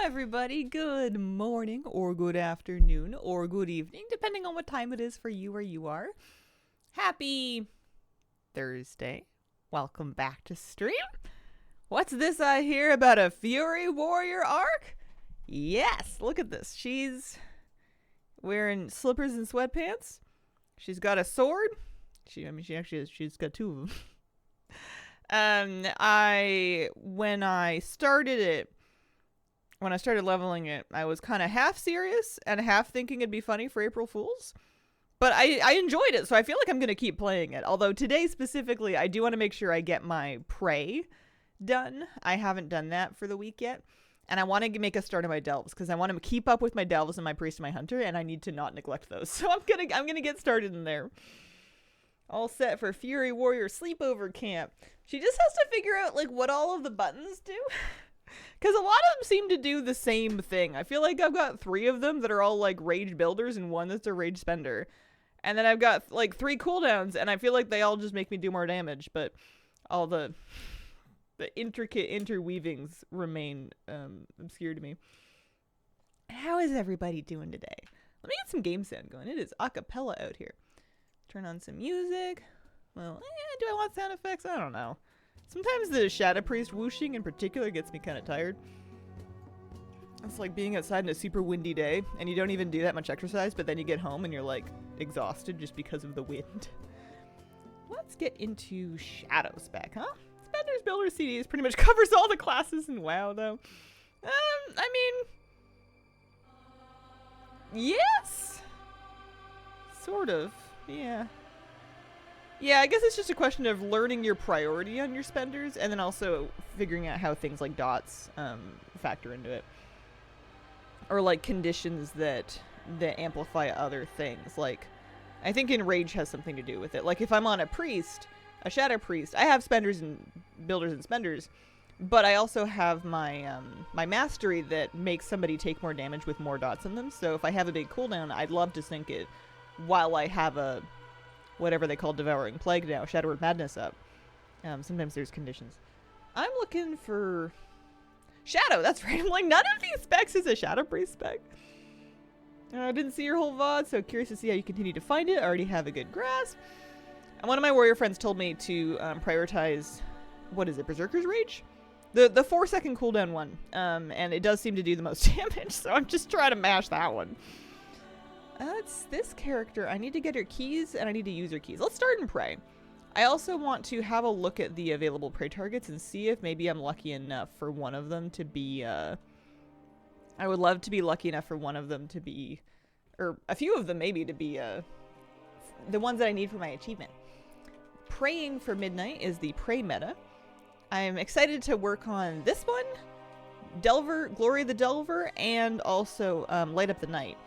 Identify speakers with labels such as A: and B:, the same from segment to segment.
A: everybody. Good morning, or good afternoon, or good evening, depending on what time it is for you where you are. Happy Thursday. Welcome back to stream. What's this I hear about a Fury Warrior arc? Yes, look at this. She's wearing slippers and sweatpants. She's she actually has, she's got two of them. When I started leveling it, I was kind of half serious and half thinking it'd be funny for April Fools. But I enjoyed it, so I feel like I'm going to keep playing it. Although today specifically, I do want to make sure I get my Prey done. I haven't done that for the week yet. And I want to make a start on my Delves, because I want to keep up with my Delves and my Priest and my Hunter, and I need to not neglect those. So I'm gonna get started in there. All set for Fury Warrior Sleepover Camp. She just has to figure out, like, what all of the buttons do. Because a lot of them seem to do the same thing. I feel like I've got 3 of them that are all, like, rage builders and 1 that's a rage spender. And then I've got, like, 3 cooldowns, and I feel like they all just make me do more damage. But all the intricate interweavings remain obscure to me. How is everybody doing today? Let me get some game sound going. It is a cappella out here. Turn on some music. Well, do I want sound effects? I don't know. Sometimes the Shadow Priest whooshing in particular gets me kind of tired. It's like being outside on a super windy day, and you don't even do that much exercise, but then you get home and you're, like, exhausted just because of the wind. Let's get into Shadow Spec, huh? Spender's Builder CDs pretty much covers all the classes in WoW, though. I mean... yes? Sort of, yeah. Yeah, I guess it's just a question of learning your priority on your spenders, and then also figuring out how things like dots factor into it. Or, like, conditions that amplify other things. Like, I think Enrage has something to do with it. Like, if I'm on a priest, a Shadow Priest, I have spenders and builders and spenders, but I also have my my mastery that makes somebody take more damage with more dots in them. So if I have a big cooldown, I'd love to sync it while I have a... whatever they call Devouring Plague now, Shadow Word Madness up. Sometimes there's conditions. I'm looking for... Shadow, that's right. I'm like, none of these specs is a Shadow Priest spec. I didn't see your whole VOD, so curious to see how you continue to find it. I already have a good grasp. And one of my warrior friends told me to prioritize... what is it? Berserker's Rage? The 4-second cooldown one. And it does seem to do the most damage, so I'm just trying to mash that one. It's this character. I need to get her keys, and I need to use her keys. Let's start in Prey. I also want to have a look at the available Prey targets and see if maybe I'm lucky enough for one of them to be, I would love to be lucky enough for one of them to be, or a few of them maybe to be, the ones that I need for my achievement. Praying for Midnight is the Prey meta. I'm excited to work on this one, Delver, Glory the Delver, and also Light Up the Night.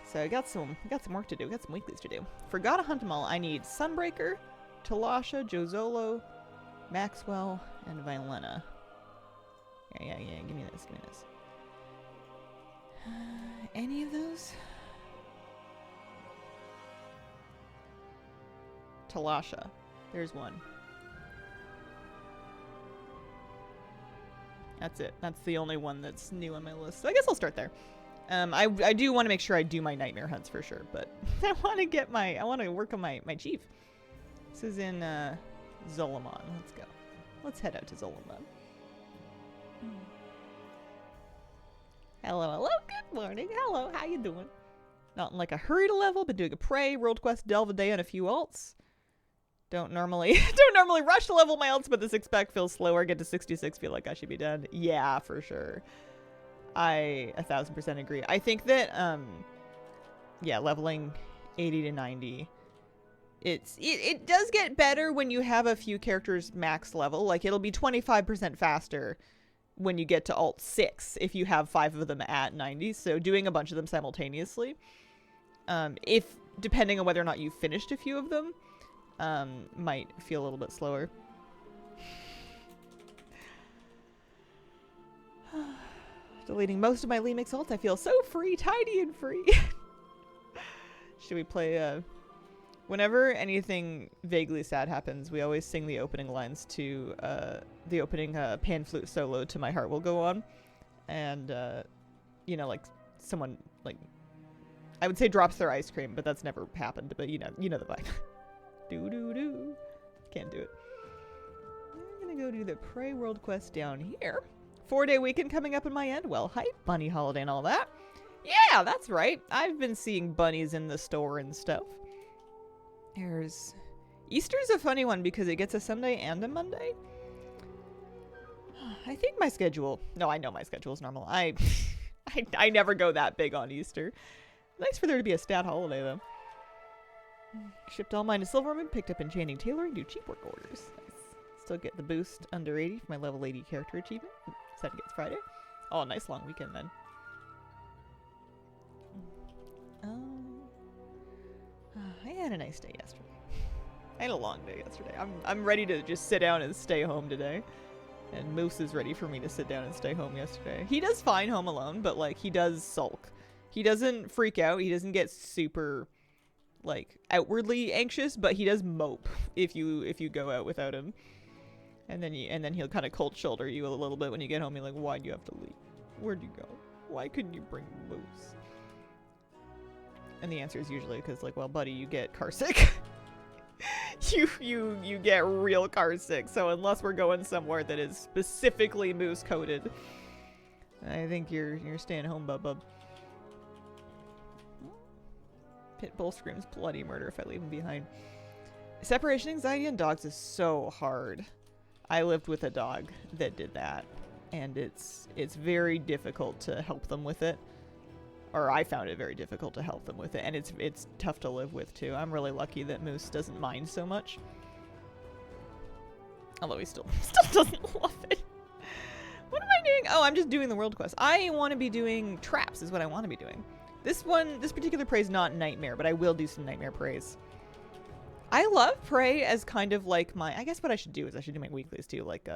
A: So I got some work to do. Got some weeklies to do. For Gotta Hunt 'em All, I need Sunbreaker, Talasha, Jozolo, Maxwell, and Violena. Yeah. Give me this. Any of those? Talasha. There's one. That's it. That's the only one that's new on my list. So I guess I'll start there. I do want to make sure I do my nightmare hunts for sure, but I want to work on my chief. This is in Zolomon. Let's go. Let's head out to Zolomon. Hello. Good morning. Hello. How you doing? Not in like a hurry to level, but doing a Prey, World Quest, Delve a day, and a few alts. Don't normally rush to level my alts, but this expect feels slower. Get to 66, feel like I should be done. Yeah, for sure. I 1000% agree. I think that yeah, leveling 80 to 90, it does get better when you have a few characters max level. Like, it'll be 25% faster when you get to alt 6 if you have 5 of them at 90. So doing a bunch of them simultaneously, if depending on whether or not you finished a few of them, might feel a little bit slower. Deleting most of my Lee Mix ults, I feel so free, tidy, and free. Should we play, whenever anything vaguely sad happens, we always sing the opening lines to, the opening, pan flute solo to My Heart Will Go On. and you know, like someone like I would say drops their ice cream, but that's never happened. But you know the vibe. Do do do. Can't do it. I'm gonna go do the Prey World Quest down here. 4-day weekend coming up in my end. Well, hype, bunny holiday and all that. Yeah, that's right. I've been seeing bunnies in the store and stuff. There's Easter's a funny one because it gets a Sunday and a Monday. I think my schedule. No, I know my schedule is normal. I never go that big on Easter. Nice for there to be a stat holiday though. Shipped all mine to Silvermoon, picked up Enchanting Tailoring, do cheap work orders. Nice. Still get the boost under 80 for my level 80 character achievement. Said it's Friday. Oh, nice long weekend then. I had a nice day yesterday. I had a long day yesterday. I'm ready to just sit down and stay home today. And Moose is ready for me to sit down and stay home yesterday. He does fine home alone, but like he does sulk. He doesn't freak out. He doesn't get super like outwardly anxious, but he does mope if you go out without him. And then he'll kind of cold shoulder you a little bit when you get home. You're like, why'd you have to leave? Where'd you go? Why couldn't you bring Moose? And the answer is usually because, like, well, buddy, you get car sick. you get real car sick. So unless we're going somewhere that is specifically moose coated, I think you're staying home, bub. Pitbull screams bloody murder if I leave him behind. Separation anxiety in dogs is so hard. I lived with a dog that did that, and it's very difficult to help them with it. Or I found it very difficult to help them with it, and it's tough to live with too. I'm really lucky that Moose doesn't mind so much. Although he still doesn't love it. What am I doing? Oh, I'm just doing the world quest. I want to be doing traps is what I want to be doing. This particular prey is not Nightmare, but I will do some Nightmare preys. I love Prey as kind of like my, I guess what I should do is I should do my weeklies too, like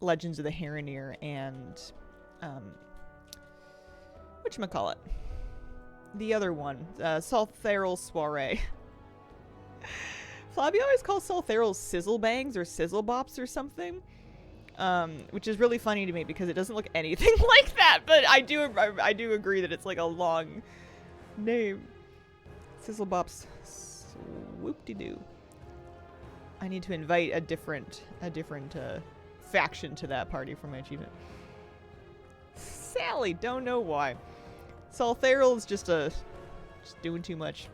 A: Legends of the Heroneer and whatchamacallit? The other one, Saltheral's Soiree. Flabby always calls Saltheral's Sizzle Bangs or Sizzle Bops or something. Which is really funny to me because it doesn't look anything like that, but I do agree that it's like a long name. Sizzle Bops Swoop-de-doo. I need to invite a different faction to that party for my achievement. Sally, don't know why. Saltheral is just doing too much.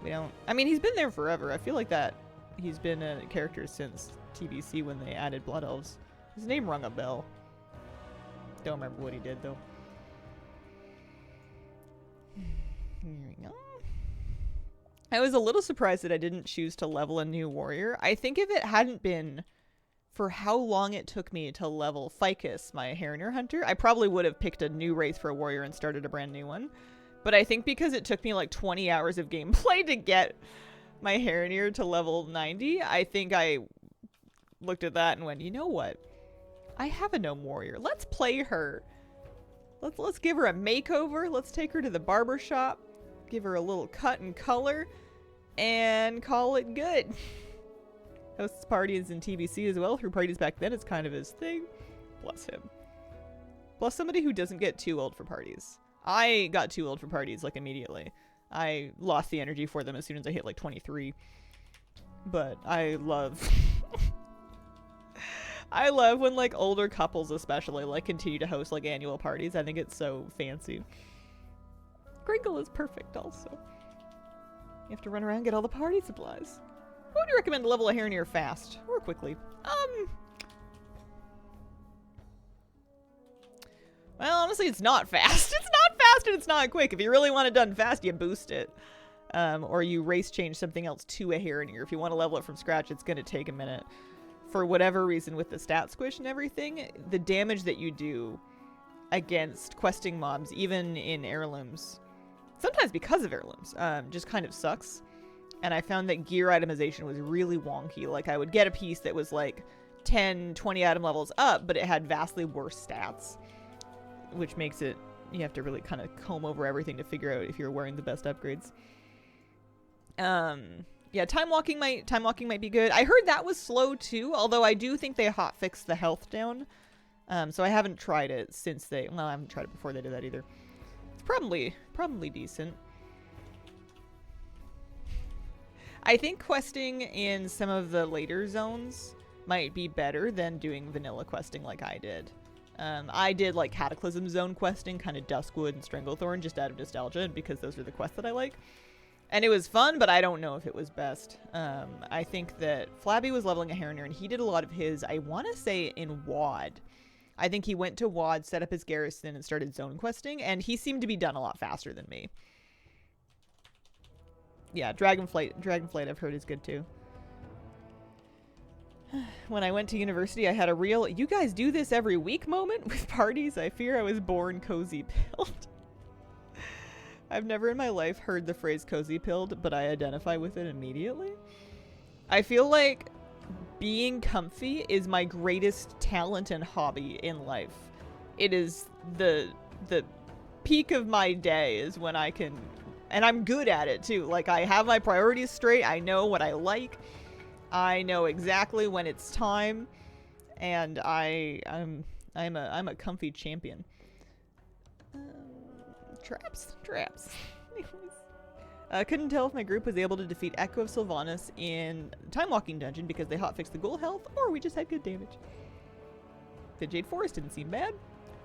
A: I mean, he's been there forever. I feel like that he's been a character since TBC when they added Blood Elves. His name rung a bell. Don't remember what he did though. Here we go. I was a little surprised that I didn't choose to level a new warrior. I think if it hadn't been for how long it took me to level Ficus, my Heroneer hunter, I probably would have picked a new race for a warrior and started a brand new one. But I think because it took me like 20 hours of gameplay to get my Heroneer to level 90, I think I looked at that and went, you know what? I have a gnome warrior. Let's play her. Let's give her a makeover. Let's take her to the barber shop, give her a little cut and color, and call it good. Hosts parties in TBC as well. Through parties back then, it's kind of his thing. Bless him. Bless somebody who doesn't get too old for parties. I got too old for parties, like, immediately. I lost the energy for them as soon as I hit, like, 23. But I love... I love when, like, older couples especially, like, continue to host, like, annual parties. I think it's so fancy. Grinkle is perfect, also. You have to run around and get all the party supplies. What would you recommend to level a Heroneer fast? Or quickly? Well, honestly, it's not fast. It's not fast and it's not quick. If you really want it done fast, you boost it. Or you race change something else to a Heroneer. If you want to level it from scratch, it's going to take a minute. For whatever reason, with the stat squish and everything, the damage that you do against questing mobs, even in heirlooms, sometimes because of heirlooms, just kind of sucks. And I found that gear itemization was really wonky. Like, I would get a piece that was like 10, 20 item levels up, but it had vastly worse stats. Which makes it, you have to really kind of comb over everything to figure out if you're wearing the best upgrades. Yeah, time walking might be good. I heard that was slow too, although I do think they hotfixed the health down. So I haven't tried it since well, I haven't tried it before they did that either. It's probably decent. I think questing in some of the later zones might be better than doing vanilla questing like I did. I did like Cataclysm Zone questing, kind of Duskwood and Stranglethorn, just out of nostalgia, because those are the quests that I like. And it was fun, but I don't know if it was best. I think that Flabby was leveling a Harrener, and he did a lot of his, I want to say, in WoD. I think he went to WoD, set up his garrison, and started zone questing, and he seemed to be done a lot faster than me. Yeah, Dragonflight I've heard is good too. When I went to university, I had a real, you guys do this every week moment with parties. I fear I was born cozy pilled. I've never in my life heard the phrase cozy pilled, but I identify with it immediately. I feel like being comfy is my greatest talent and hobby in life. It is the peak of my day is when I can, and I'm good at it too. Like, I have my priorities straight. I know what I like. I know exactly when it's time, and I'm a comfy champion. Traps. Couldn't tell if my group was able to defeat Echo of Sylvanas in Time Walking Dungeon because they hotfixed the ghoul health, or we just had good damage. The Jade Forest didn't seem bad.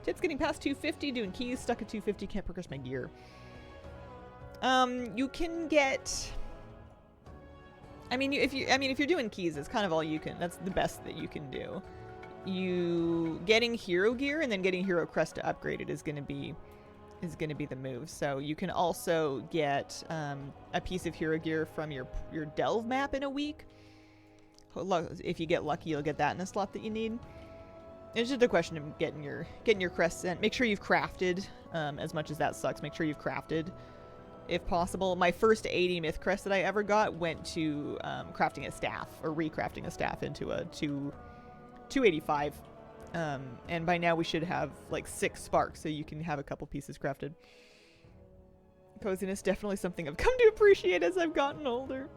A: Tips getting past 250, doing keys, stuck at 250, can't progress my gear. You can get, if you're doing keys, it's kind of all you can, that's the best that you can do. You getting hero gear and then getting hero crest to upgrade it is going to be the move. So you can also get a piece of hero gear from your delve map in a week. If you get lucky, you'll get that in a slot that you need. It's just a question of getting your crests sent. Make sure you've crafted, as much as that sucks, make sure you've crafted if possible. My first 80 myth crest that I ever got went to crafting a staff, or recrafting a staff into a 285. And by now we should have like 6 sparks, so you can have a couple pieces crafted. Coziness, definitely something I've come to appreciate as I've gotten older.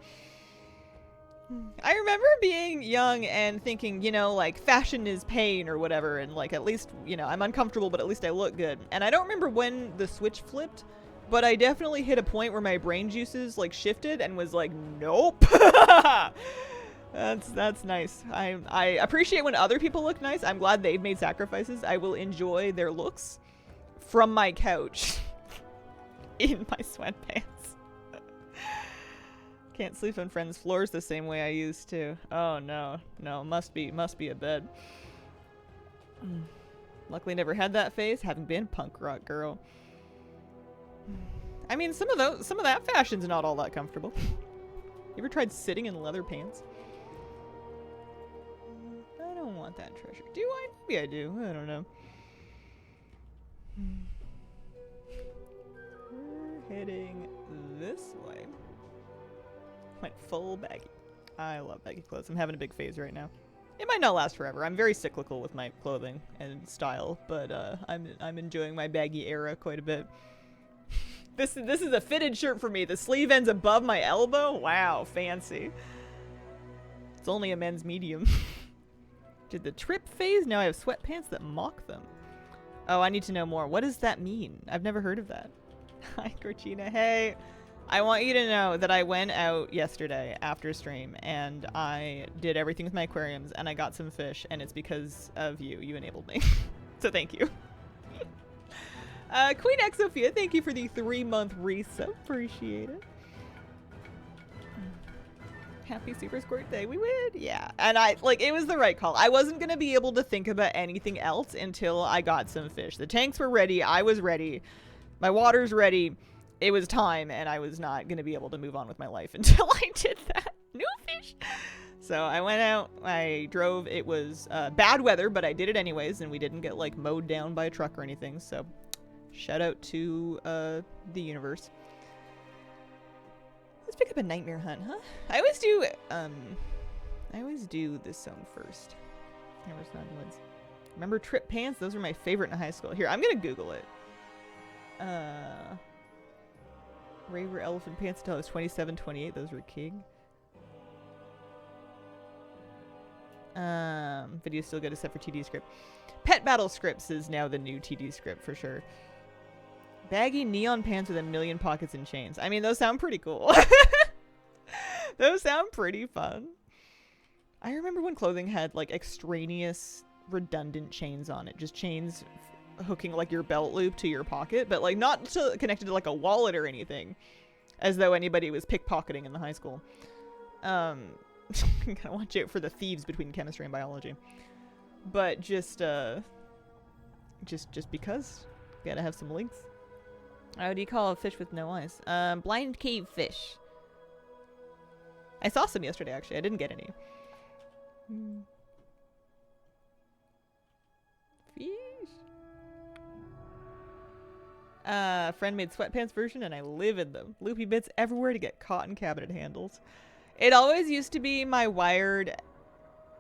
A: I remember being young and thinking, like, fashion is pain or whatever, and like, at least, I'm uncomfortable, but at least I look good. And I don't remember when the switch flipped, but I definitely hit a point where my brain juices like shifted and was like, nope. That's nice. I appreciate when other people look nice. I'm glad they've made sacrifices. I will enjoy their looks from my couch in my sweatpants. Can't sleep on friends' floors the same way I used to. Oh no, must be a bed. Luckily never had that phase, having been punk rock girl. I mean, some of that fashion's not all that comfortable. You ever tried sitting in leather pants? I don't want that treasure. Do I? Maybe I do. I don't know. We're heading this way. Went full baggy. I love baggy clothes. I'm having a big phase right now. It might not last forever. I'm very cyclical with my clothing and style, but I'm enjoying my baggy era quite a bit. This is a fitted shirt for me. The sleeve ends above my elbow. Wow, fancy. It's only a men's medium. Did the trip phase? Now I have sweatpants that mock them. Oh, I need to know more. What does that mean? I've never heard of that. Hi, Gorgina. Hey. I want you to know that I went out yesterday after stream and I did everything with my aquariums and I got some fish, and it's because of you. You enabled me. So thank you. Queen Exophia, thank you for the 3-month resub. Appreciate it. Happy Super Squirt Day. We win. Yeah. And it was the right call. I wasn't going to be able to think about anything else until I got some fish. The tanks were ready. I was ready. My water's ready. It was time, and I was not going to be able to move on with my life until I did that. No fish. So I went out, I drove. It was bad weather, but I did it anyways, and we didn't get mowed down by a truck or anything. So shout out to the universe. Let's pick up a nightmare hunt, huh? I always do this zone first. Remember trip pants? Those were my favorite in high school. Here, I'm going to Google it. Raver elephant pants until I was 27, 28. Those were king. Video's still good except for TD script. Pet Battle Scripts is now the new TD script for sure. Baggy neon pants with a million pockets and chains. I mean, those sound pretty cool. Those sound pretty fun. I remember when clothing had like extraneous redundant chains on it. Just chains hooking like your belt loop to your pocket, but like not connected to like a wallet or anything. As though anybody was pickpocketing in the high school. Gotta watch out for the thieves between chemistry and biology. But just because. Gotta have some links. How do you call a fish with no eyes? Blind cave fish. I saw some yesterday, actually. I didn't get any. Fish. Friend made sweatpants version, and I live in them. Loopy bits everywhere to get caught in cabinet handles. It always used to be my wired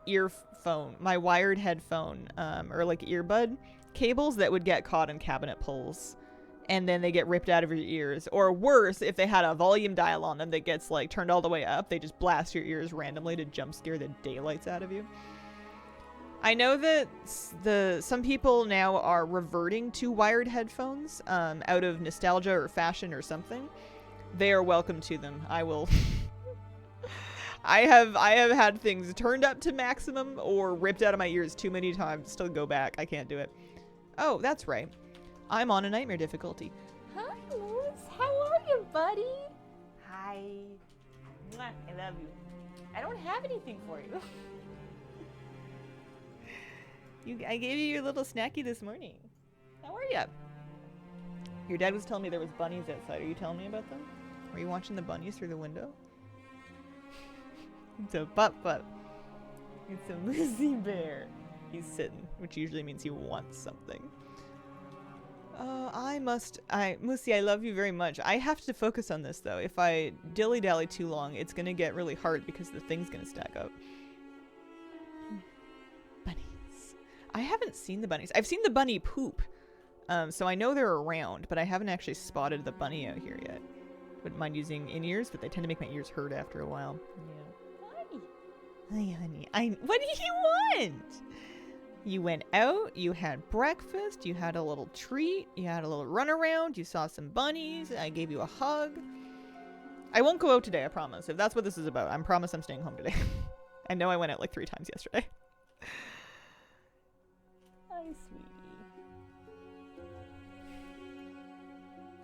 A: earphone, my wired headphone, or like earbud cables that would get caught in cabinet pulls. And then they get ripped out of your ears. Or worse, if they had a volume dial on them that gets like turned all the way up, they just blast your ears randomly to jump scare the daylights out of you. I know that some people now are reverting to wired headphones out of nostalgia or fashion or something. They are welcome to them. I will. I have had things turned up to maximum or ripped out of my ears too many times. Still go back. I can't do it. Oh, that's right. I'm on a nightmare difficulty.
B: Hi, Lewis. How are you, buddy?
A: Hi. Mwah, I love you. I don't have anything for you. I gave you your little snacky this morning. How are you? Your dad was telling me there was bunnies outside. Are you telling me about them? Were you watching the bunnies through the window? It's a butt. It's a Lucy bear. He's sitting, which usually means he wants something. Moosey, I love you very much. I have to focus on this, though. If I dilly-dally too long, it's gonna get really hard because the thing's gonna stack up. Bunnies. I haven't seen the bunnies. I've seen the bunny poop. So I know they're around, but I haven't actually spotted the bunny out here yet. Wouldn't mind using in-ears, but they tend to make my ears hurt after a while. Yeah. Hi, honey. What do you want? You went out, you had breakfast, you had a little treat, you had a little runaround, you saw some bunnies, I gave you a hug. I won't go out today, I promise. If that's what this is about, I promise I'm staying home today. I know I went out like 3 times yesterday. Hi, sweetie.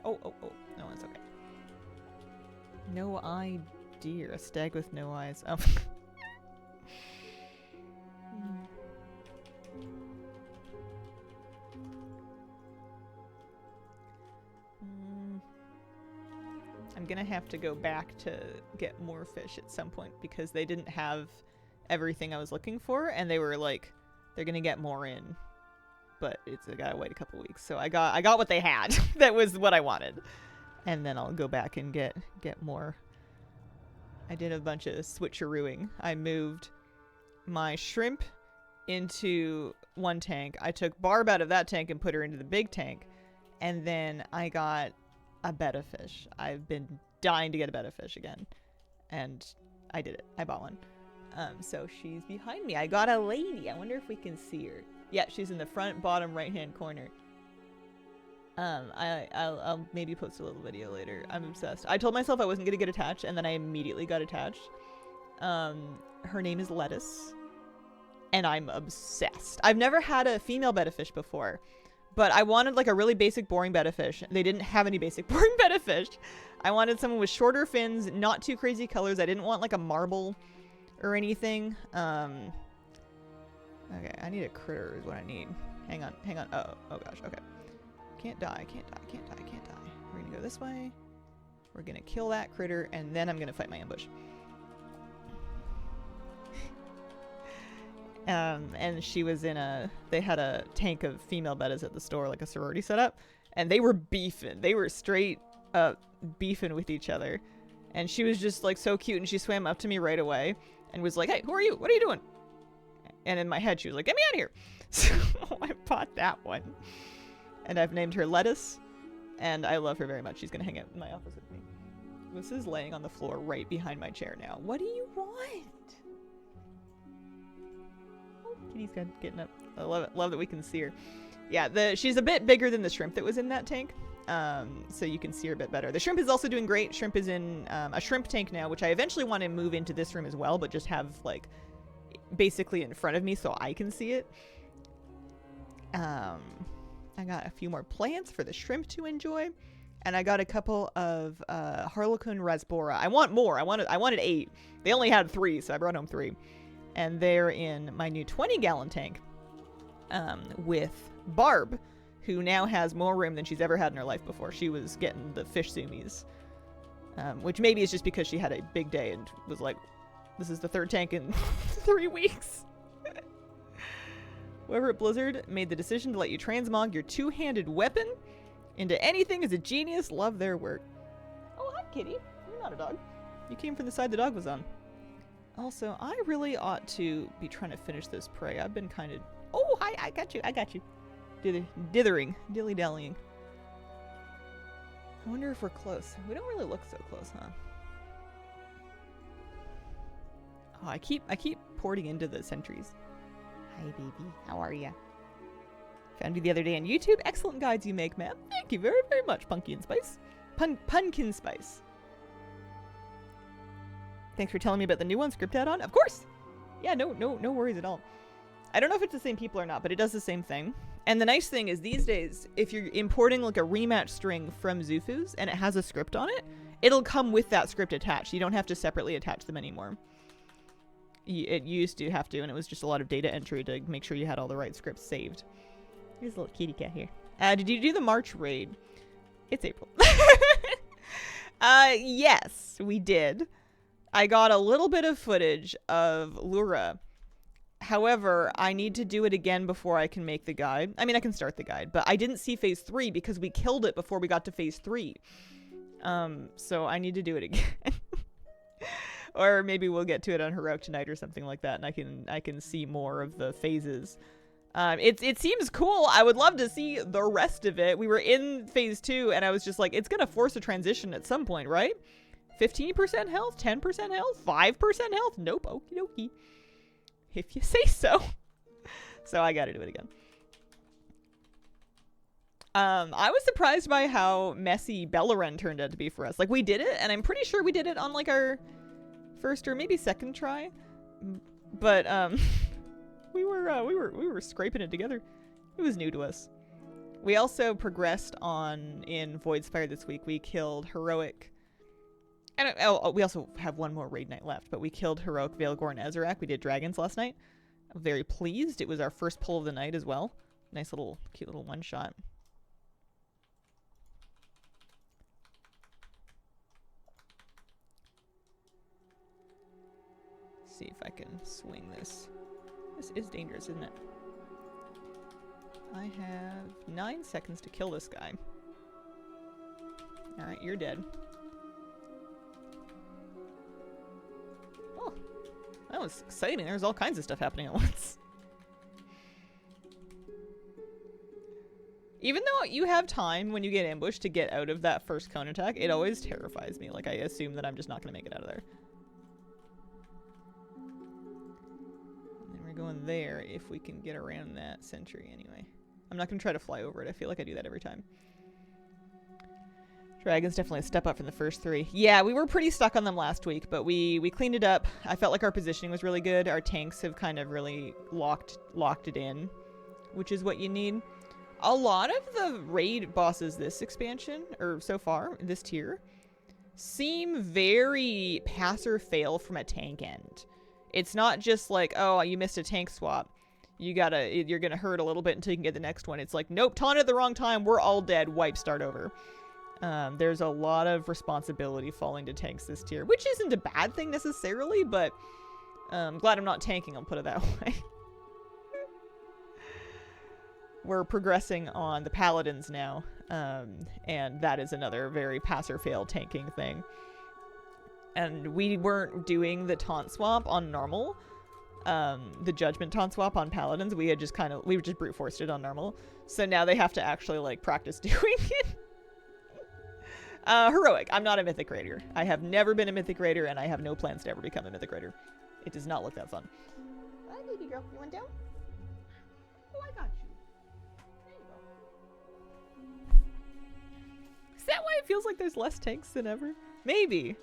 A: Oh, no, it's okay. No eye deer, a stag with no eyes. Oh. I'm gonna have to go back to get more fish at some point because they didn't have everything I was looking for, and they were like, they're gonna get more in, but I gotta wait a couple weeks. So I got what they had. That was what I wanted, and then I'll go back and get more. I did a bunch of switcherooing. I moved my shrimp into one tank. I took Barb out of that tank and put her into the big tank, and then I got a betta fish. I've been dying to get a betta fish again, and I did it. I bought one. So she's behind me. I got a lady. I wonder if we can see her. Yeah, she's in the front bottom right hand corner. I'll maybe post a little video later. I'm obsessed. I told myself I wasn't gonna get attached, and then I immediately got attached. Her name is Lettuce, and I'm obsessed. I've never had a female betta fish before. But I wanted like a really basic boring betta fish. They didn't have any basic boring betta fish. I wanted someone with shorter fins, not too crazy colors. I didn't want like a marble or anything. Okay, I need a critter is what I need. Hang on. Oh gosh, okay. Can't die. We're gonna go this way. We're gonna kill that critter, and then I'm gonna fight my ambush. And she was they had a tank of female bettas at the store, like a sorority setup, and they were beefing. They were straight up beefing with each other. And she was just like so cute, and she swam up to me right away and was like, "Hey, who are you? What are you doing?" And in my head, she was like, "Get me out of here." So I bought that one. And I've named her Lettuce, and I love her very much. She's gonna hang out in my office with me. This is laying on the floor right behind my chair now. What do you want? Kitty's getting up. I love that we can see her. Yeah, she's a bit bigger than the shrimp that was in that tank. So you can see her a bit better. The shrimp is also doing great. Shrimp is in a shrimp tank now, which I eventually want to move into this room as well, but just have like basically in front of me so I can see it. I got a few more plants for the shrimp to enjoy, and I got a couple of Harlequin Rasbora. I want more. I wanted 8. They only had 3, so I brought home 3, and they're in my new 20-gallon tank with Barb, who now has more room than she's ever had in her life before. She was getting the fish zoomies, which maybe is just because she had a big day and was like, this is the 3rd tank in 3 weeks. Whoever at Blizzard made the decision to let you transmog your 2-handed weapon into anything is a genius. Love their work. Oh, hi, kitty. You're not a dog. You came from the side the dog was on. Also, I really ought to be trying to finish this prey. I've been kind of... Oh, hi, I got you. Dithering. Dilly-dallying. I wonder if we're close. We don't really look so close, huh? Oh, I keep porting into the sentries. Hi, baby. How are ya? Found you the other day on YouTube. Excellent guides you make, ma'am. Thank you very, very much, Pumpkin Spice. Pumpkin Spice. Thanks for telling me about the new one, Script add-on. Of course! Yeah, no worries at all. I don't know if it's the same people or not, but it does the same thing. And the nice thing is these days, if you're importing like a rematch string from Zufu's and it has a script on it, it'll come with that script attached. You don't have to separately attach them anymore. It used to have to, and it was just a lot of data entry to make sure you had all the right scripts saved. Here's a little kitty cat here. Did you do the March raid? It's April. Yes, we did. I got a little bit of footage of Lura. However, I need to do it again before I can make the guide. I mean, I can start the guide, but I didn't see phase 3 because we killed it before we got to phase 3. So I need to do it again. Or maybe we'll get to it on Heroic tonight or something like that, and I can see more of the phases. It seems cool. I would love to see the rest of it. We were in phase 2, and I was just like, it's gonna force a transition at some point, right? 15% health, 10% health, 5% health. Nope, okie dokie. If you say so. So I gotta do it again. I was surprised by how messy Beleren turned out to be for us. Like, we did it, and I'm pretty sure we did it on like our first or maybe second try, but we were scraping it together. It was new to us. We also progressed on in Voidspire this week. We killed Heroic. We also have one more raid night left, but we killed Heroic, Veilgore, and Ezrak. We did dragons last night. I'm very pleased. It was our first pull of the night as well. Nice little, cute little one shot. See if I can swing this. This is dangerous, isn't it? I have 9 seconds to kill this guy. Alright, you're dead. Oh, that was exciting. There's all kinds of stuff happening at once. Even though you have time when you get ambushed to get out of that first cone attack, it always terrifies me. Like, I assume that I'm just not going to make it out of there. Going there if we can get around that sentry anyway. I'm not going to try to fly over it. I feel like I do that every time. Dragon's definitely a step up from the first 3. Yeah, we were pretty stuck on them last week, but we cleaned it up. I felt like our positioning was really good. Our tanks have kind of really locked it in, which is what you need. A lot of the raid bosses this expansion, or so far, this tier, seem very pass or fail from a tank end. It's not just like, oh, you missed a tank swap. You're gonna hurt a little bit until you can get the next one. It's like, nope, taunt at the wrong time. We're all dead. Wipe, start over. There's a lot of responsibility falling to tanks this tier, which isn't a bad thing necessarily, but glad I'm not tanking, I'll put it that way. We're progressing on the paladins now, and that is another very pass or fail tanking thing. And we weren't doing the taunt swap on normal, the judgment taunt swap on paladins. We just brute forced it on normal. So now they have to actually like practice doing it. Heroic. I'm not a mythic raider. I have never been a mythic raider, and I have no plans to ever become a mythic raider. It does not look that fun. Hi, baby girl. You want down? Oh, I got you. There you go. Is that why it feels like there's less tanks than ever? Maybe.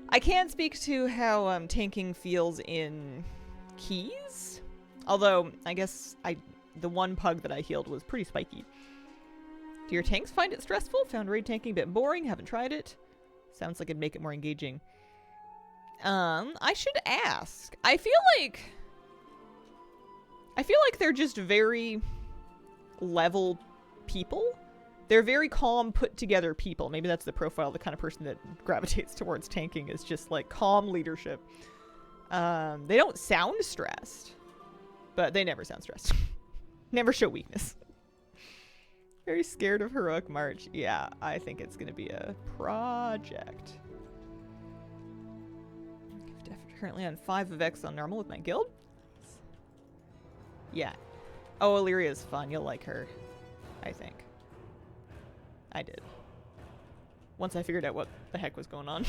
A: I can't speak to how tanking feels in Keys. Although, I guess the one pug that I healed was pretty spiky. Do your tanks find it stressful? Found raid tanking a bit boring. Haven't tried it. Sounds like it'd make it more engaging. I should ask. I feel like they're just very level people. They're very calm, put together people. Maybe that's the profile, the kind of person that gravitates towards tanking is just like calm leadership. They don't sound stressed, but they never sound stressed. Never show weakness. Very scared of Heroic March. Yeah, I think it's going to be a project. Currently on 5 of X on normal with my guild. Yeah. Oh, Illyria's fun. You'll like her. I think. I did. Once I figured out what the heck was going on.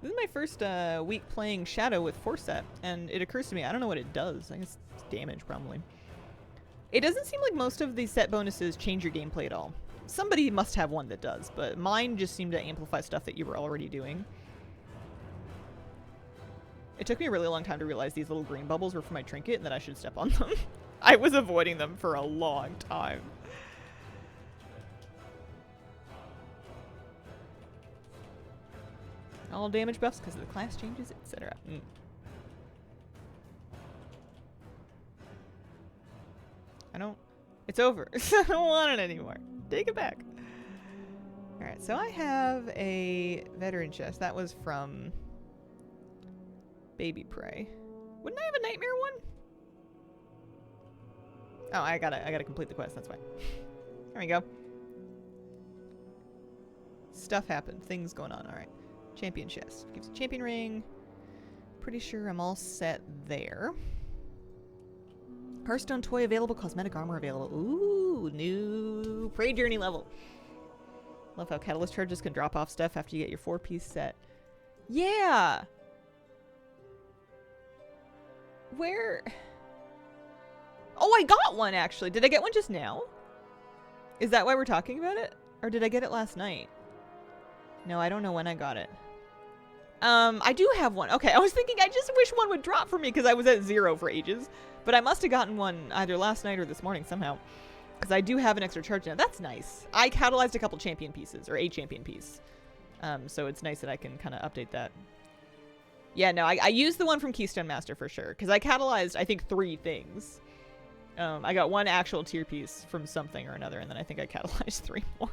A: This is my first week playing Shadow with Forset, and it occurs to me, I don't know what it does. I guess it's damage, probably. It doesn't seem like most of these set bonuses change your gameplay at all. Somebody must have one that does, but mine just seemed to amplify stuff that you were already doing. It took me a really long time to realize these little green bubbles were for my trinket and that I should step on them. I was avoiding them for a long time. All damage buffs because of the class changes, etc. It's over. I don't want it anymore. Take it back. Alright, so I have a veteran chest. That was from Baby Prey. Wouldn't I have a nightmare one? Oh, I gotta complete the quest, that's why. There we go. Stuff happened. Things going on. Alright. Champion chest. Gives a champion ring. Pretty sure I'm all set there. Hearthstone toy available. Cosmetic armor available. Ooh, new Prey Journey level. Love how Catalyst charges can drop off stuff after you get your 4-piece set. Yeah! Where? Oh, I got one actually. Did I get one just now? Is that why we're talking about it? Or did I get it last night? No, I don't know when I got it. I do have one. Okay, I was thinking I just wish one would drop for me because I was at 0 for ages. But I must have gotten one either last night or this morning somehow. Because I do have an extra charge now. That's nice. I catalyzed a couple champion pieces, or a champion piece. So it's nice that I can kind of update that. Yeah, no, I used the one from Keystone Master for sure. Because I catalyzed, I think, 3 things. I got 1 actual tier piece from something or another, and then I think I catalyzed 3 more.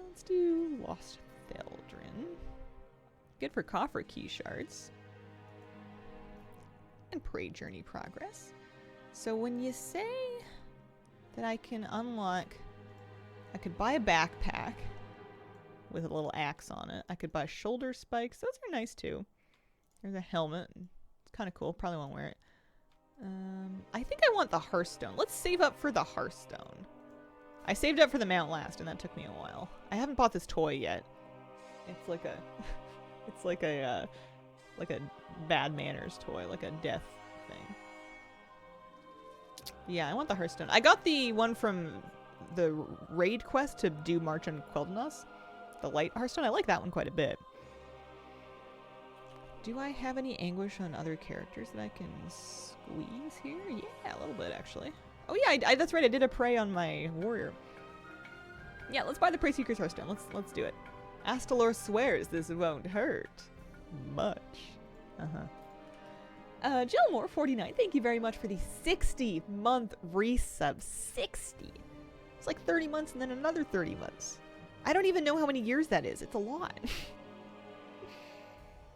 A: Let's do Lost Theldrin. Good for coffer key shards. And Prey Journey progress. So when you say that I can unlock, I could buy a backpack with a little axe on it. I could buy shoulder spikes. Those are nice too. There's a helmet. It's kind of cool. Probably won't wear it. I think I want the Hearthstone. Let's save up for the Hearthstone. I saved up for the mount last, and that took me a while. I haven't bought this toy yet. It's like a, it's like a bad manners toy, like a death thing. Yeah, I want the Hearthstone. I got the one from the raid quest to do March on Quel'Danos. The light Hearthstone. I like that one quite a bit. Do I have any anguish on other characters that I can squeeze here? Yeah, a little bit actually. Oh yeah, that's right. I did a Prey on my warrior. Yeah, let's buy the Prey Seeker's Hearthstone. Let's do it. Astalor swears this won't hurt much. Jillmore 49, thank you very much for the 60-month resub. 60. It's like 30 months and then another 30 months. I don't even know how many years that is. It's a lot.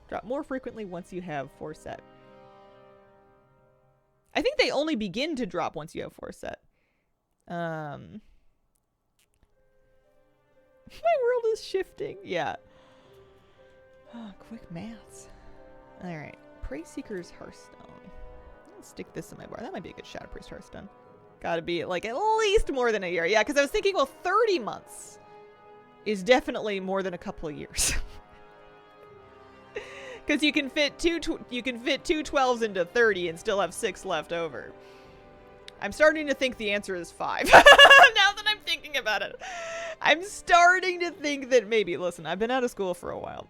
A: Drop more frequently once you have 4 set. I think they only begin to drop once you have 4 set. My world is shifting. Yeah. Oh, quick maths. Alright. Prey Seeker's Hearthstone. Let's stick this in my bar. That might be a good Shadow Priest Hearthstone. Gotta be like at least more than a year. Yeah, because I was thinking, well, 30 months. is definitely more than a couple of years. Because you can fit two 12s into 30 and still have 6 left over. I'm starting to think the answer is 5. Now that I'm thinking about it. I'm starting to think that maybe, listen, I've been out of school for a while.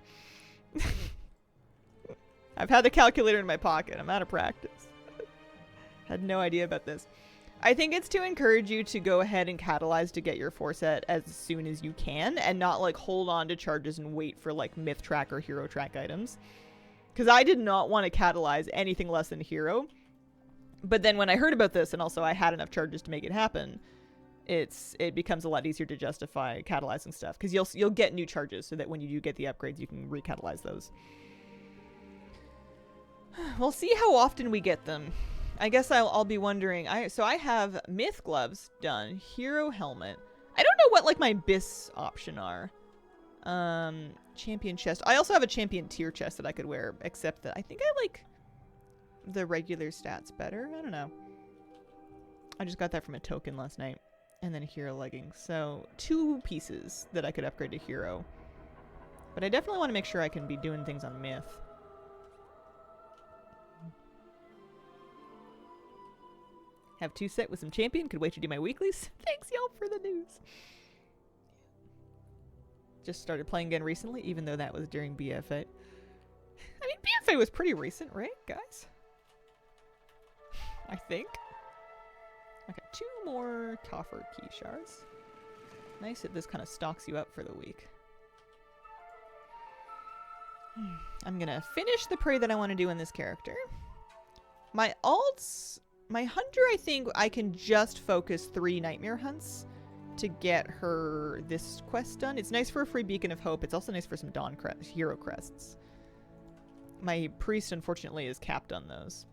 A: I've had the calculator in my pocket. I'm out of practice. Had no idea about this. I think it's to encourage you to go ahead and catalyze to get your 4 set as soon as you can and not like hold on to charges and wait for like myth track or hero track items. Because I did not want to catalyze anything less than hero. But then when I heard about this and also I had enough charges to make it happen, it becomes a lot easier to justify catalyzing stuff. Because you'll get new charges so that when you do get the upgrades, you can recatalyze those. We'll see how often we get them. I guess I'll be wondering. So I have myth gloves done, hero helmet. I don't know what like my bis option are. Champion chest. I also have a champion tier chest that I could wear, except that I think I like the regular stats better. I don't know. I just got that from a token last night. And then a hero leggings. So 2 pieces that I could upgrade to hero. But I definitely want to make sure I can be doing things on myth. Have 2 set with some champion. Could wait to do my weeklies. Thanks, y'all, for the news. Just started playing again recently, even though that was during BFA. I mean, BFA was pretty recent, right, guys? I think. Okay, 2 more Toffer key shards. Nice that this kind of stocks you up for the week. I'm gonna finish the prey that I want to do in this character. My alts... My hunter, I think I can just focus 3 nightmare hunts to get her this quest done. It's nice for a free beacon of hope. It's also nice for some dawn hero crests. My priest, unfortunately, is capped on those.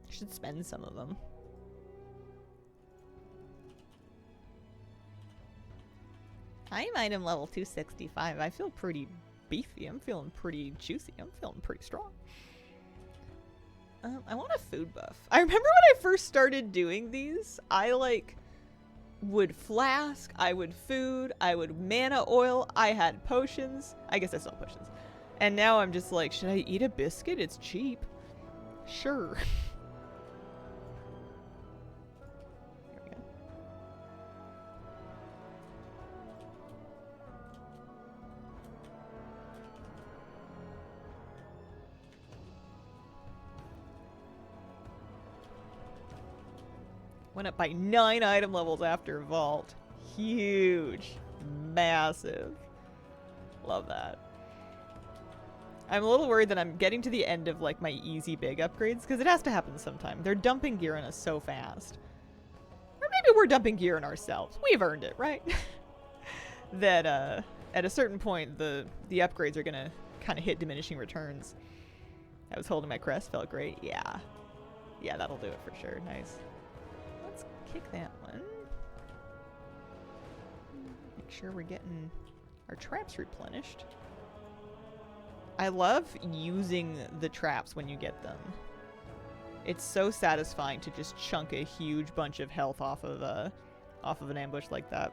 A: I should spend some of them. I'm item level 265. I feel pretty beefy. I'm feeling pretty juicy. I'm feeling pretty strong. I want a food buff. I remember when I first started doing these, I like would flask, I would food, I would mana oil, I had potions. I guess I still have potions. And now I'm just like, should I eat a biscuit? It's cheap. Sure. There we go. Went up by 9 item levels after Vault. Huge. Massive. Love that. I'm a little worried that I'm getting to the end of like my easy big upgrades because it has to happen sometime. They're dumping gear on us so fast. Or maybe we're dumping gear on ourselves. We've earned it, right? That at a certain point the upgrades are gonna kind of hit diminishing returns. I was holding my crest, felt great. Yeah. Yeah, that'll do it for sure. Nice. Let's kick that one. Make sure we're getting our traps replenished. I love using the traps when you get them. It's so satisfying to just chunk a huge bunch of health off of an ambush like that.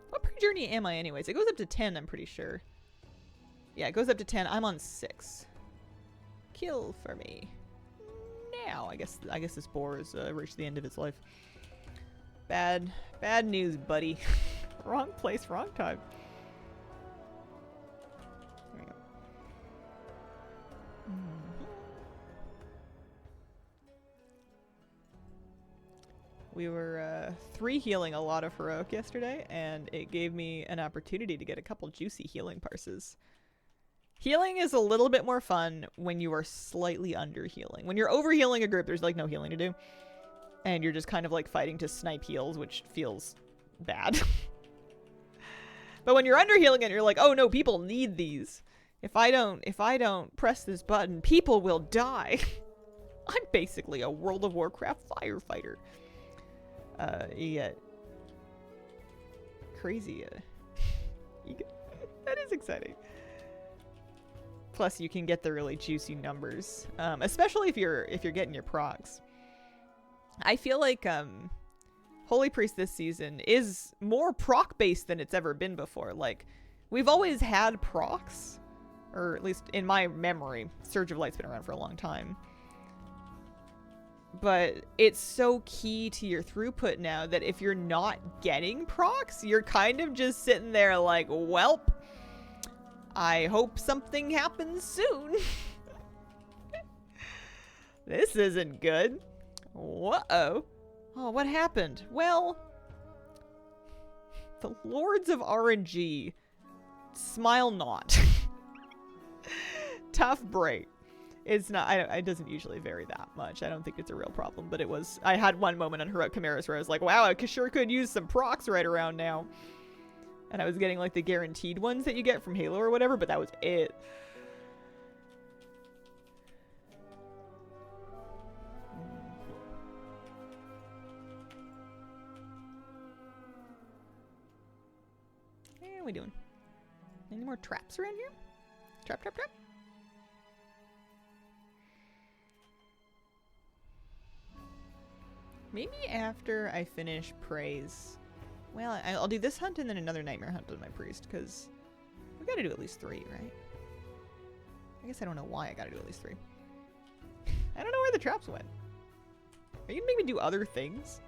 A: What pre-journey am I anyways? It goes up to 10, I'm pretty sure. Yeah, it goes up to 10. I'm on 6. Kill for me. Now, I guess this boar has reached the end of its life. Bad news, buddy. Wrong place, wrong time. There we go. We were 3 healing a lot of heroic yesterday, and it gave me an opportunity to get a couple juicy healing parses. Healing is a little bit more fun when you are slightly under healing. When you're over healing a group, there's like no healing to do. And you're just kind of like fighting to snipe heals, which feels bad. But when you're under healing and you're like, oh no, people need these. If I don't press this button, people will die. I'm basically a World of Warcraft firefighter. Yeah. Crazy. That is exciting. Plus, you can get the really juicy numbers, especially if you're getting your procs. I feel like Holy Priest this season is more proc based than it's ever been before. Like, we've always had procs, or at least in my memory. Surge of Light's been around for a long time. But it's so key to your throughput now that if you're not getting procs, you're kind of just sitting there like, welp, I hope something happens soon. This isn't good. Whoa. Oh, what happened? Well, the Lords of RNG smile not. Tough break. It's not, it doesn't usually vary that much. I don't think it's a real problem, but it was, I had one moment on Heroic Chimeras where I was like, wow, I sure could use some procs right around now. And I was getting like the guaranteed ones that you get from Halo or whatever, but that was it. What are we doing? Any more traps around here? Trap, trap, trap. Maybe after I finish Praise. Well, I'll do this hunt and then another Nightmare hunt on my Priest, because we gotta do at least 3, right? I guess I don't know why I gotta do at least 3. I don't know where the traps went. Are you gonna make me do other things?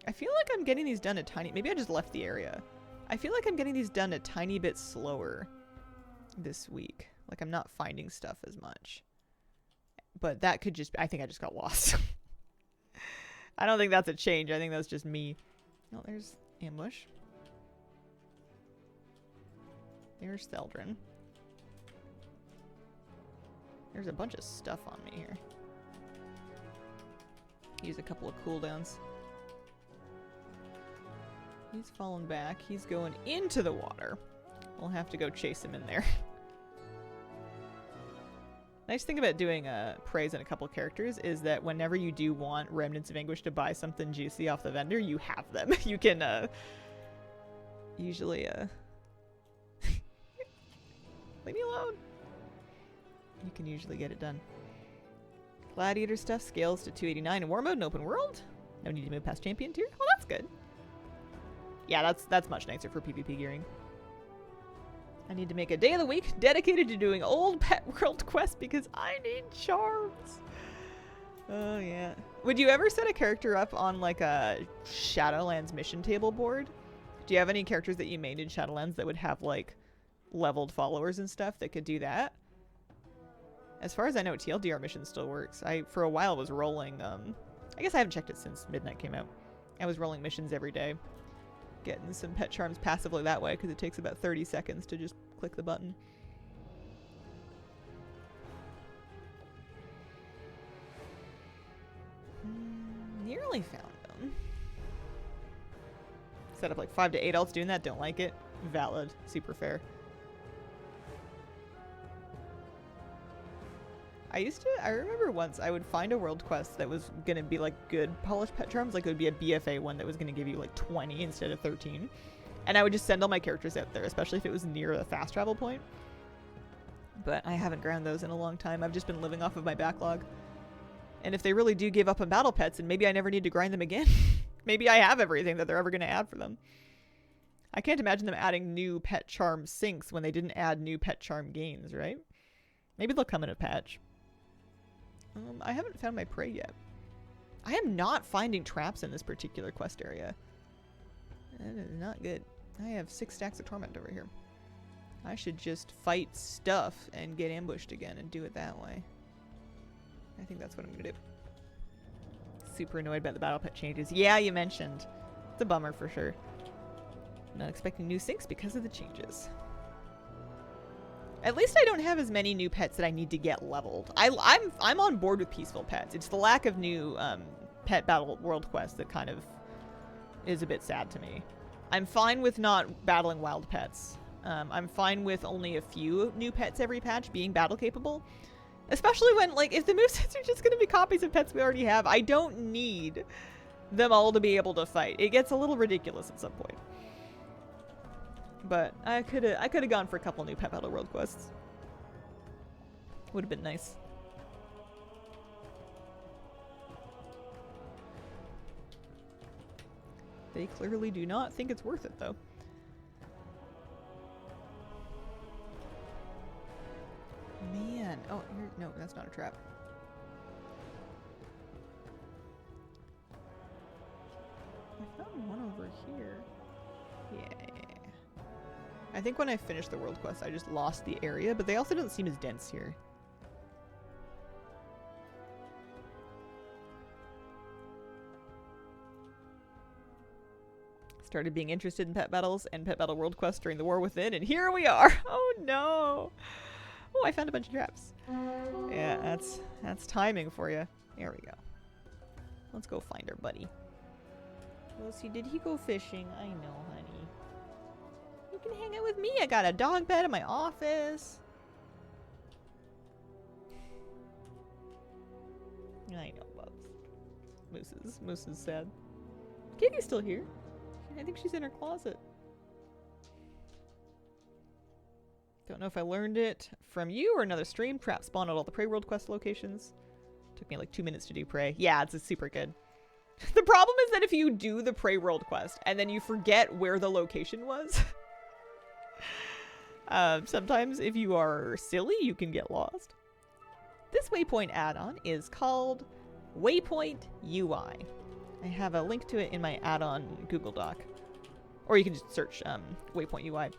A: I feel like I'm getting these done a tiny... Maybe I just left the area. I feel like I'm getting these done a tiny bit slower this week. Like I'm not finding stuff as much. But that could just... I think I just got lost. I don't think that's a change. I think that's just me. Oh, there's Ambush. There's Theldrin. There's a bunch of stuff on me here. Use a couple of cooldowns. He's fallen back. He's going into the water. We'll have to go chase him in there. Nice thing about doing praise in a couple characters is that whenever you do want Remnants of Anguish to buy something juicy off the vendor, you have them. You can usually leave me alone. You can usually get it done. Gladiator stuff scales to 289 in War Mode and Open World. No need to move past Champion tier. Well, that's good. Yeah, that's much nicer for PvP gearing. I need to make a day of the week dedicated to doing old pet world quests because I need charms. Oh, yeah. Would you ever set a character up on like a Shadowlands mission table board? Do you have any characters that you made in Shadowlands that would have like leveled followers and stuff that could do that? As far as I know, TLDR mission still works. I, for a while, was rolling, I guess I haven't checked it since Midnight came out. I was rolling missions every day. Getting some pet charms passively that way because it takes about 30 seconds to just click the button. Nearly found them. Set up like 5 to 8 alts doing that. Don't like it. Valid. Super fair. I remember once I would find a world quest that was going to be like good polished pet charms. Like it would be a BFA one that was going to give you like 20 instead of 13. And I would just send all my characters out there, especially if it was near a fast travel point. But I haven't ground those in a long time. I've just been living off of my backlog. And if they really do give up on battle pets, then maybe I never need to grind them again. Maybe I have everything that they're ever going to add for them. I can't imagine them adding new pet charm sinks when they didn't add new pet charm gains, right? Maybe they'll come in a patch. I haven't found my prey yet. I am not finding traps in this particular quest area. That is not good. I have 6 stacks of torment over here. I should just fight stuff and get ambushed again and do it that way. I think that's what I'm gonna do. Super annoyed about the battle pet changes. Yeah, you mentioned. It's a bummer for sure. Not expecting new sinks because of the changes. At least I don't have as many new pets that I need to get leveled. I'm on board with peaceful pets. It's the lack of new pet battle world quests that kind of is a bit sad to me. I'm fine with not battling wild pets. I'm fine with only a few new pets every patch being battle capable. Especially when, like, if the movesets are just going to be copies of pets we already have, I don't need them all to be able to fight. It gets a little ridiculous at some point. But I could have gone for a couple new Pet Battle World quests. Would have been nice. They clearly do not think it's worth it, though. Man. Oh, here, no, that's not a trap. I found one over here. Yeah. I think when I finished the world quest, I just lost the area, but they also don't seem as dense here. Started being interested in pet battles and pet battle world quests during the War Within, and here we are. Oh no. Oh, I found a bunch of traps. Yeah, that's timing for you. There we go. Let's go find our buddy. Let's see, did he go fishing? I know, honey. You can hang out with me. I got a dog bed in my office. I know, Bubs. Moose is sad. Katie's still here. I think she's in her closet. Don't know if I learned it from you or another stream. Trap spawn at all the Prey World Quest locations. Took me like 2 minutes to do Prey. Yeah, it's super good. The problem is that if you do the Prey World Quest and then you forget where the location was, sometimes if you are silly, you can get lost. This Waypoint add-on is called Waypoint UI. I have a link to it in my add-on Google Doc. Or you can just search Waypoint UI.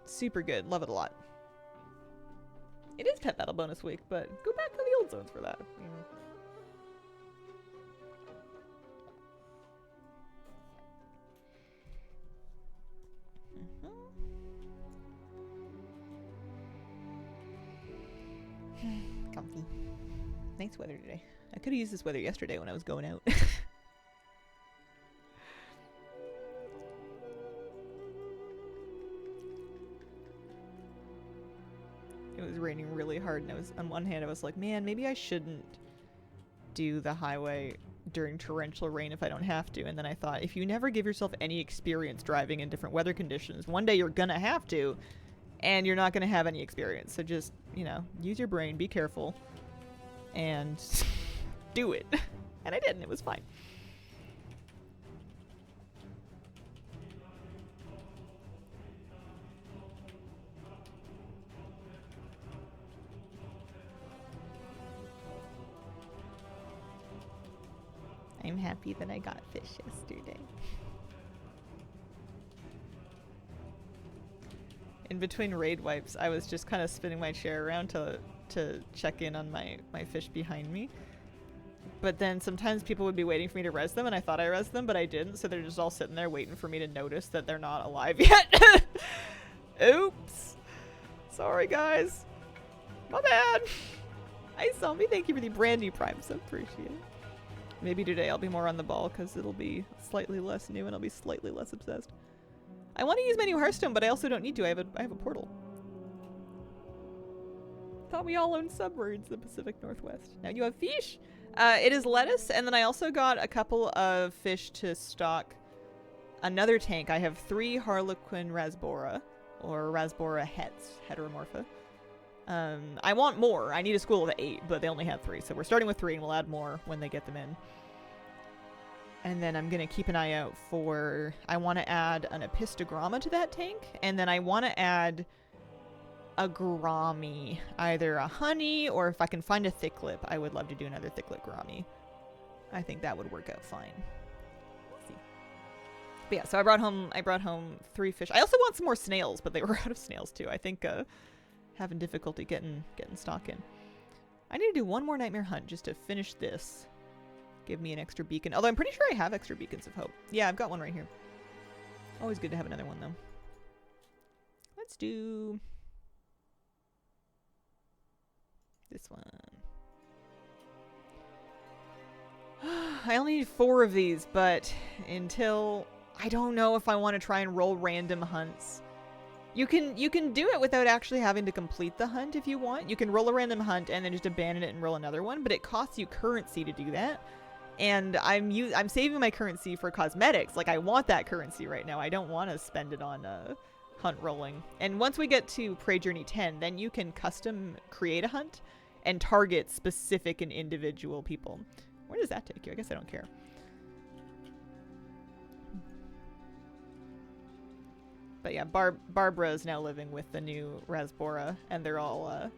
A: Super good. Love it a lot. It is Pet Battle bonus week, but go back to the old zones for that. Comfy. Nice weather today. I could have used this weather yesterday when I was going out. It was raining really hard, and I was, on one hand, I was like, man, maybe I shouldn't do the highway during torrential rain if I don't have to. And then I thought, if you never give yourself any experience driving in different weather conditions, one day you're gonna have to, and you're not gonna have any experience. So just, you know, use your brain, be careful, and do it. And I did, and it was fine. I'm happy that I got fish yesterday. In between raid wipes, I was just kind of spinning my chair around to check in on my fish behind me. But then sometimes people would be waiting for me to res them, and I thought I res them, but I didn't, so they're just all sitting there waiting for me to notice that they're not alive yet. Oops. Sorry, guys. My bad. Hi, Zombie. Thank you for the brand new Prime sub. Appreciate it. Maybe today I'll be more on the ball because it'll be slightly less new and I'll be slightly less obsessed. I want to use my new Hearthstone, but I also don't need to. I have a portal. Thought we all owned submarines in the Pacific Northwest. Now you have fish. It is lettuce, and then I also got a couple of fish to stock another tank. I have 3 Harlequin Rasbora, or Rasbora heteromorpha. I want more. I need a school of 8, but they only have 3, so we're starting with 3, and we'll add more when they get them in. And then I'm gonna keep an eye out for, I want to add an Epistogramma to that tank, and then I want to add a Gourami, either a honey, or if I can find a thick lip, I would love to do another thick lip Gourami. I think that would work out fine. Let's see. But yeah, so I brought home 3 fish. I also want some more snails, but they were out of snails too. I think having difficulty getting stock in. I need to do one more nightmare hunt just to finish this. Give me an extra beacon. Although I'm pretty sure I have extra beacons of hope. Yeah, I've got one right here. Always good to have another one though. Let's do this one. I only need 4 of these, but until I don't know if I want to try and roll random hunts. You can do it without actually having to complete the hunt if you want. You can roll a random hunt and then just abandon it and roll another one, but it costs you currency to do that. And I'm saving my currency for cosmetics. Like, I want that currency right now. I don't want to spend it on hunt rolling. And once we get to Prey Journey 10, then you can custom create a hunt and target specific and individual people. Where does that take you? I guess I don't care. But yeah, Barbara is now living with the new Rasbora, and they're all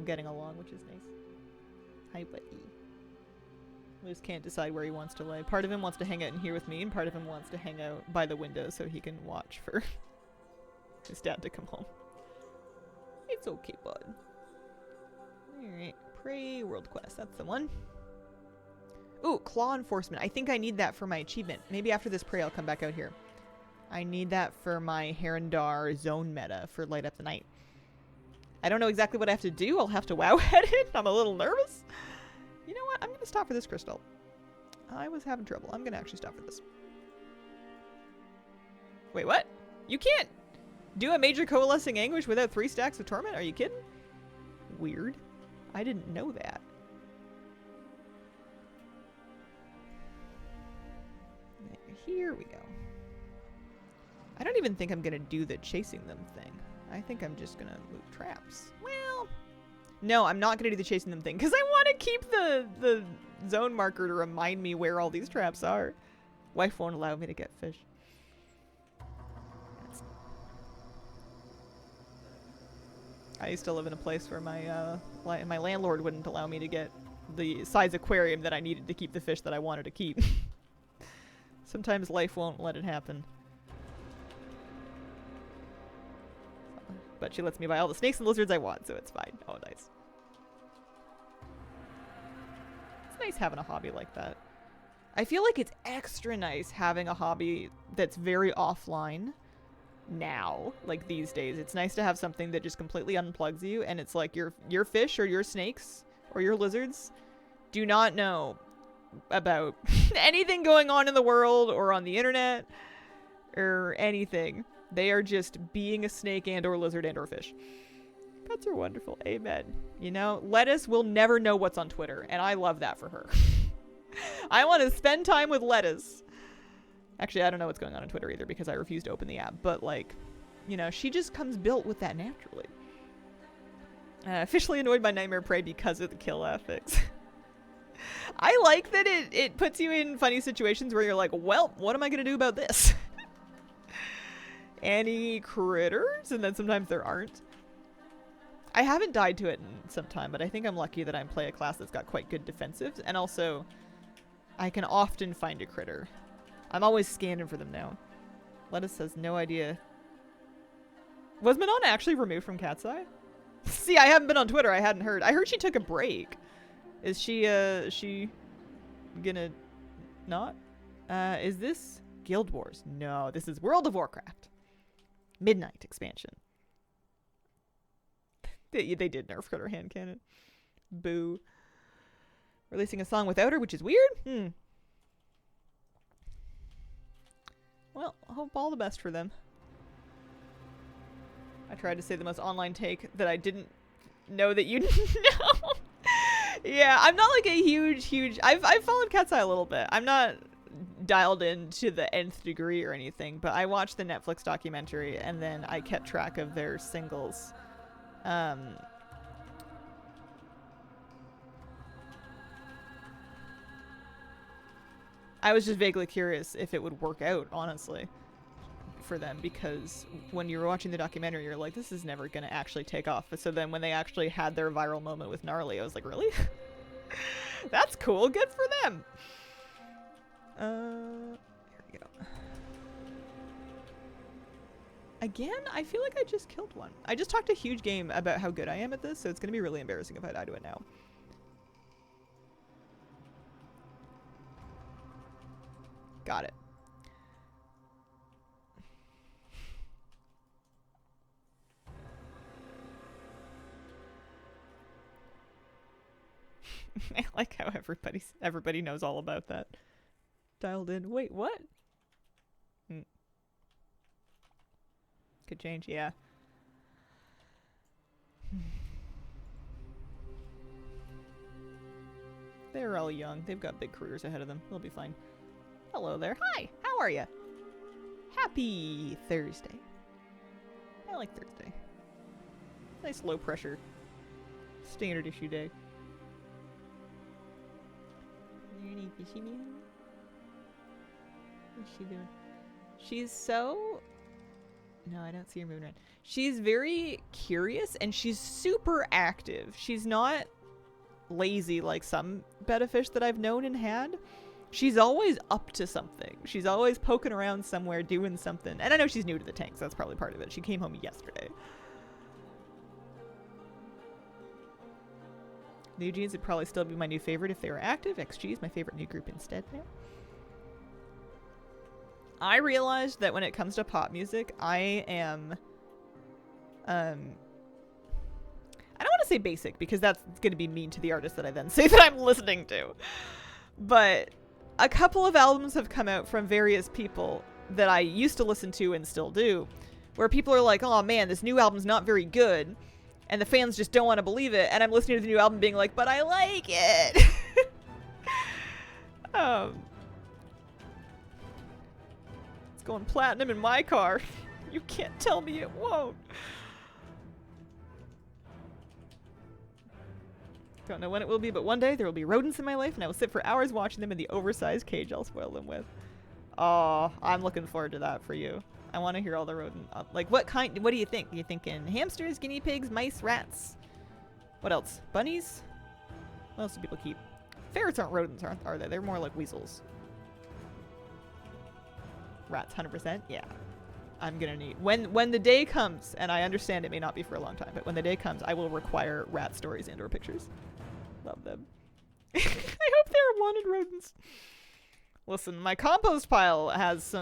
A: getting along, which is nice. Hi, buddy. Moose can't decide where he wants to lay. Part of him wants to hang out in here with me, and part of him wants to hang out by the window so he can watch for his dad to come home. It's okay, bud. Alright, Prey World Quest, that's the one. Ooh, Claw Enforcement. I think I need that for my achievement. Maybe after this Prey I'll come back out here. I need that for my Herondar zone meta for Light Up the Night. I don't know exactly what I have to do. I'll have to WoW at it. I'm a little nervous. You know what? I'm going to stop for this crystal. I was having trouble. I'm going to actually stop for this. Wait, what? You can't do a major coalescing anguish without 3 stacks of torment? Are you kidding? Weird. I didn't know that. Here we go. I don't even think I'm going to do the chasing them thing. I think I'm just going to move traps. Well, no, I'm not going to do the chasing them thing because I want to keep the zone marker to remind me where all these traps are. Wife won't allow me to get fish. I used to live in a place where my landlord wouldn't allow me to get the size aquarium that I needed to keep the fish that I wanted to keep. Sometimes life won't let it happen. But she lets me buy all the snakes and lizards I want, so it's fine. Oh, nice. It's nice having a hobby like that. I feel like it's extra nice having a hobby that's very offline now, like these days. It's nice to have something that just completely unplugs you, and it's like your fish or your snakes or your lizards do not know about anything going on in the world or on the internet or anything. They are just being a snake and or lizard and or fish. Pets are wonderful. Amen. You know, Lettuce will never know what's on Twitter, and I love that for her. I want to spend time with Lettuce. Actually, I don't know what's going on Twitter either because I refuse to open the app, but like, you know, she just comes built with that naturally. Officially annoyed by Nightmare Prey because of the kill ethics. I like that it puts you in funny situations where you're like, well, what am I going to do about this? Any critters? And then sometimes there aren't. I haven't died to it in some time, but I think I'm lucky that I play a class that's got quite good defensives, and also I can often find a critter. I'm always scanning for them now. Lettuce says no idea. Was Manon actually removed from Cat's Eye? See, I haven't been on Twitter. I hadn't heard. I heard she took a break. Is she gonna not? Is this Guild Wars? No, this is World of Warcraft. Midnight expansion. They did nerf Critter hand cannon. Boo. Releasing a song without her, which is weird. Well, I hope all the best for them. I tried to say the most online take that I didn't know that you'd know. Yeah, I'm not like a huge... I've followed Cat's Eye a little bit. I'm not dialed in to the nth degree or anything, but I watched the Netflix documentary and then I kept track of their singles. I was just vaguely curious if it would work out, honestly, for them, because when you're watching the documentary, you're like, this is never going to actually take off. So then when they actually had their viral moment with Gnarly, I was like, really? That's cool. Good for them. Here we go. Again, I feel like I just killed one. I just talked a huge game about how good I am at this, so it's going to be really embarrassing if I die to it now. Got it. I like how everybody knows all about that. Dialed in. Wait, what? Could change, yeah. They're all young. They've got big careers ahead of them. They'll be fine. Hello there. Hi. How are you? Happy Thursday. I like Thursday. Nice low pressure. Standard issue day. Is there any fishy man? What's she doing? No, I don't see her moving around. She's very curious and she's super active. She's not lazy like some betta fish that I've known and had. She's always up to something. She's always poking around somewhere, doing something. And I know she's new to the tank, so that's probably part of it. She came home yesterday. New Jeans would probably still be my new favorite if they were active. XG is my favorite new group instead now. I realized that when it comes to pop music, I am... I don't want to say basic, because that's going to be mean to the artist that I then say that I'm listening to. But a couple of albums have come out from various people that I used to listen to and still do, where people are like, oh man, this new album's not very good, and the fans just don't want to believe it, and I'm listening to the new album being like, but I like it! It's going platinum in my car. You can't tell me it won't. Don't know when it will be, but one day there will be rodents in my life, and I will sit for hours watching them in the oversized cage I'll spoil them with. Oh, I'm looking forward to that for you. I want to hear all the rodent... like, what do you think? You thinking hamsters, guinea pigs, mice, rats? What else? Bunnies? What else do people keep? Ferrets aren't rodents, are they? They're more like weasels. Rats, 100%? Yeah. I'm gonna need... When the day comes, and I understand it may not be for a long time, but when the day comes, I will require rat stories and/or pictures. Love them. I hope they're wanted rodents. Listen, my compost pile has, you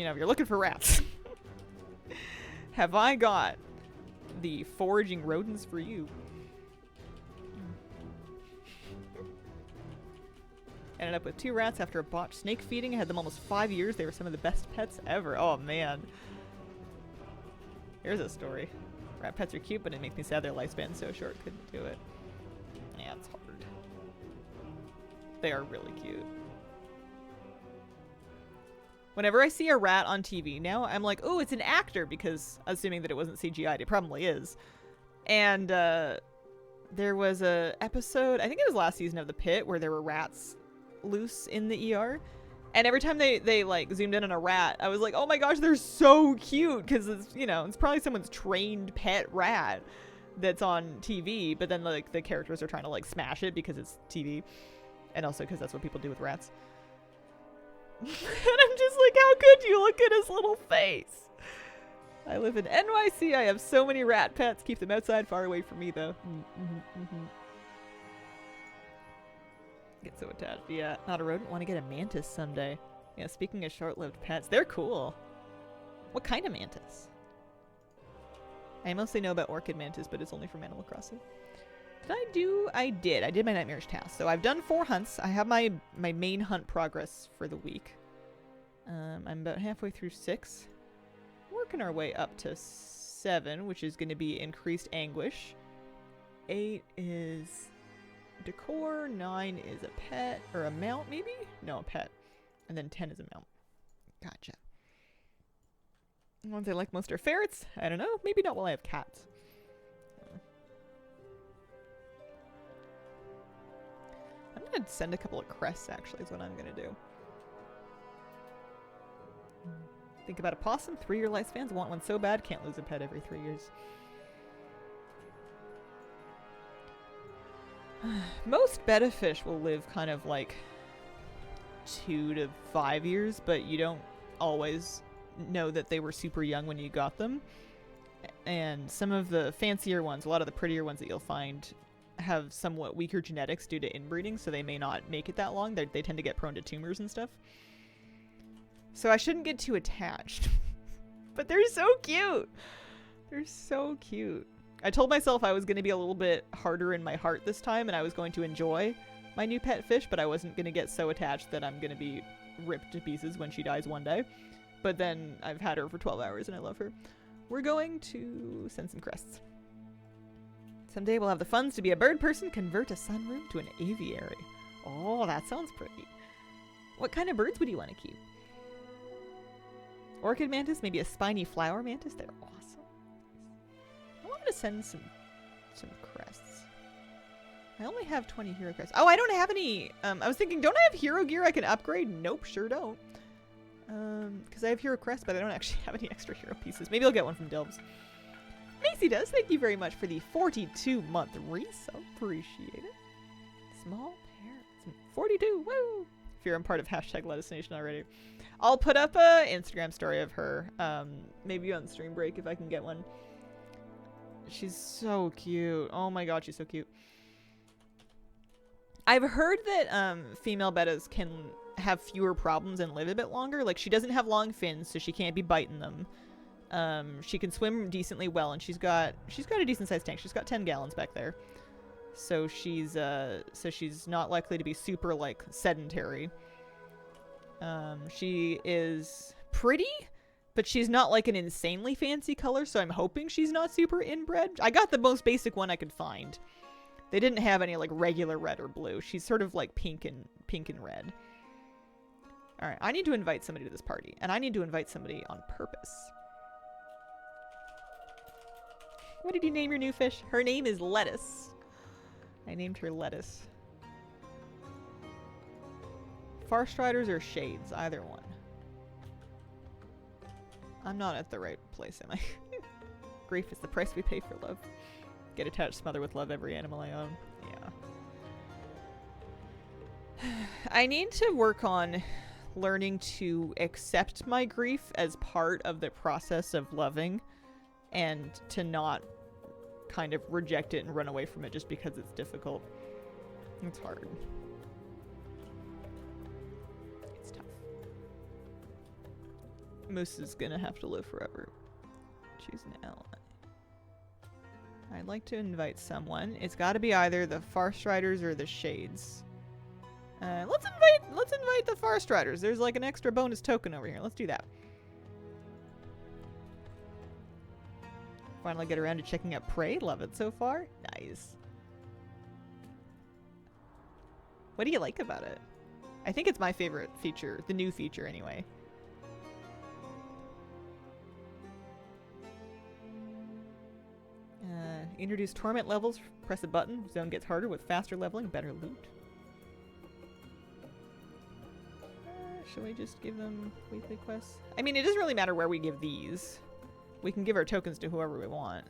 A: know, if you're looking for rats. Have I got the foraging rodents for you? Ended up with 2 rats after a botched snake feeding. I had them almost 5 years. They were some of the best pets ever. Oh, man. Here's a story. Rat pets are cute, but it makes me sad their lifespan's so short. Couldn't do it. Yeah, it's hard. They are really cute. Whenever I see a rat on TV now, I'm like, oh, it's an actor, because assuming that it wasn't CGI'd, it probably is. And there was a episode, I think it was last season of The Pit, where there were rats loose in the ER, and every time they like zoomed in on a rat, I was like, oh my gosh, they're so cute, because it's, you know, it's probably someone's trained pet rat that's on TV, but then like the characters are trying to like smash it because it's TV, and also because that's what people do with rats. And I'm just like, how could you look at his little face? I live in NYC. I have so many rat pets. Keep them outside, far away from me though. Get so attached. Yeah, not a rodent. Want to get a mantis someday. Yeah, speaking of short-lived pets, they're cool. What kind of mantis? I mostly know about orchid mantis, but it's only from Animal Crossing. Did I do? I did. I did my nightmarish task. So I've done 4 hunts. I have my main hunt progress for the week. I'm about halfway through 6. Working our way up to 7, which is going to be increased anguish. 8 is decor, 9 is a pet, or a mount maybe? No, a pet. And then 10 is a mount. Gotcha. The ones I like most are ferrets. I don't know. Maybe not while I have cats. I'm going to send a couple of crests, actually, is what I'm going to do. Think about a possum. 3-year lifespans. Want one so bad. Can't lose a pet every 3 years. Most betta fish will live kind of like 2 to 5 years, but you don't always know that they were super young when you got them. And some of the fancier ones, a lot of the prettier ones that you'll find, have somewhat weaker genetics due to inbreeding, so they may not make it that long. They tend to get prone to tumors and stuff. So I shouldn't get too attached. But they're so cute! They're so cute. I told myself I was going to be a little bit harder in my heart this time, and I was going to enjoy my new pet fish, but I wasn't going to get so attached that I'm going to be ripped to pieces when she dies one day. But then I've had her for 12 hours and I love her. We're going to send some crests. Someday we'll have the funds to be a bird person, convert a sunroom to an aviary. Oh, that sounds pretty. What kind of birds would you want to keep? Orchid mantis, maybe a spiny flower mantis. They're awesome. I wanted to send some crests. I only have 20 hero crests. Oh, I don't have any. I was thinking, don't I have hero gear I can upgrade? Nope, sure don't. Because I have Hero Crest, but I don't actually have any extra hero pieces. Maybe I'll get one from Delves. Macy does. Thank you very much for the 42-month resub. Appreciate it. Small parrots. 42. Woo! If you're a part of hashtag Lettuce Nation already. I'll put up a Instagram story of her. Maybe on stream break if I can get one. She's so cute. Oh my god, she's so cute. I've heard that female bettas can have fewer problems and live a bit longer. Like, she doesn't have long fins, so she can't be biting them. She can swim decently well, and she's got a decent sized tank. She's got 10 gallons back there. So she's not likely to be super like sedentary. She is pretty, but she's not like an insanely fancy color, so I'm hoping she's not super inbred. I got the most basic one I could find. They didn't have any like regular red or blue. She's sort of like pink and red. All right, I need to invite somebody to this party, and I need to invite somebody on purpose. What did you name your new fish? Her name is Lettuce. I named her Lettuce. Farstriders or Shades, either one. I'm not at the right place, am I? Grief is the price we pay for love. Get attached, smother with love every animal I own. Yeah. I need to work on learning to accept my grief as part of the process of loving, and to not kind of reject it and run away from it just because it's difficult. It's hard. It's tough. Moose is gonna have to live forever. Choose an ally. I'd like to invite someone. It's got to be either the Farstriders or the Shades. Let's invite the Farstriders. There's like an extra bonus token over here. Let's do that. Finally get around to checking out Prey. Love it so far. Nice. What do you like about it? I think it's my favorite feature. The new feature, anyway. Introduce torment levels. Press a button. Zone gets harder with faster leveling, better loot. Should we just give them weekly quests? I mean, it doesn't really matter where we give these. We can give our tokens to whoever we want.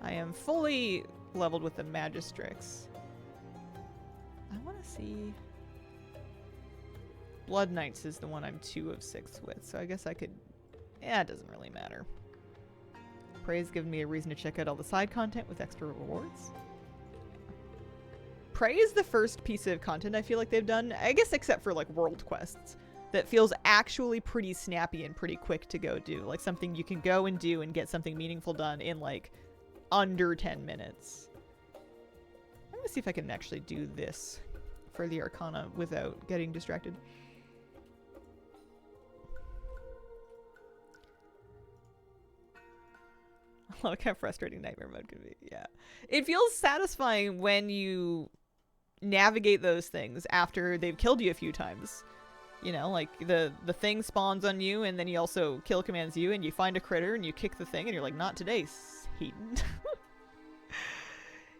A: I am fully leveled with the Magistrix. I want to see... Blood Knights is the one I'm 2 of 6 with, so I guess I could... Yeah, it doesn't really matter. Prey's given me a reason to check out all the side content with extra rewards. Prey is the first piece of content I feel like they've done, I guess except for like world quests, that feels actually pretty snappy and pretty quick to go do. Like something you can go and do and get something meaningful done in like under 10 minutes. I'm gonna see if I can actually do this for the Arcana without getting distracted. Look how frustrating nightmare mode can be. Yeah. It feels satisfying when you navigate those things after they've killed you a few times. You know, like the thing spawns on you and then you also kill commands you and you find a critter and you kick the thing and you're like, not today, Satan.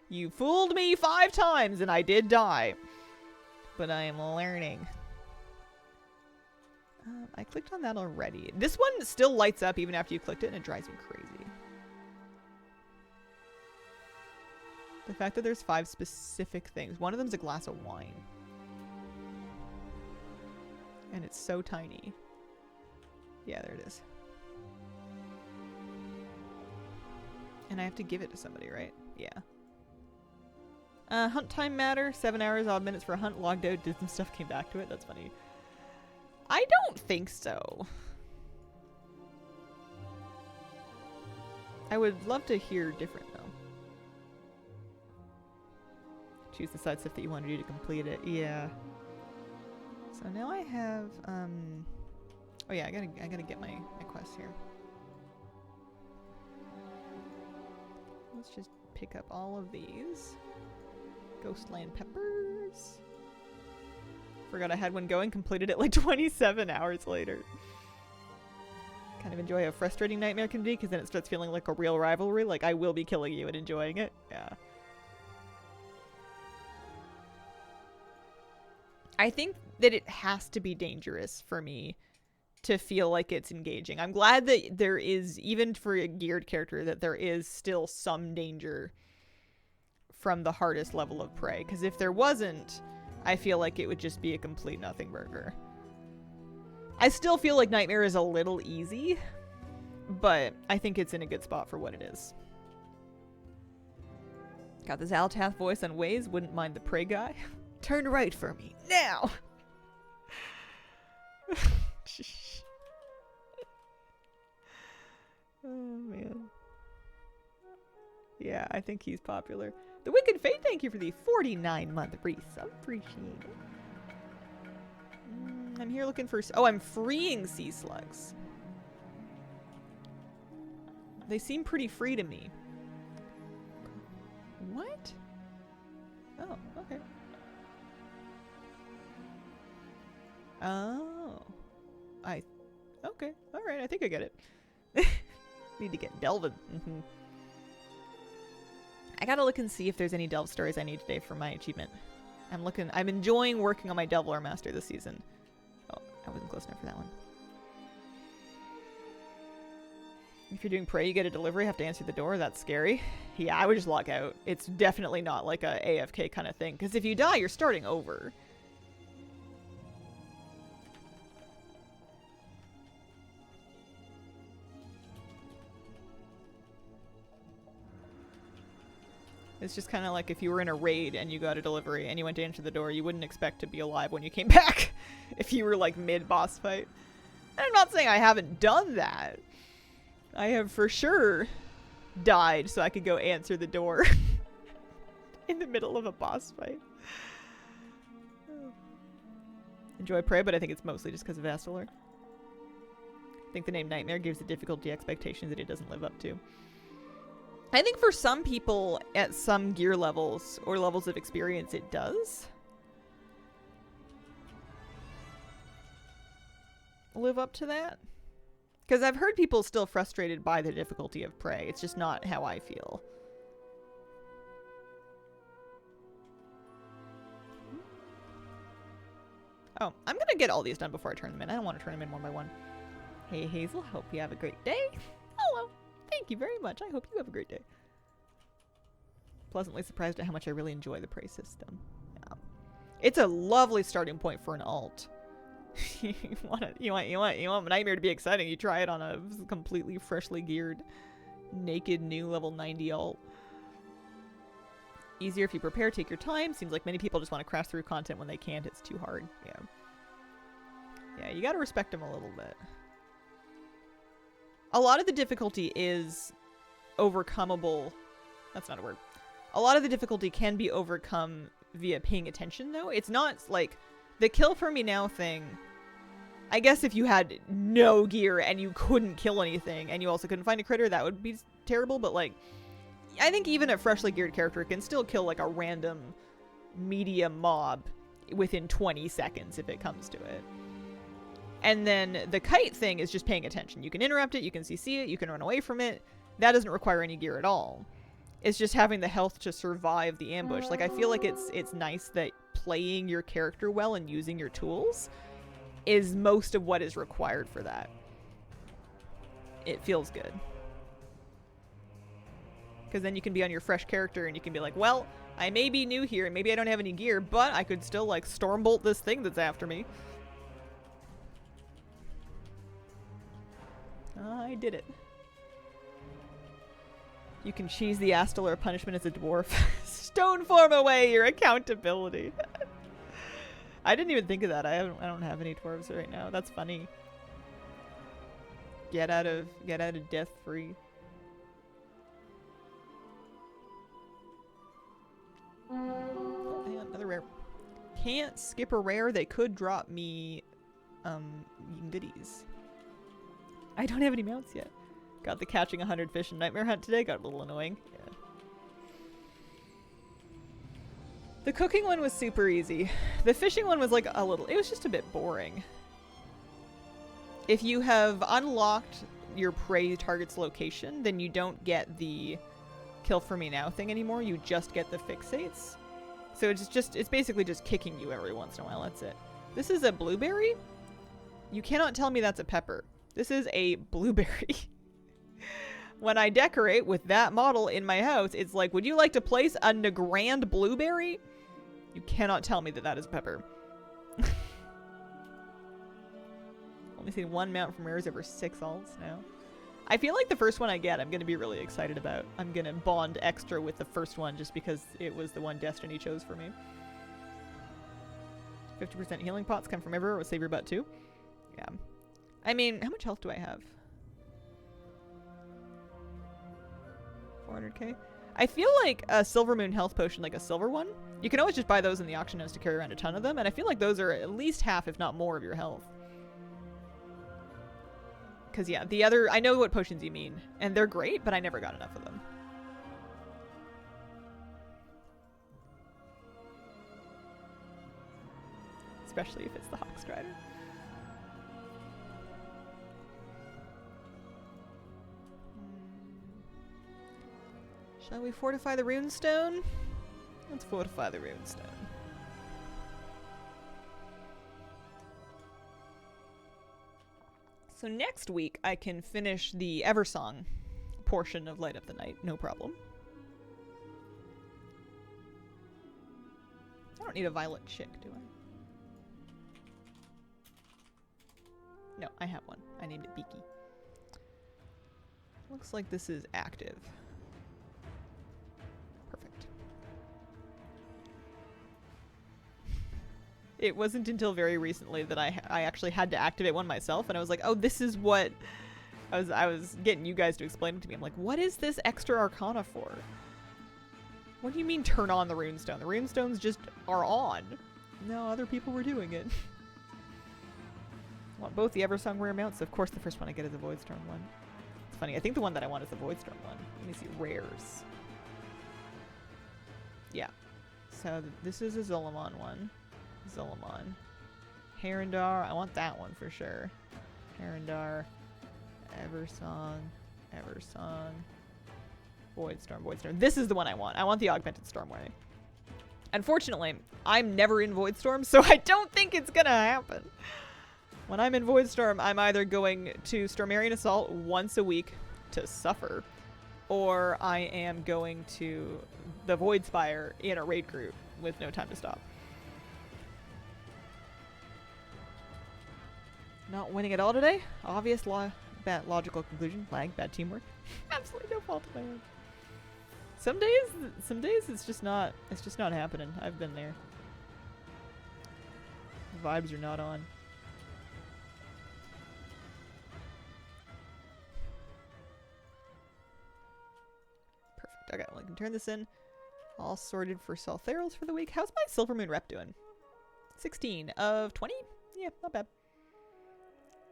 A: You fooled me 5 times and I did die. But I am learning. I clicked on that already. This one still lights up even after you clicked it and it drives me crazy. The fact that there's 5 specific things. One of them's a glass of wine. And it's so tiny. Yeah, there it is. And I have to give it to somebody, right? Yeah. Hunt time matter. 7 hours, odd minutes for a hunt. Logged out, did some stuff, came back to it. That's funny. I don't think so. I would love to hear different, though. Choose the side stuff that you want to do to complete it. Yeah. So now I have, oh yeah, I gotta get my quest here. Let's just pick up all of these. Ghostland peppers. Forgot I had one going, completed it like 27 hours later. Kind of enjoy how frustrating Nightmare can be, because then it starts feeling like a real rivalry, like I will be killing you and enjoying it. Yeah. I think that it has to be dangerous for me to feel like it's engaging. I'm glad that there is, even for a geared character, that there is still some danger from the hardest level of prey. Because if there wasn't, I feel like it would just be a complete nothing burger. I still feel like Nightmare is a little easy, but I think it's in a good spot for what it is. Got this Altath voice on Waze, wouldn't mind the prey guy. Turn right for me, now! Oh, man. Yeah, I think he's popular. The Wicked Fate, thank you for the 49-month resub. Appreciate it. I'm here looking for... Oh, I'm freeing sea slugs. They seem pretty free to me. What? Oh, okay. Oh. Okay. Alright, I think I get it. Need to get delving. I gotta look and see if there's any delve stories I need today for my achievement. I'm enjoying working on my Delve Master this season. Oh, I wasn't close enough for that one. If you're doing prey, you get a delivery, have to answer the door. That's scary. Yeah, I would just log out. It's definitely not like a AFK kind of thing. Because if you die, you're starting over. It's just kind of like if you were in a raid and you got a delivery and you went to answer the door, you wouldn't expect to be alive when you came back if you were like mid-boss fight. And I'm not saying I haven't done that. I have for sure died so I could go answer the door in the middle of a boss fight. Enjoy Prey, but I think it's mostly just because of Astalar. I think the name Nightmare gives the difficulty expectations that it doesn't live up to. I think for some people at some gear levels or levels of experience it does live up to that. Because I've heard people still frustrated by the difficulty of Prey. It's just not how I feel. Oh, I'm gonna get all these done before I turn them in. I don't want to turn them in one by one. Hey Hazel, hope you have a great day. Hello. Thank you very much. I hope you have a great day. Pleasantly surprised at how much I really enjoy the Prey system. Yeah. It's a lovely starting point for an alt. you want Nightmare to be exciting, you try it on a completely freshly geared, naked, new level 90 alt. Easier if you prepare, take your time. Seems like many people just want to crash through content when they can't. It's too hard. Yeah. Yeah, you gotta respect them a little bit. A lot of the difficulty is overcomeable. That's not a word. A lot of the difficulty can be overcome via paying attention, though. It's not like the kill for me now thing. I guess if you had no gear and you couldn't kill anything and you also couldn't find a critter, that would be terrible. But like, I think even a freshly geared character can still kill like a random medium mob within 20 seconds if it comes to it. And then the kite thing is just paying attention. You can interrupt it, you can CC it, you can run away from it. That doesn't require any gear at all. It's just having the health to survive the ambush. Like, I feel like it's nice that playing your character well and using your tools is most of what is required for that. It feels good. Because then you can be on your fresh character and you can be like, well, I may be new here and maybe I don't have any gear, but I could still, like, stormbolt this thing that's after me. I did it. You can cheese the Astalar punishment as a dwarf. Stone form away your accountability. I didn't even think of that. I don't have any dwarves right now. That's funny. Get out of death free. Oh, hang on, another rare. Can't skip a rare. They could drop me goodies. I don't have any mounts yet. Got the catching 100 fish and nightmare hunt today. Got a little annoying. Yeah. The cooking one was super easy. The fishing one was like a little... It was just a bit boring. If you have unlocked your prey target's location, then you don't get the kill for me now thing anymore. You just get the fixates. So it's basically just kicking you every once in a while. That's it. This is a blueberry? You cannot tell me that's a pepper. This is a blueberry. When I decorate with that model in my house, it's like, would you like to place a Nagrand blueberry? You cannot tell me that that is a pepper. Only seen one mount from rares over 6 alts now. I feel like the first one I get, I'm going to be really excited about. I'm going to bond extra with the first one just because it was the one Destiny chose for me. 50% healing pots come from everywhere with Save Your Butt too. Yeah. I mean, how much health do I have? 400k? I feel like a Silver Moon health potion, like a silver one, you can always just buy those in the auction house to carry around a ton of them, and I feel like those are at least half, if not more, of your health. Because, yeah, the other... I know what potions you mean, and they're great, but I never got enough of them. Especially if it's the Hawkstrider. Shall we fortify the runestone? Let's fortify the runestone. So next week I can finish the Eversong portion of Light Up the Night, no problem. I don't need a violet chick, do I? No, I have one. I named it Beaky. Looks like this is active. Perfect. It wasn't until very recently that I actually had to activate one myself, and I was like, oh, this is what... I was getting you guys to explain it to me. I'm like, what is this extra arcana for? What do you mean turn on the runestone? The runestones just are on. No, other people were doing it. I want both the Eversong rare mounts. Of course the first one I get is a Voidstorm one. It's funny, I think the one that I want is the Voidstorm one. Let me see, rares. Yeah. So this is a Zul'Aman one. Zul'Aman. Herondar, I want that one for sure. Herondar. Eversong. Eversong. Voidstorm, Voidstorm. This is the one I want. I want the Augmented Stormway. Unfortunately, I'm never in Voidstorm, so I don't think it's gonna happen. When I'm in Voidstorm, I'm either going to Stormarian Assault once a week to suffer, or I am going to the Voidspire in a raid group with no time to stop. Not winning at all today? Obvious bad logical conclusion. Lag, bad teamwork. Absolutely no fault of my own. Some days it's just not happening. I've been there. The vibes are not on. Okay, well, I can turn this in. All sorted for Soltherals for the week. How's my Silver Moon rep doing? 16 of 20? Yeah, not bad.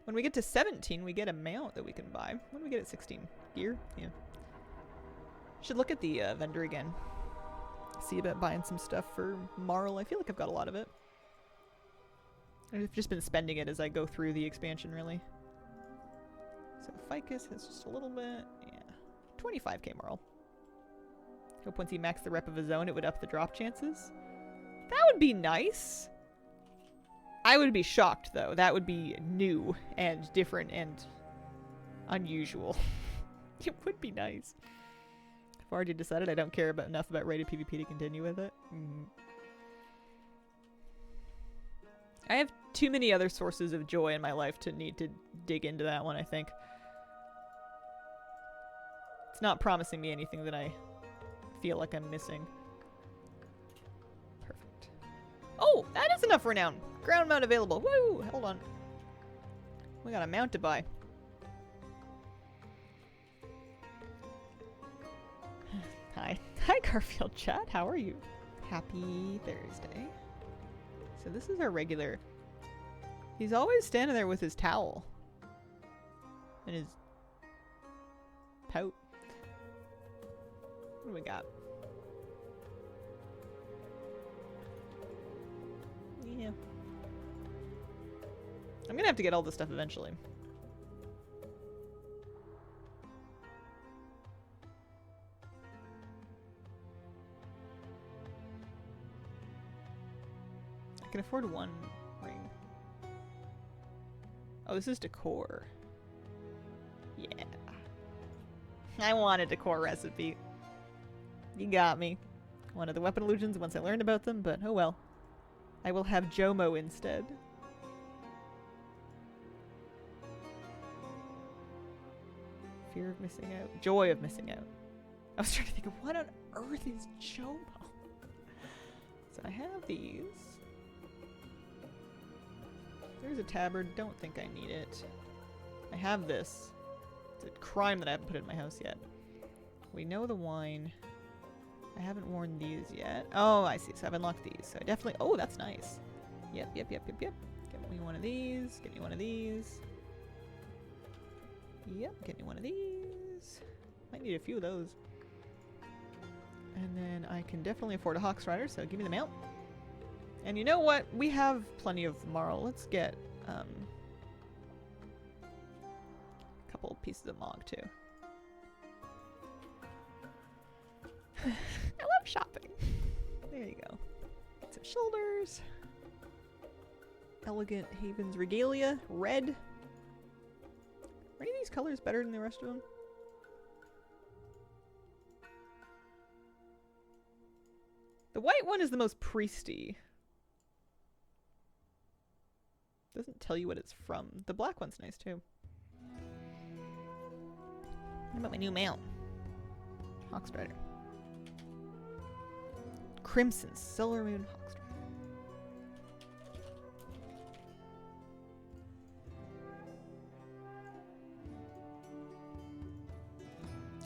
A: When we get to 17, we get a mount that we can buy. When do we get at 16? Gear? Yeah. Should look at the vendor again. See about buying some stuff for Marl. I feel like I've got a lot of it. I've just been spending it as I go through the expansion, really. So Ficus has just a little bit. Yeah. 25k Marl. Hope once he maxed the rep of his own, it would up the drop chances. That would be nice. I would be shocked, though. That would be new and different and unusual. It would be nice. I've already decided I don't care enough about rated PvP to continue with it. I have too many other sources of joy in my life to need to dig into that one, I think. It's not promising me anything that I feel like I'm missing. Perfect. Oh, that is enough renown. Ground mount available. Woo! Hold on. We got a mount to buy. Hi. Hi, Garfield chat. How are you? Happy Thursday. So this is our regular. He's always standing there with his towel. And his pout. What do we got? Yeah. I'm gonna have to get all this stuff eventually. can afford one ring. Oh, this is decor. Yeah. I want a decor recipe. You got me. One of the weapon illusions once I learned about them, but oh well. I will have Jomo instead. Fear of missing out. Joy of missing out. I was trying to think of what on earth is Jomo? So I have these. There's a tabard. Don't think I need it. I have this. It's a crime that I haven't put it in my house yet. We know the wine. I haven't worn these yet. Oh, I see. So I've unlocked these. So I definitely... Oh, that's nice. Yep. Get me one of these. Get me one of these. Yep, get me one of these. Might need a few of those. And then I can definitely afford a Hawks Rider, so give me the mount. And you know what? We have plenty of marl. Let's get a couple pieces of Mog too. I love shopping. There you go. Some shoulders. Elegant Havens Regalia. Red. Are any of these colors better than the rest of them? The white one is the most priesty. Doesn't tell you what it's from. The black one's nice too. What about my new mount? Hawkstrider. Crimson Silvermoon Hawkstrider.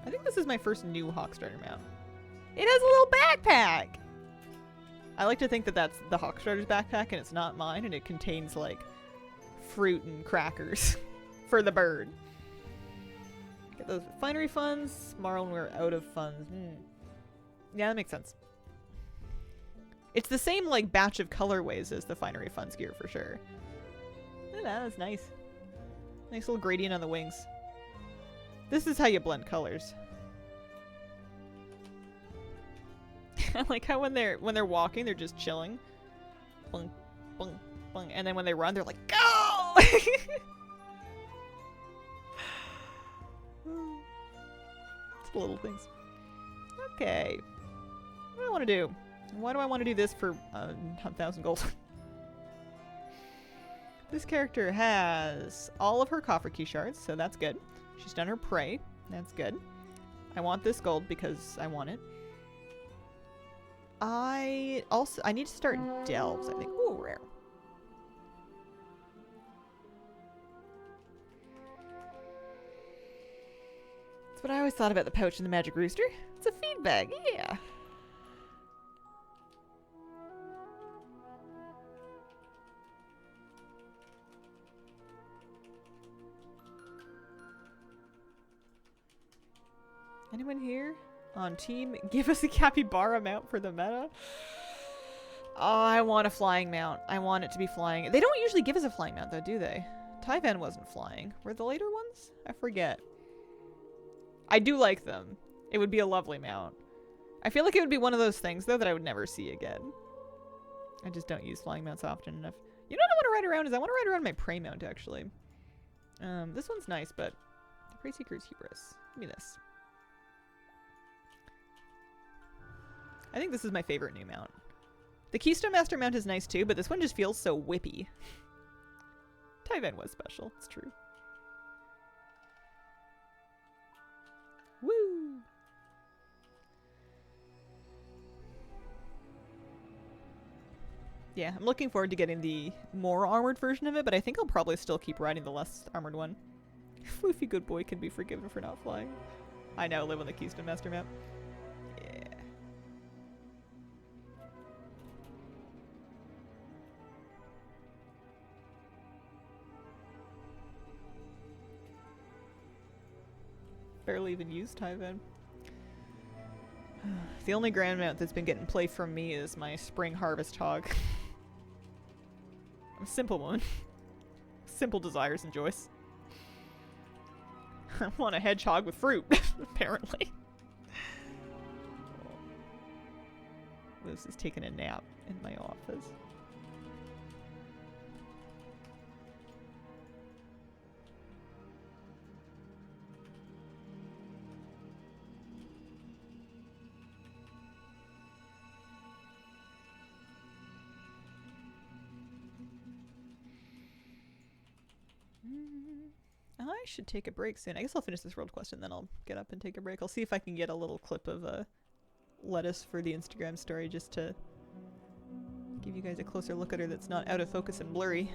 A: I think this is my first new Hawkstrider mount. It has a little backpack! I like to think that that's the Hawkstrider's backpack and it's not mine, and it contains like fruit and crackers for the bird. Get those refinery funds. Marl when we're out of funds. Yeah, that makes sense. It's the same like batch of colorways as the finery funds gear for sure. Look at that, that's nice. Nice little gradient on the wings. This is how you blend colors. I like how when they're walking, they're just chilling. Bung, bung, bung. And then when they run, they're like, go! It's the little things. Okay. What do I want to do? Why do I want to do this for 1,000 gold? This character has all of her coffer key shards, so that's good. She's done her prey. That's good. I want this gold because I want it. I need to start delves, I think. Ooh, rare. That's what I always thought about the pouch and the magic rooster. It's a feed bag, yeah. Anyone here on team? Give us a capybara mount for the meta. Oh, I want a flying mount. I want it to be flying. They don't usually give us a flying mount though, do they? Tyvan wasn't flying. Were the later ones? I forget. I do like them. It would be a lovely mount. I feel like it would be one of those things though that I would never see again. I just don't use flying mounts often enough. You know what I want to ride around is I want to ride around my prey mount actually. This one's nice, but the Prey Seeker's Hubris. Give me this. I think this is my favorite new mount. The Keystone Master mount is nice too, but this one just feels so whippy. Tyvan was special, it's true. Woo! Yeah, I'm looking forward to getting the more armored version of it, but I think I'll probably still keep riding the less armored one. Floofy good boy can be forgiven for not flying. I now live on the Keystone Master map. Yeah. Barely even used Tyvan. The only grand mount that's been getting play from me is my Spring Harvest Hog. I'm a simple woman. Simple desires and joys. I want a hedgehog with fruit, apparently. Luce is taking a nap in my office. I should take a break soon. I guess I'll finish this world quest and then I'll get up and take a break. I'll see if I can get a little clip of Lettuce for the Instagram story just to give you guys a closer look at her that's not out of focus and blurry.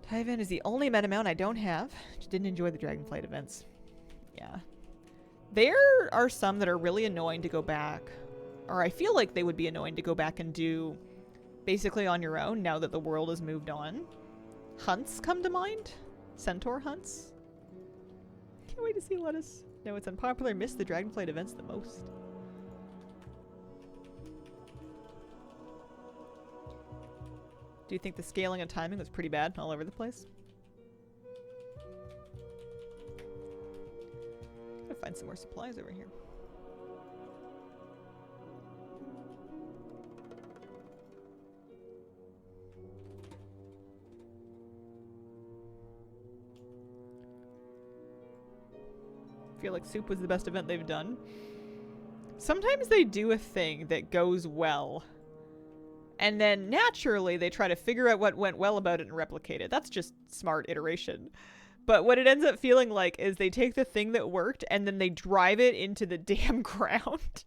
A: Tyvan is the only meta mount I don't have. Just didn't enjoy the Dragonflight events. Yeah. There are some that are really annoying to go back, or I feel like they would be annoying to go back and do basically on your own now that the world has moved on. Hunts come to mind? Centaur hunts? Can't wait to see Lettuce. No, it's unpopular. Miss the Dragonflight events the most. Do you think the scaling and timing was pretty bad all over the place? Gotta find some more supplies over here. I feel like Soup was the best event they've done. Sometimes they do a thing that goes well, and then naturally they try to figure out what went well about it and replicate it. That's just smart iteration. But what it ends up feeling like is they take the thing that worked and then they drive it into the damn ground.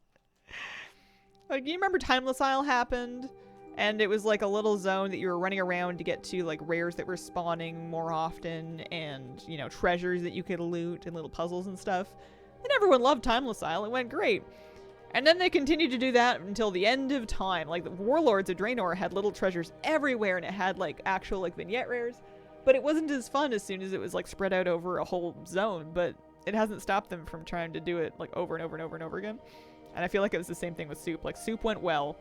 A: Like, you remember Timeless Isle happened? And it was like a little zone that you were running around to get to, like, rares that were spawning more often and, you know, treasures that you could loot and little puzzles and stuff. And everyone loved Timeless Isle. It went great. And then they continued to do that until the end of time. Like, the Warlords of Draenor had little treasures everywhere, and it had, like, actual, like, vignette rares. But it wasn't as fun as soon as it was, like, spread out over a whole zone. But it hasn't stopped them from trying to do it, like, over and over and over and over again. And I feel like it was the same thing with Soup. Like, Soup went well,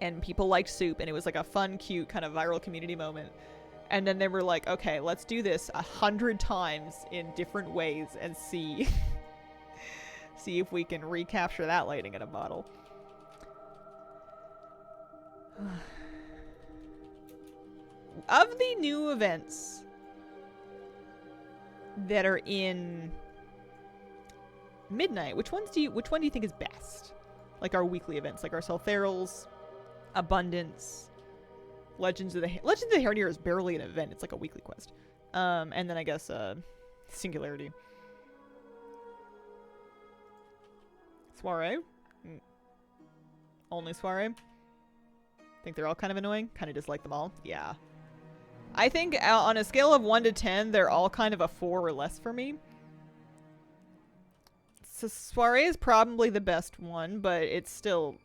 A: and people liked Soup, and it was, like, a fun, cute, kind of viral community moment. And then they were like, okay, let's do this 100 times in different ways and see... see if we can recapture that lightning in a bottle. Of the new events that are in Midnight, which one do you think is best? Like our weekly events, like our Soltherals, Abundance, Legends of the Harrenir is barely an event, it's like a weekly quest. And then I guess Singularity. Soiree? Only Soiree? Think they're all kind of annoying? Kind of dislike them all? Yeah. I think on a scale of 1 to 10, they're all kind of a 4 or less for me. So Soiree is probably the best one, but it's still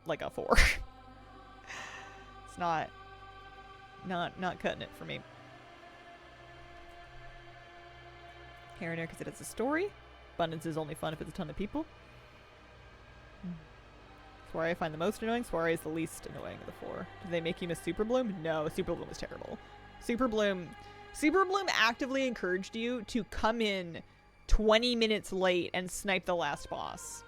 A: like a 4. It's not cutting it for me. Harrenir because it has a story. Abundance is only fun if it's a ton of people. Soiree I find the most annoying. Soiree is the least annoying of the 4. Do they make you miss Super Bloom? No, Super Bloom is terrible. Super Bloom actively encouraged you to come in 20 minutes late and snipe the last boss.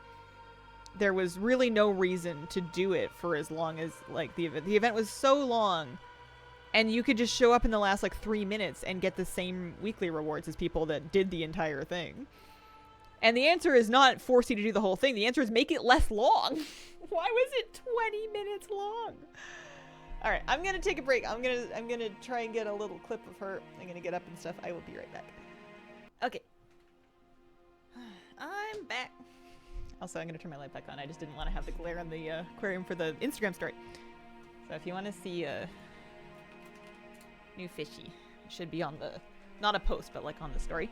A: There was really no reason to do it for as long as, like, the event. The event was so long, and you could just show up in the last, like, 3 minutes and get the same weekly rewards as people that did the entire thing. And the answer is not force you to do the whole thing. The answer is make it less long. Why was it 20 minutes long? All right, I'm gonna take a break. I'm gonna try and get a little clip of her. I'm gonna get up and stuff. I will be right back. Okay. I'm back. Also, I'm gonna turn my light back on. I just didn't want to have the glare on the aquarium for the Instagram story. So if you want to see a new fishy, it should be on the, not a post, but like on the story.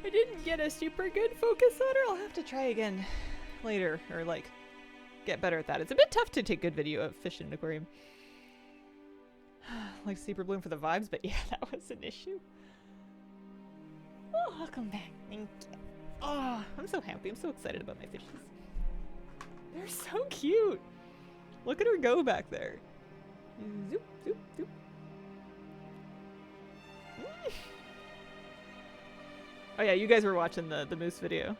A: I didn't get a super good focus on her. I'll have to try again later, or like get better at that. It's a bit tough to take good video of fish in an aquarium. Like Super Bloom for the vibes, but yeah, that was an issue. Oh, welcome back. Thank you. Oh, I'm so happy. I'm so excited about my fishes. They're so cute. Look at her go back there. Zoop, zoop, zoop. Oh yeah, you guys were watching the Moose video.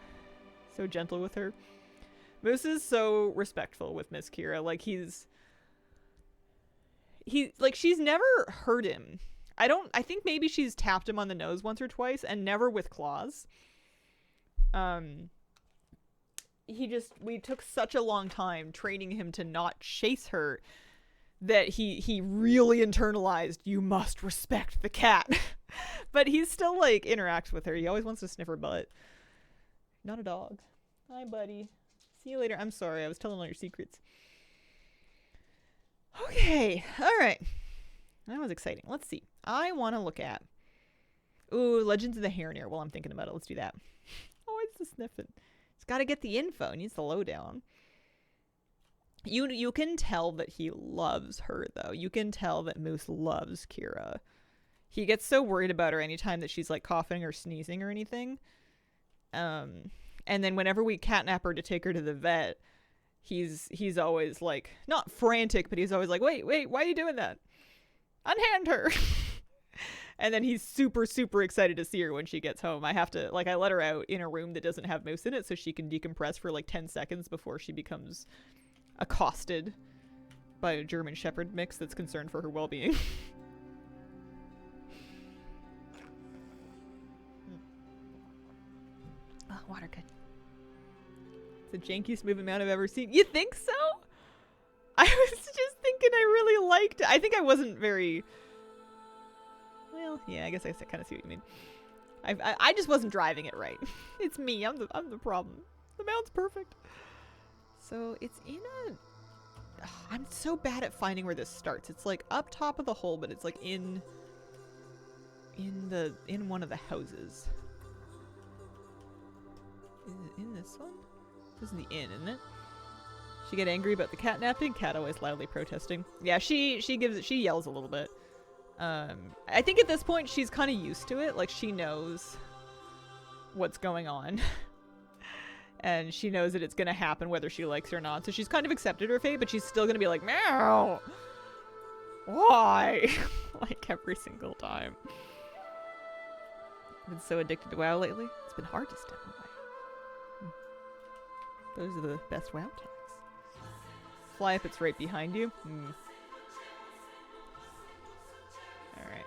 A: So gentle with her. Moose is so respectful with Miss Kira. Like she's never hurt him. I think maybe she's tapped him on the nose once or twice and never with claws. We took such a long time training him to not chase her that he really internalized, you must respect the cat. But he still like interacts with her. He always wants to sniff her butt. Not a dog. Hi, buddy. See you later. I'm sorry. I was telling all your secrets. Okay. All right. That was exciting. Let's see. I want to look at... Ooh, Legends of the Hairnir. While I'm thinking about it, let's do that. Oh, it's the sniffing. He's got to get the info. He needs the lowdown. You can tell that he loves her, though. You can tell that Moose loves Kira. He gets so worried about her anytime that she's like coughing or sneezing or anything. And then whenever we catnap her to take her to the vet, he's always like, not frantic, but he's always like, wait, why are you doing that? Unhand her. And then he's super, super excited to see her when she gets home. I let her out in a room that doesn't have Moose in it so she can decompress for like 10 seconds before she becomes accosted by a German Shepherd mix that's concerned for her well-being. Oh, water good. It's the jankiest movie amount I've ever seen. You think so? I was just thinking I really liked it. I think I wasn't very... Well, yeah, I guess I kind of see what you mean. I just wasn't driving it right. It's me. I'm the problem. The mount's perfect. So it's in a... I'm so bad at finding where this starts. It's like up top of the hole, but it's like in one of the houses. Is it in this one? This is the inn, isn't it? She get angry about the catnapping. Cat always loudly protesting. Yeah, she yells a little bit. I think at this point she's kind of used to it. Like she knows what's going on. And she knows that it's going to happen whether she likes it or not. So she's kind of accepted her fate, but she's still going to be like, meow. Why? Like every single time. I've been so addicted to WoW lately. It's been hard to step away. Those are the best WoW times. Fly up, it's right behind you. Alright.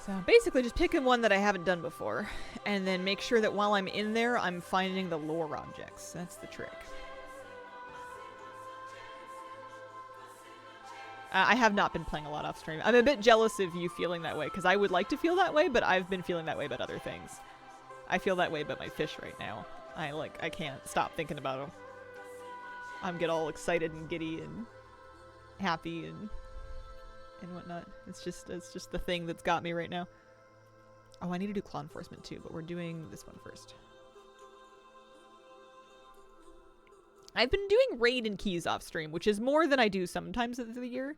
A: So basically just picking one that I haven't done before, and then make sure that while I'm in there, I'm finding the lore objects. That's the trick. I have not been playing a lot off stream. I'm a bit jealous of you feeling that way, because I would like to feel that way, but I've been feeling that way about other things. I feel that way about my fish right now. I can't stop thinking about them. I'm get all excited and giddy and happy and whatnot. It's just the thing that's got me right now. Oh, I need to do claw enforcement too, but we're doing this one first. I've been doing raid and keys off stream, which is more than I do sometimes of the year.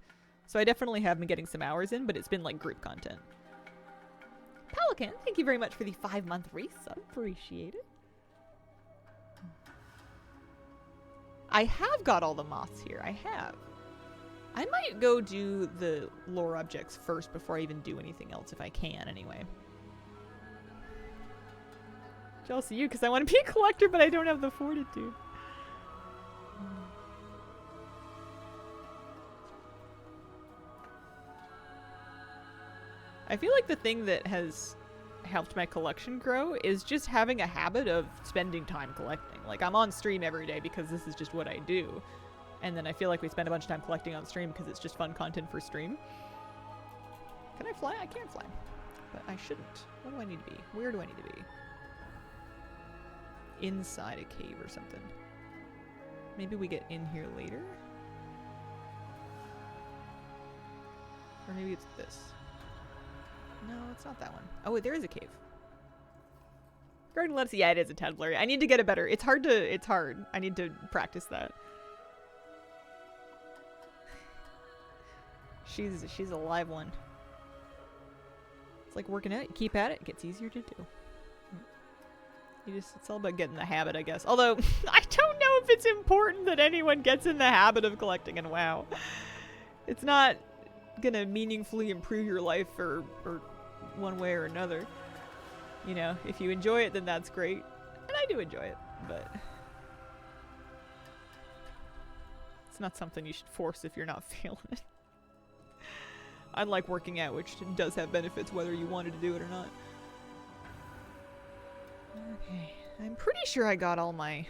A: So I definitely have been getting some hours in, but it's been like group content. Pelican, thank you very much for the 5-month resub. Appreciate it. I have got all the moths here. I have. I might go do the lore objects first before I even do anything else, if I can, anyway. Jealous of you, because I want to be a collector, but I don't have the fortitude. I feel like the thing that has helped my collection grow is just having a habit of spending time collecting. Like, I'm on stream every day because this is just what I do. And then I feel like we spend a bunch of time collecting on stream because it's just fun content for stream. Can I fly? I can't fly. But I shouldn't. What do I need to be? Where do I need to be? Inside a cave or something. Maybe we get in here later? Or maybe it's this. No, it's not that one. Oh, wait, there is a cave. Garden lettuce. Yeah, it is a tad blurry. I need to get it better. It's hard. I need to practice that. She's a live one. It's like working out. You keep at it, it gets easier to do. It's all about getting the habit, I guess. Although, I don't know if it's important that anyone gets in the habit of collecting in WoW. It's not gonna meaningfully improve your life or one way or another. You know, if you enjoy it, then that's great. And I do enjoy it, but it's not something you should force if you're not feeling it. Unlike working out, which does have benefits whether you wanted to do it or not. Okay, I'm pretty sure I got all my... Hang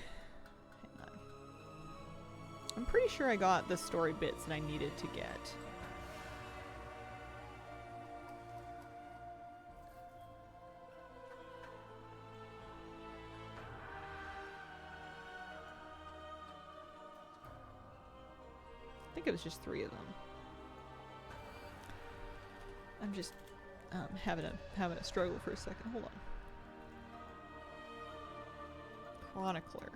A: on. I'm pretty sure I got the story bits that I needed to get. I think it was just 3 of them. I'm just having a struggle for a second. Hold on. Chronicler.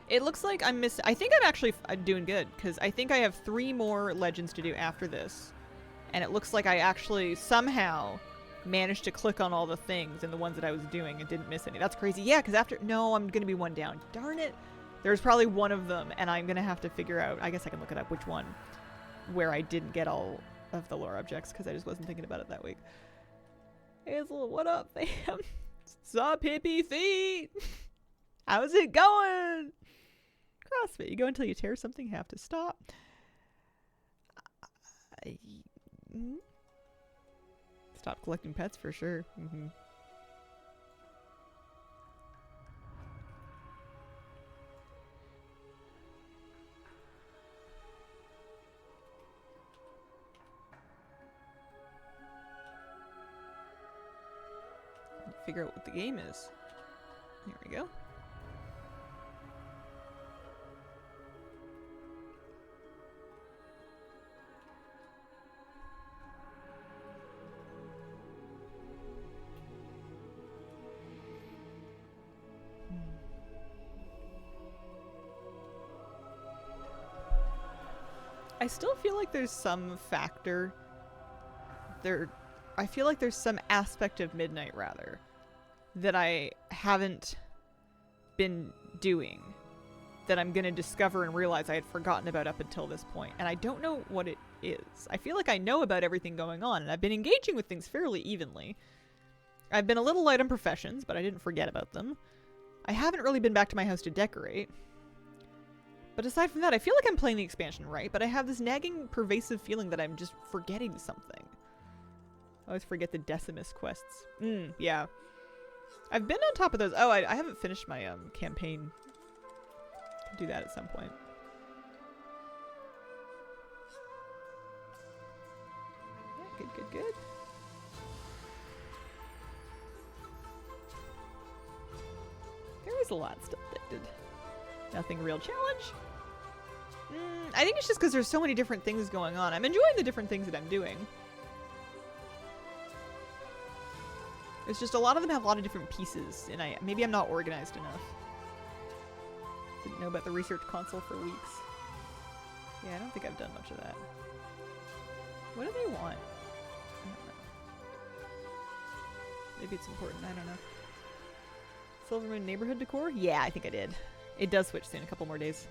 A: It looks like I'm missing. I think I'm actually doing good because I think I have 3 more legends to do after this, and it looks like I actually somehow managed to click on all the things and the ones that I was doing and didn't miss any. That's crazy. Yeah, because after I'm gonna be 1 down. Darn it. There's probably one of them, and I'm gonna have to figure out. I guess I can look it up which one, where I didn't get all of the lore objects because I just wasn't thinking about it that week. Hazel, what up, fam? Sup, hippie feet? How's it going? CrossFit. You go until you tear something, have to stop. Stop collecting pets for sure. Figure out what the game is. Here we go. I still feel like there's some factor there. I feel like there's some aspect of Midnight, rather, that I haven't been doing that I'm going to discover and realize I had forgotten about up until this point. And I don't know what it is. I feel like I know about everything going on, and I've been engaging with things fairly evenly. I've been a little light on professions, but I didn't forget about them. I haven't really been back to my house to decorate. But aside from that, I feel like I'm playing the expansion right, but I have this nagging, pervasive feeling that I'm just forgetting something. I always forget the Decimus quests. Yeah. I've been on top of those. Oh, I haven't finished my campaign. Can do that at some point. Yeah, good. There is a lot still addicted. Nothing real challenge. I think it's just because there's so many different things going on. I'm enjoying the different things that I'm doing. It's just a lot of them have a lot of different pieces, and maybe I'm not organized enough. Didn't know about the research console for weeks. Yeah, I don't think I've done much of that. What do they want? I don't know. Maybe it's important. I don't know. Silvermoon neighborhood decor? Yeah, I think I did. It does switch soon, a couple more days.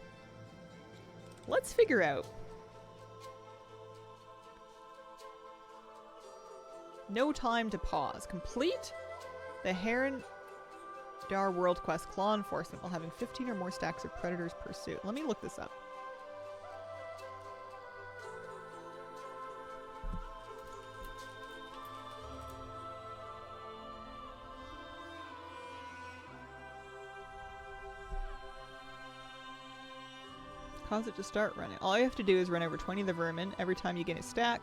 A: Let's figure out. No time to pause. Complete the Heron Dar World Quest Claw Enforcement while having 15 or more stacks of Predator's Pursuit. Let me look this up. Cause it to start running. All you have to do is run over 20 of the vermin every time you gain a stack.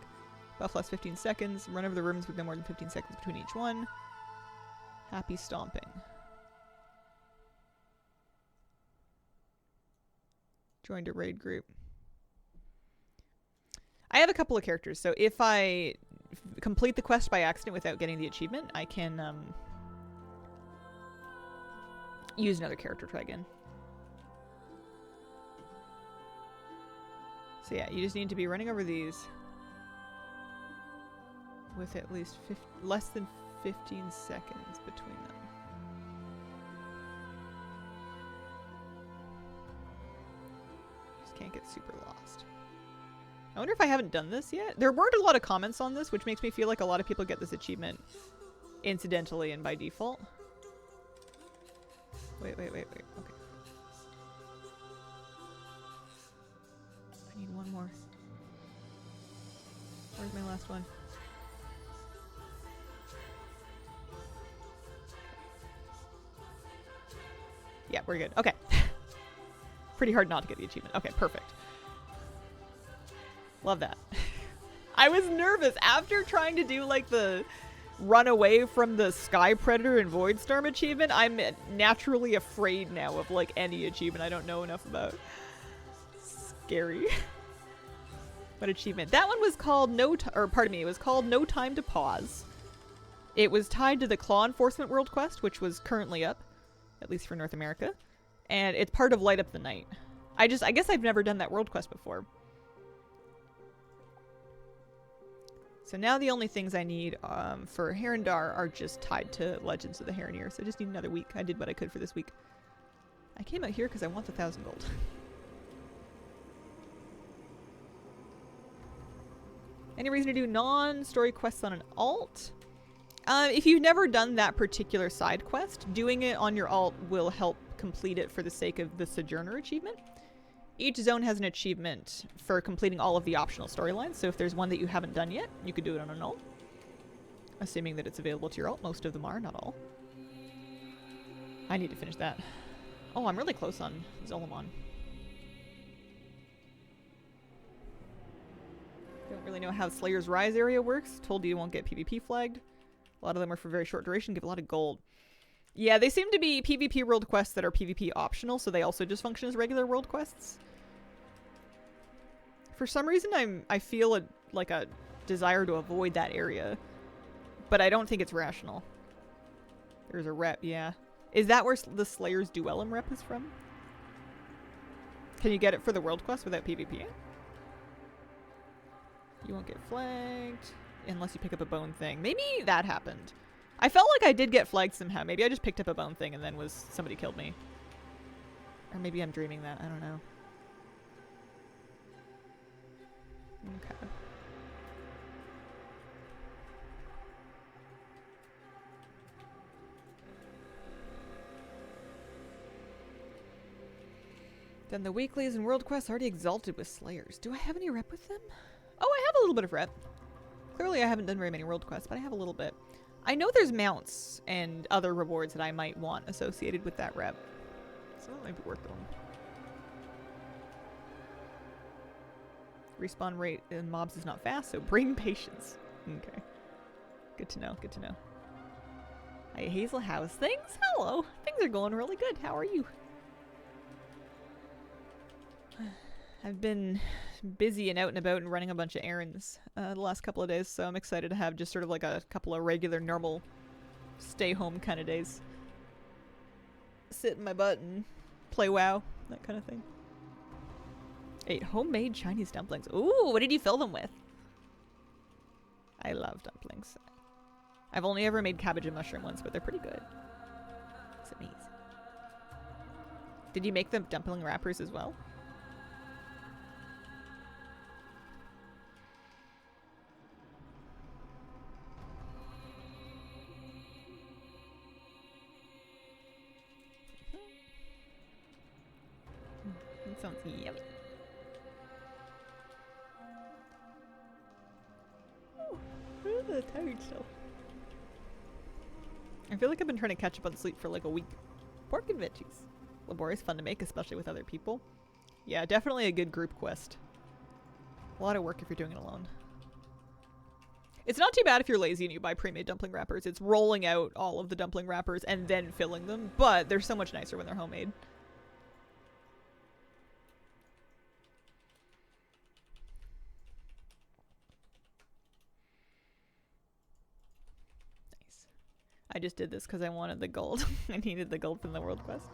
A: Buff lasts 15 seconds. Run over the vermin with no more than 15 seconds between each one. Happy stomping. Joined a raid group. I have a couple of characters, so if I complete the quest by accident without getting the achievement, I can use another character, try again. So yeah, you just need to be running over these with at least less than 15 seconds between them. Just can't get super lost. I wonder if I haven't done this yet. There weren't a lot of comments on this, which makes me feel like a lot of people get this achievement incidentally and by default. Wait. Okay. I need one more. Where's my last one? Yeah, we're good. Okay. Pretty hard not to get the achievement. Okay, perfect. Love that. I was nervous after trying to do like the run away from the Sky Predator and Voidstorm achievement. I'm naturally afraid now of like any achievement I don't know enough about. Scary. What achievement? That one was called it was called No Time to Pause. It was tied to the Claw Enforcement World Quest, which was currently up, at least for North America. And it's part of Light Up the Night. I guess I've never done that world quest before. So now the only things I need for Herondar are just tied to Legends of the Heronir. So I just need another week. I did what I could for this week. I came out here because I want the 1,000 gold. Any reason to do non-story quests on an alt? If you've never done that particular side quest, doing it on your alt will help complete it for the sake of the Sojourner achievement. Each zone has an achievement for completing all of the optional storylines, so if there's one that you haven't done yet, you could do it on an alt. Assuming that it's available to your alt. Most of them are, not all. I need to finish that. Oh, I'm really close on Zolomon. Don't really know how Slayer's Rise area works. Told you won't get PvP flagged. A lot of them are for very short duration, give a lot of gold. Yeah, they seem to be PvP world quests that are PvP optional, so they also just function as regular world quests. For some reason, I feel like a desire to avoid that area, but I don't think it's rational. There's a rep, yeah. Is that where the Slayer's Duellum rep is from? Can you get it for the world quest without PvP? You won't get flagged unless you pick up a bone thing. Maybe that happened. I felt like I did get flagged somehow. Maybe I just picked up a bone thing and then somebody killed me. Or maybe I'm dreaming that. I don't know. Okay. Done the weeklies and world quests. Already exalted with Slayers. Do I have any rep with them? Oh, I have a little bit of rep. Clearly I haven't done very many world quests, but I have a little bit. I know there's mounts and other rewards that I might want associated with that rep. So that might be worth doing. Respawn rate in mobs is not fast, so bring patience. Okay. Good to know, good to know. Hey Hazel, how's things? Hello. Things are going really good. How are you? I've been busy and out and about and running a bunch of errands the last couple of days, so I'm excited to have just sort of like a couple of regular, normal, stay-home kind of days. Sit in my butt and play WoW, that kind of thing. Ate homemade Chinese dumplings. Ooh, what did you fill them with? I love dumplings. I've only ever made cabbage and mushroom ones, but they're pretty good. It's amazing. Did you make them dumpling wrappers as well? That sounds yummy. Oh, tired still. I feel like I've been trying to catch up on sleep for like a week. Pork and veggies. Laborious, fun to make, especially with other people. Yeah, definitely a good group quest. A lot of work if you're doing it alone. It's not too bad if you're lazy and you buy pre-made dumpling wrappers. It's rolling out all of the dumpling wrappers and then filling them, but they're so much nicer when they're homemade. I just did this because I wanted the gold. I needed the gold from the world quest.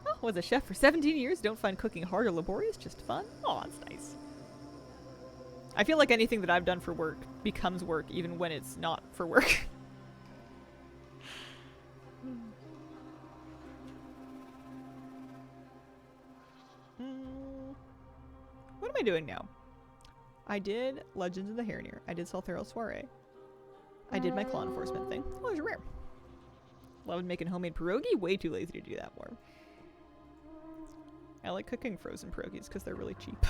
A: Oh, was a chef for 17 years. Don't find cooking hard or laborious, just fun. Oh, that's nice. I feel like anything that I've done for work becomes work even when it's not for work. What am I doing now? I did Legends of the Heronir. I did Solthero Soiree. I did my claw enforcement thing. Oh, it was rare. Loved making homemade pierogi. Way too lazy to do that more. I like cooking frozen pierogies because they're really cheap.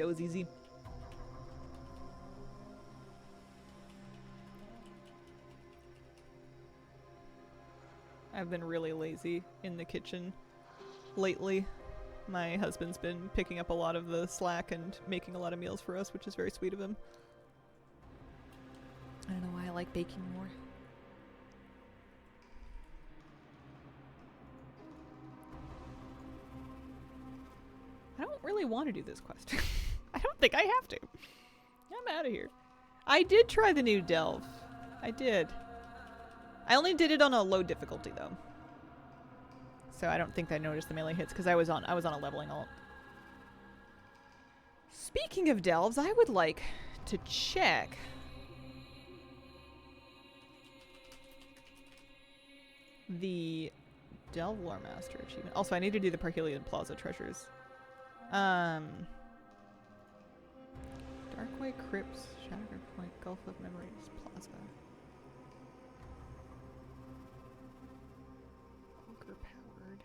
A: doze easy. I've been really lazy in the kitchen lately. My husband's been picking up a lot of the slack and making a lot of meals for us, which is very sweet of him. I don't know why I like baking more. I don't really want to do this quest. I don't think I have to. I'm out of here. I did try the new Delve. I did. I only did it on a low difficulty though. So I don't think I noticed the melee hits because I was on a leveling alt. Speaking of delves, I would like to check the Delve Lore Master achievement. Also, I need to do the Parhelion Plaza treasures. Darkway Crypts, Shattered Point, Gulf of Memories, Plaza. Ogre Powered.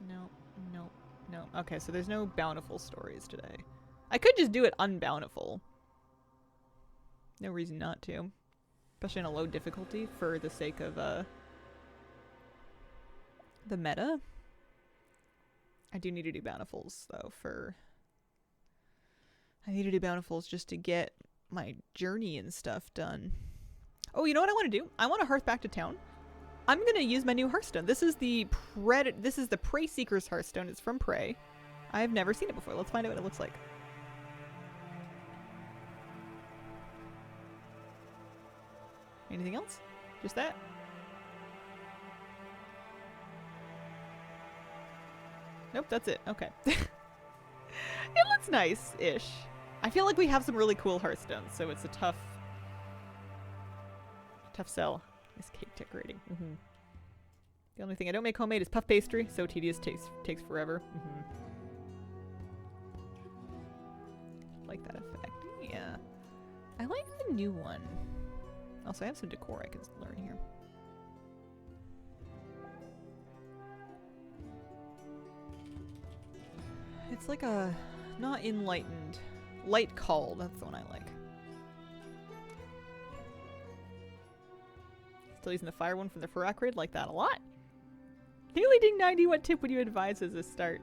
A: No, no, no. Okay, so there's no bountiful stories today. I could just do it unbountiful. No reason not to. Especially in a low difficulty for the sake of the meta. I do need to do bountifuls though I need to do bountifuls just to get my journey and stuff done. Oh, you know what I want to do? I want to hearth back to town. I'm gonna use my new Hearthstone. This is the Prey Seeker's Hearthstone. It's from Prey. I've never seen it before. Let's find out what it looks like. Anything else? Just that? Nope, that's it. Okay. It looks nice-ish. I feel like we have some really cool Hearthstones, so it's a tough sell. This cake decorating. The only thing I don't make homemade is puff pastry. So tedious, takes forever. Like that effect. Yeah. I like the new one. Also, I have some decor I can learn here. It's like a not enlightened. Light Call, that's the one I like. Still using the fire one from the Farak raid, like that a lot. Nearly ding 90, what tip would you advise as a start?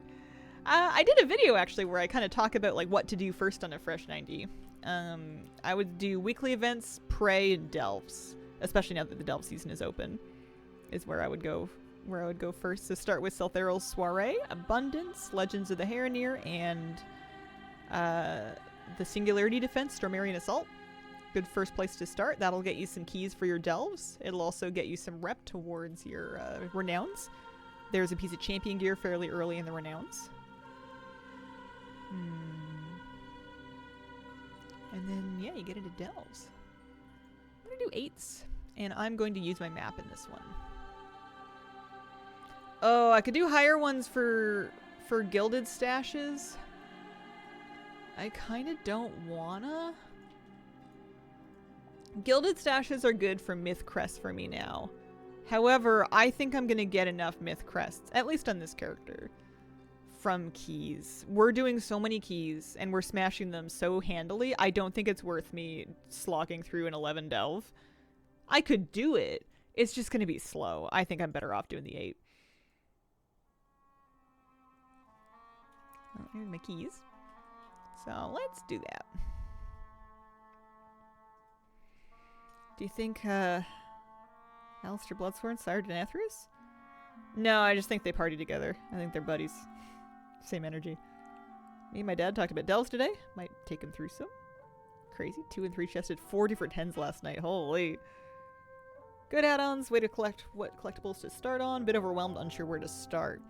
A: I did a video actually where I kind of talk about like what to do first on a fresh 90. I would do weekly events, Prey, and Delves. Especially now that the Delve season is open. Is where I would go first. So start with Seltheral's Soiree, Abundance, Legends of the Heronir, and the Singularity Defense, Stormarian Assault. Good first place to start. That'll get you some keys for your Delves. It'll also get you some rep towards your Renowns. There's a piece of champion gear fairly early in the Renowns. And then, yeah, you get into Delves. I'm going to do 8s. And I'm going to use my map in this one. Oh, I could do higher ones for gilded stashes. I kind of don't wanna. Gilded stashes are good for myth crests for me now. However, I think I'm gonna get enough myth crests, at least on this character, from keys. We're doing so many keys and we're smashing them so handily. I don't think it's worth me slogging through an 11 delve. I could do it. It's just gonna be slow. I think I'm better off doing the 8. Oh, here's my keys. So let's do that. Do you think Alistair Bloodsworn sired Denathrius? No, I just think they party together. I think they're buddies. Same energy. Me and my dad talked about delves today. Might take him through some. Crazy. 2 and 3 chested 4 different hens last night. Holy. Good add-ons. Way to collect what collectibles to start on. Bit overwhelmed, unsure where to start.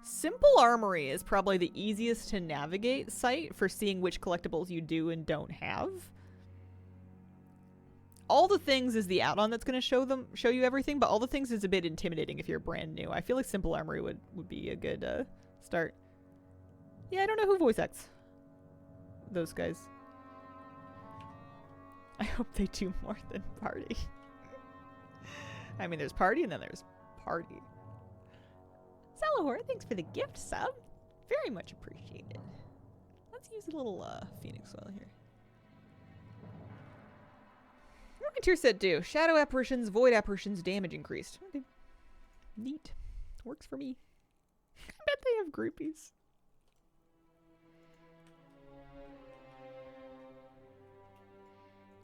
A: Simple Armory is probably the easiest to navigate site for seeing which collectibles you do and don't have. All the Things is the add-on that's going to show you everything, but All the Things is a bit intimidating if you're brand new. I feel like Simple Armory would be a good start. Yeah, I don't know who voice acts those guys. I hope they do more than Party. I mean, there's Party and then there's Party. Salahor, thanks for the gift sub. Very much appreciated. Let's use a little Phoenix oil here. What can tier set do? Shadow apparitions, void apparitions, damage increased. Okay. Neat. Works for me. I bet they have groupies.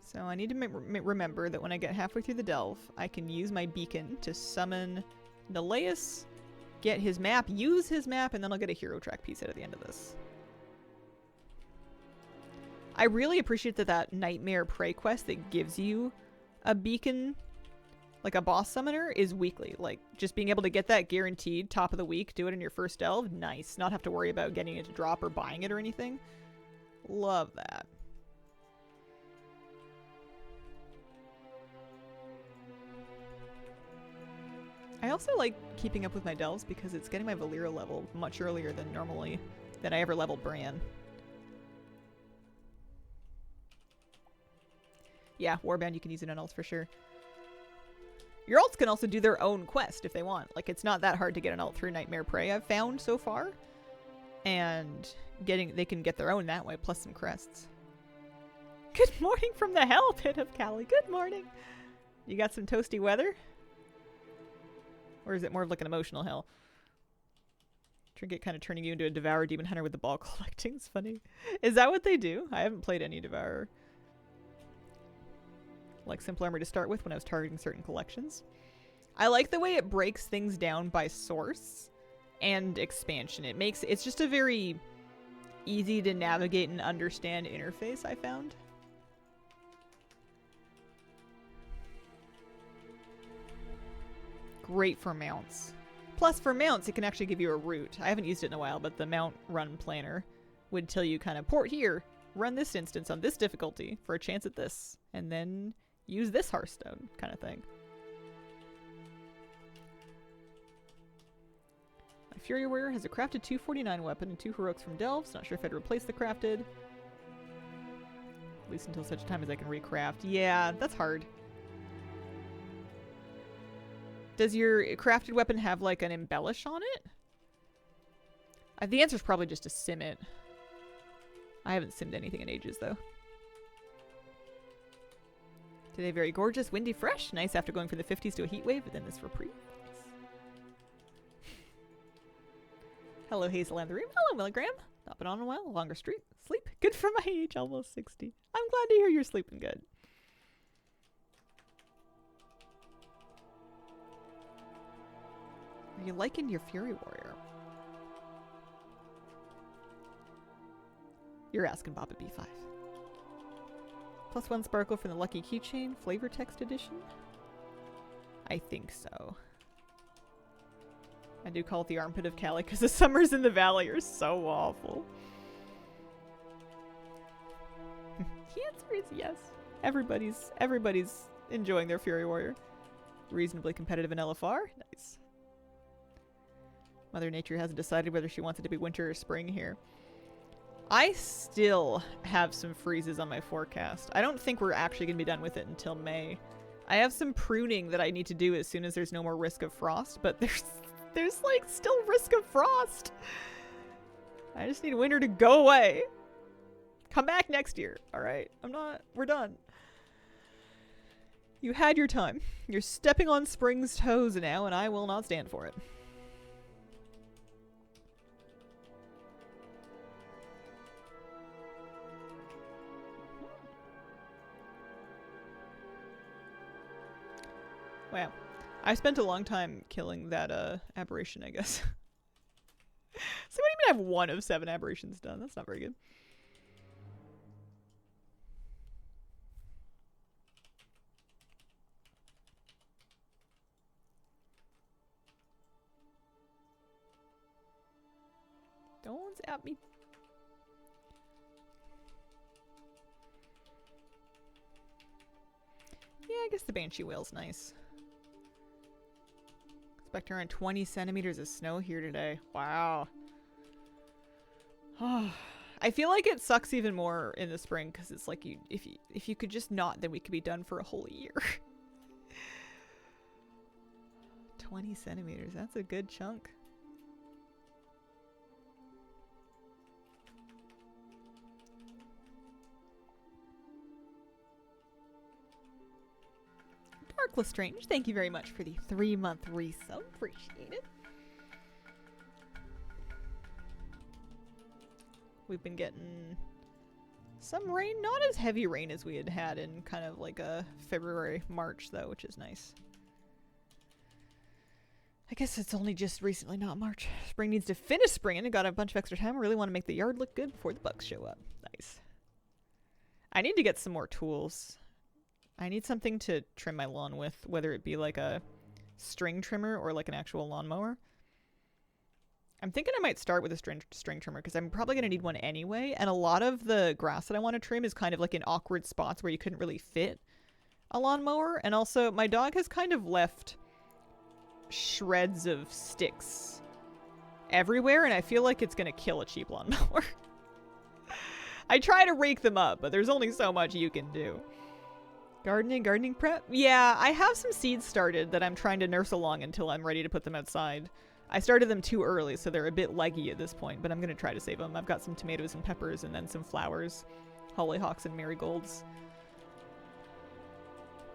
A: So I need to remember that when I get halfway through the delve, I can use my beacon to summon Neleus, get his map, use his map, and then I'll get a hero track piece out at the end of this. I really appreciate that Nightmare Prey quest that gives you a beacon, like a boss summoner, is weekly. Like, just being able to get that guaranteed top of the week, do it in your first delve, nice. Not have to worry about getting it to drop or buying it or anything. Love that. I also like keeping up with my delves because it's getting my Valeera level much earlier than I ever leveled Bran. Yeah, Warband, you can use it on ults for sure. Your ults can also do their own quest if they want. Like, it's not that hard to get an ult through Nightmare Prey, I've found so far. And they can get their own that way, plus some crests. Good morning from the hell pit of Cali. Good morning. You got some toasty weather? Or is it more of like an emotional hell? Trinket kind of turning you into a Devourer Demon Hunter with the ball collecting is funny. Is that what they do? I haven't played any Devourer. Like Simple Armor to start with when I was targeting certain collections. I like the way it breaks things down by source and expansion. It's just a very easy to navigate and understand interface, I found. Great for mounts. Plus, for mounts, it can actually give you a route. I haven't used it in a while, but the mount run planner would tell you kind of, port here, run this instance on this difficulty for a chance at this, and then use this Hearthstone kind of thing. My Fury Warrior has a crafted 249 weapon and 2 heroics from Delves. Not sure if I'd replace the crafted. At least until such time as I can recraft. Yeah, that's hard. Does your crafted weapon have, like, an embellish on it? The answer's probably just to sim it. I haven't simmed anything in ages, though. Today, very gorgeous, windy, fresh. Nice after going from the 50s to a heat wave, but then this reprieve. Nice. Hello, Hazel and the Room. Hello, Milligram. Not been on in a while. Longer sleep. Good for my age, almost 60. I'm glad to hear you're sleeping good. Are you liking your Fury Warrior? You're asking Bob at B5. +1 sparkle from the Lucky Keychain, Flavor Text Edition? I think so. I do call it the armpit of Cali because the summers in the valley are so awful. The answer is yes. Everybody's enjoying their Fury Warrior. Reasonably competitive in LFR? Nice. Mother Nature hasn't decided whether she wants it to be winter or spring here. I still have some freezes on my forecast. I don't think we're actually going to be done with it until May. I have some pruning that I need to do as soon as there's no more risk of frost, but there's like still risk of frost. I just need winter to go away. Come back next year, all right? We're done. You had your time. You're stepping on spring's toes now, and I will not stand for it. Wow. I spent a long time killing that aberration, I guess. So I don't even have 1 of 7 aberrations done. That's not very good. Don't zap me. Yeah, I guess the Banshee Whale's nice. Expect around 20 centimeters of snow here today. Wow. I feel like it sucks even more in the spring because it's like if you could just not, then we could be done for a whole year. 20 centimeters. That's a good chunk. Dark Lestrange, thank you very much for the 3-month resub. Appreciate it. We've been getting some rain, not as heavy rain as we had in kind of like a February, March though, which is nice. I guess it's only just recently, not March. Spring needs to finish spring and got a bunch of extra time. I really want to make the yard look good before the bugs show up. Nice. I need to get some more tools. I need something to trim my lawn with, whether it be like a string trimmer or like an actual lawnmower. I'm thinking I might start with a string trimmer because I'm probably going to need one anyway. And a lot of the grass that I want to trim is kind of like in awkward spots where you couldn't really fit a lawnmower. And also my dog has kind of left shreds of sticks everywhere. And I feel like it's going to kill a cheap lawnmower. I try to rake them up, but there's only so much you can do. Gardening prep? Yeah, I have some seeds started that I'm trying to nurse along until I'm ready to put them outside. I started them too early, so they're a bit leggy at this point, but I'm going to try to save them. I've got some tomatoes and peppers and then some flowers, hollyhocks and marigolds.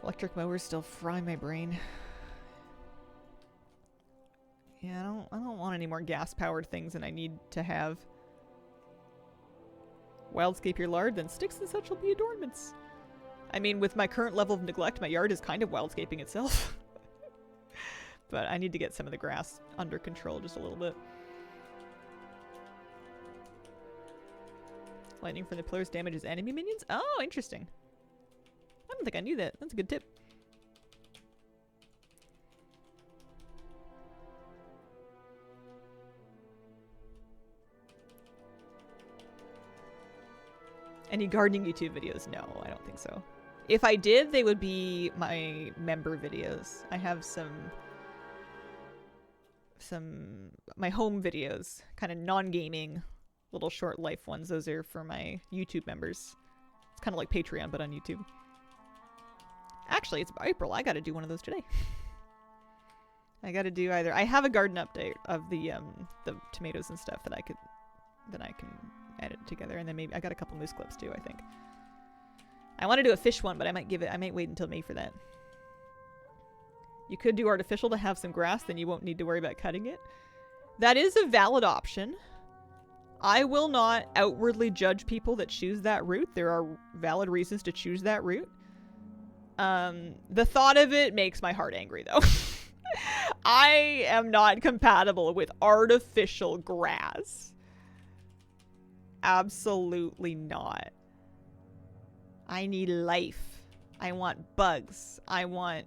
A: Electric mowers still fry my brain. Yeah, I don't want any more gas-powered things than I need to have. Wildscape your lard, then sticks and such will be adornments. I mean, with my current level of neglect, my yard is kind of wildscaping itself. But I need to get some of the grass under control just a little bit. Lightning from the pillars damages enemy minions? Oh, interesting. I don't think I knew that. That's a good tip. Any gardening YouTube videos? No, I don't think so. If I did, they would be my member videos. I have my home videos, kind of non-gaming, little short life ones. Those are for my YouTube members. It's kind of like Patreon, but on YouTube. Actually, it's April. I got to do one of those today. I got to do either. I have a garden update of the tomatoes and stuff that I can edit together, and then maybe I got a couple moose clips too. I think I want to do a fish one, but I might wait until May for that. You could do artificial to have some grass, then you won't need to worry about cutting it. That is a valid option. I will not outwardly judge people that choose that route. There are valid reasons to choose that route. The thought of it makes my heart angry, though. I am not compatible with artificial grass. Absolutely not. I need life. I want bugs. I want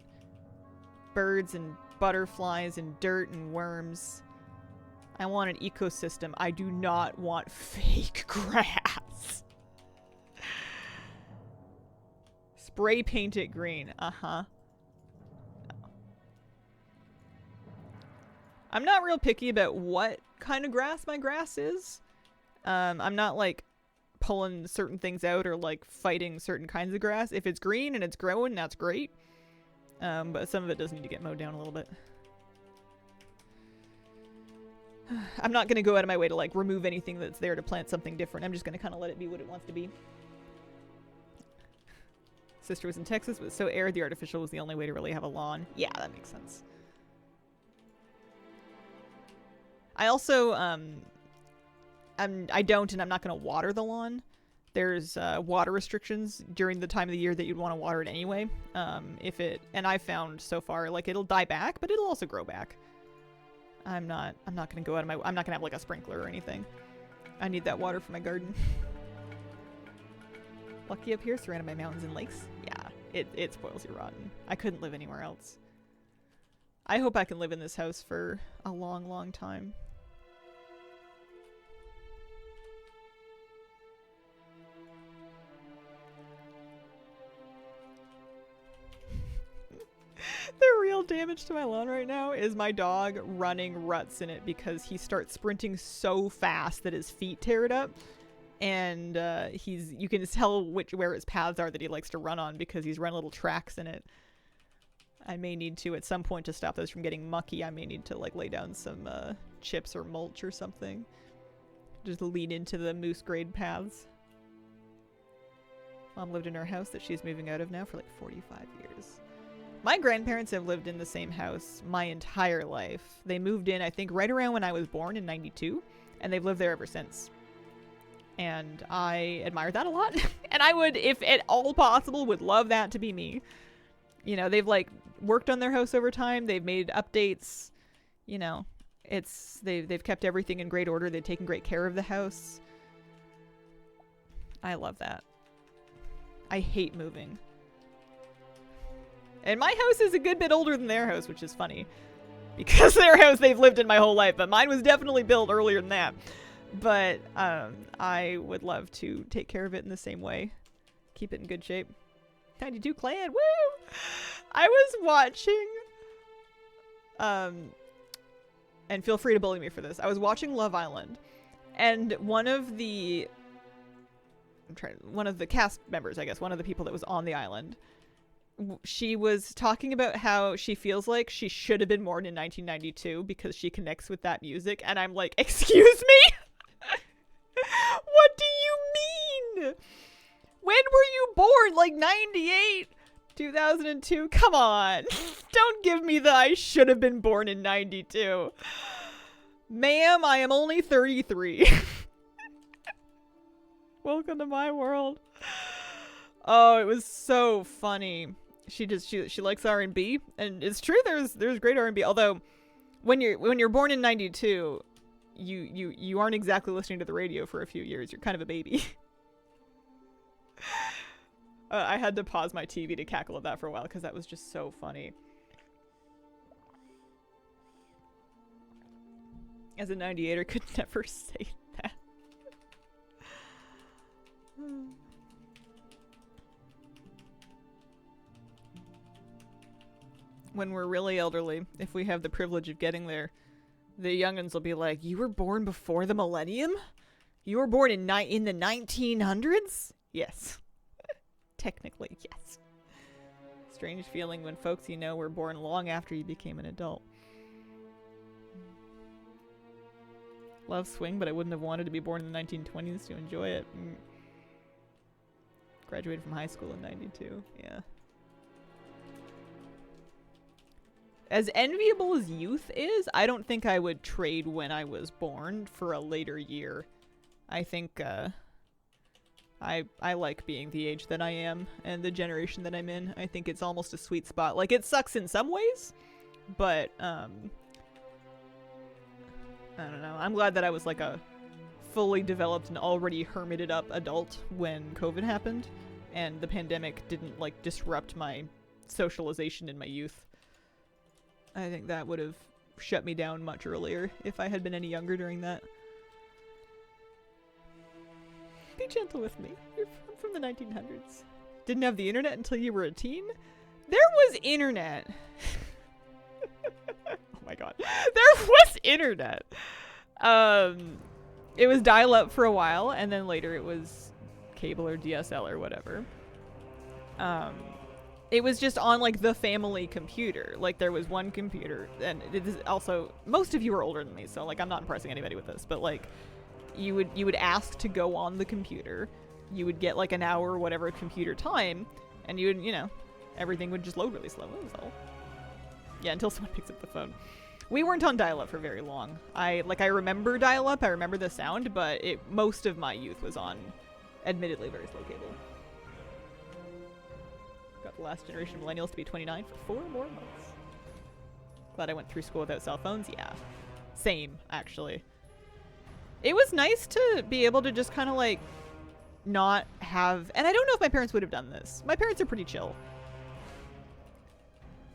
A: birds and butterflies and dirt and worms. I want an ecosystem. I do not want fake grass. Spray paint it green. Uh-huh. No. I'm not real picky about what kind of grass my grass is. I'm not like pulling certain things out or like fighting certain kinds of grass. If it's green and it's growing, that's great. But some of it does need to get mowed down a little bit. I'm not going to go out of my way to like remove anything that's there to plant something different. I'm just going to kind of let it be what it wants to be. Sister was in Texas, but so arid the artificial was the only way to really have a lawn. Yeah, that makes sense. I also, I don't and I'm not going to water the lawn. There's water restrictions during the time of the year that you'd want to water it anyway. And I found so far, like, it'll die back, but it'll also grow back. I'm not going to go out of my, I'm not going to have like a sprinkler or anything. I need that water for my garden. Lucky up here, surrounded by mountains and lakes. Yeah, it spoils you rotten. I couldn't live anywhere else. I hope I can live in this house for a long, long time. The real damage to my lawn right now is my dog running ruts in it because he starts sprinting so fast that his feet tear it up. And you can tell where his paths are that he likes to run on because he's run little tracks in it. I may need to, at some point, to stop those from getting mucky, I may need to like lay down some chips or mulch or something. Just lean into the moose grade paths. Mom lived in her house that she's moving out of now for like 45 years. My grandparents have lived in the same house my entire life. They moved in, I think, right around when I was born in 92, and they've lived there ever since. And I admire that a lot. And I would, if at all possible, would love that to be me. You know, they've like worked on their house over time. They've made updates. You know, they've kept everything in great order. They've taken great care of the house. I love that. I hate moving. And my house is a good bit older than their house, which is funny. Because their house they've lived in my whole life, but mine was definitely built earlier than that. But I would love to take care of it in the same way. Keep it in good shape. 92 Clan, woo! I was watching, and feel free to bully me for this. I was watching Love Island, and one of the cast members, I guess, one of the people that was on the island, she was talking about how she feels like she should have been born in 1992 because she connects with that music, and I'm like, excuse me? What do you mean? When were you born? Like 98? 2002? Come on. Don't give me the I should have been born in 92. Ma'am, I am only 33. Welcome to my world. Oh, it was so funny. She likes R&B, and it's true there's great R&B. Although when you're born in 92, you aren't exactly listening to the radio for a few years. You're kind of a baby. I had to pause my TV to cackle at that for a while because that was just so funny. As a 98er, could never say that. When we're really elderly, if we have the privilege of getting there, the young'uns will be like, you were born before the millennium? You were born in the 1900s? Yes. Technically, yes. Strange feeling when folks you know were born long after you became an adult. Love swing, but I wouldn't have wanted to be born in the 1920s to enjoy it. Graduated from high school in 92, yeah. As enviable as youth is, I don't think I would trade when I was born for a later year. I think, I like being the age that I am and the generation that I'm in. I think it's almost a sweet spot. Like, it sucks in some ways, but, I don't know. I'm glad that I was like a fully developed and already hermited up adult when COVID happened and the pandemic didn't like disrupt my socialization in my youth. I think that would have shut me down much earlier if I had been any younger during that. Be gentle with me. You're from the 1900s. Didn't have the internet until you were a teen? There was internet. Oh my god. There was internet. It was dial-up for a while, and then later it was cable or DSL or whatever. It was just on like the family computer. Like there was one computer, and it is also, most of you are older than me, so like I'm not impressing anybody with this, but like you would ask to go on the computer. You would get like an hour or whatever computer time, and you would, you know, everything would just load really slow. That was all. Yeah, until someone picks up the phone. We weren't on dial-up for very long. I remember dial-up, I remember the sound, but most of my youth was on admittedly very slow cable. Got the last generation of millennials to be 29 for 4 more months. Glad I went through school without cell phones. Yeah, same, actually. It was nice to be able to just kind of like not have, and I don't know if my parents would have done this. My parents are pretty chill.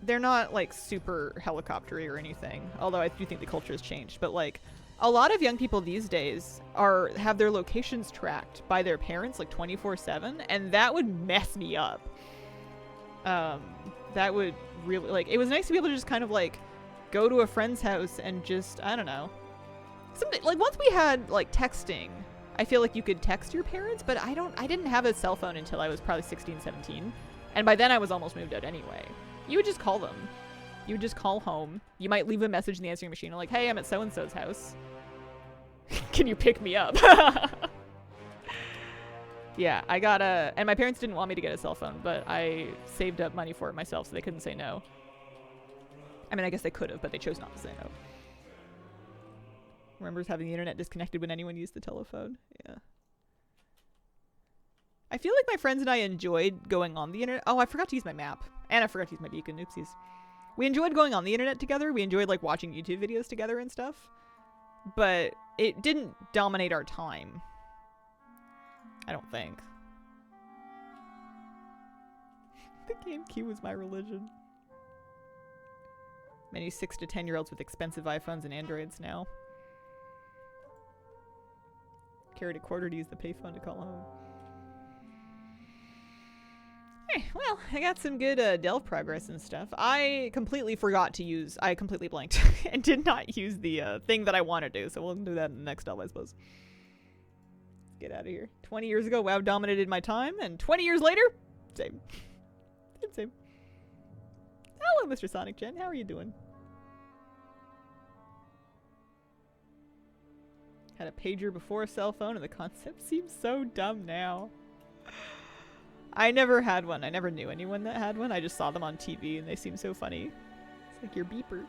A: They're not like super helicoptery or anything, although I do think the culture has changed. But like a lot of young people these days have their locations tracked by their parents like 24/7, and that would mess me up. That would really, like, it was nice to be able to just kind of like go to a friend's house and just, I don't know, something like, once we had like texting, I feel like you could text your parents, but I didn't have a cell phone until I was probably 16, 17, and by then I was almost moved out anyway. You would just call them. You would just call home. You might leave a message in the answering machine like, hey, I'm at so-and-so's house. Can you pick me up? Yeah, I got a... And my parents didn't want me to get a cell phone, but I saved up money for it myself, so they couldn't say no. I mean, I guess they could have, but they chose not to say no. Remembers having the internet disconnected when anyone used the telephone. Yeah. I feel like my friends and I enjoyed going on the internet. Oh, I forgot to use my map. And I forgot to use my beacon. Oopsies. We enjoyed going on the internet together. We enjoyed, like, watching YouTube videos together and stuff. But it didn't dominate our time. I don't think. The GameCube was my religion. Many 6 to 10-year-olds with expensive iPhones and Androids now. Carried a quarter to use the payphone to call home. Hey, well, I got some good delve progress and stuff. I completely forgot to use... I completely blanked and did not use the thing that I want to do, so we'll do that in the next delve, I suppose. Get out of here. 20 years ago, WoW dominated my time, and 20 years later, same. Same. Hello, Mr. Sonic Gen. How are you doing? Had a pager before a cell phone, and the concept seems so dumb now. I never had one. I never knew anyone that had one. I just saw them on TV, and they seem so funny. It's like your beeper.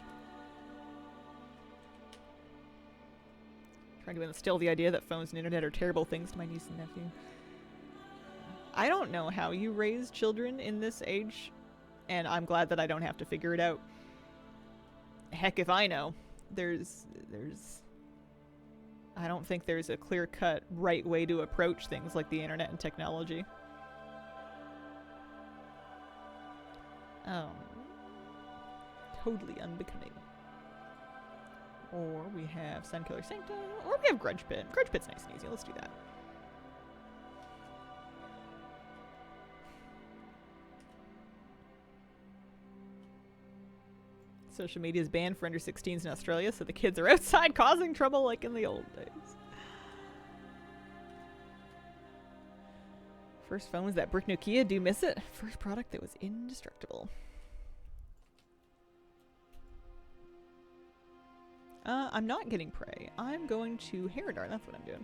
A: Trying to instill the idea that phones and internet are terrible things to my niece and nephew. I don't know how you raise children in this age, and I'm glad that I don't have to figure it out. Heck, if I know. I don't think there's a clear-cut right way to approach things like the internet and technology. Totally unbecoming. Or we have Sunkiller Sanctum, or we have Grudge Pit. Grudge Pit's nice and easy. Let's do that. Social media is banned for under 16s in Australia, so the kids are outside causing trouble like in the old days. First phone was that brick Nokia. Do miss it. First product that was indestructible. I'm not getting prey. I'm going to Herodar. That's what I'm doing.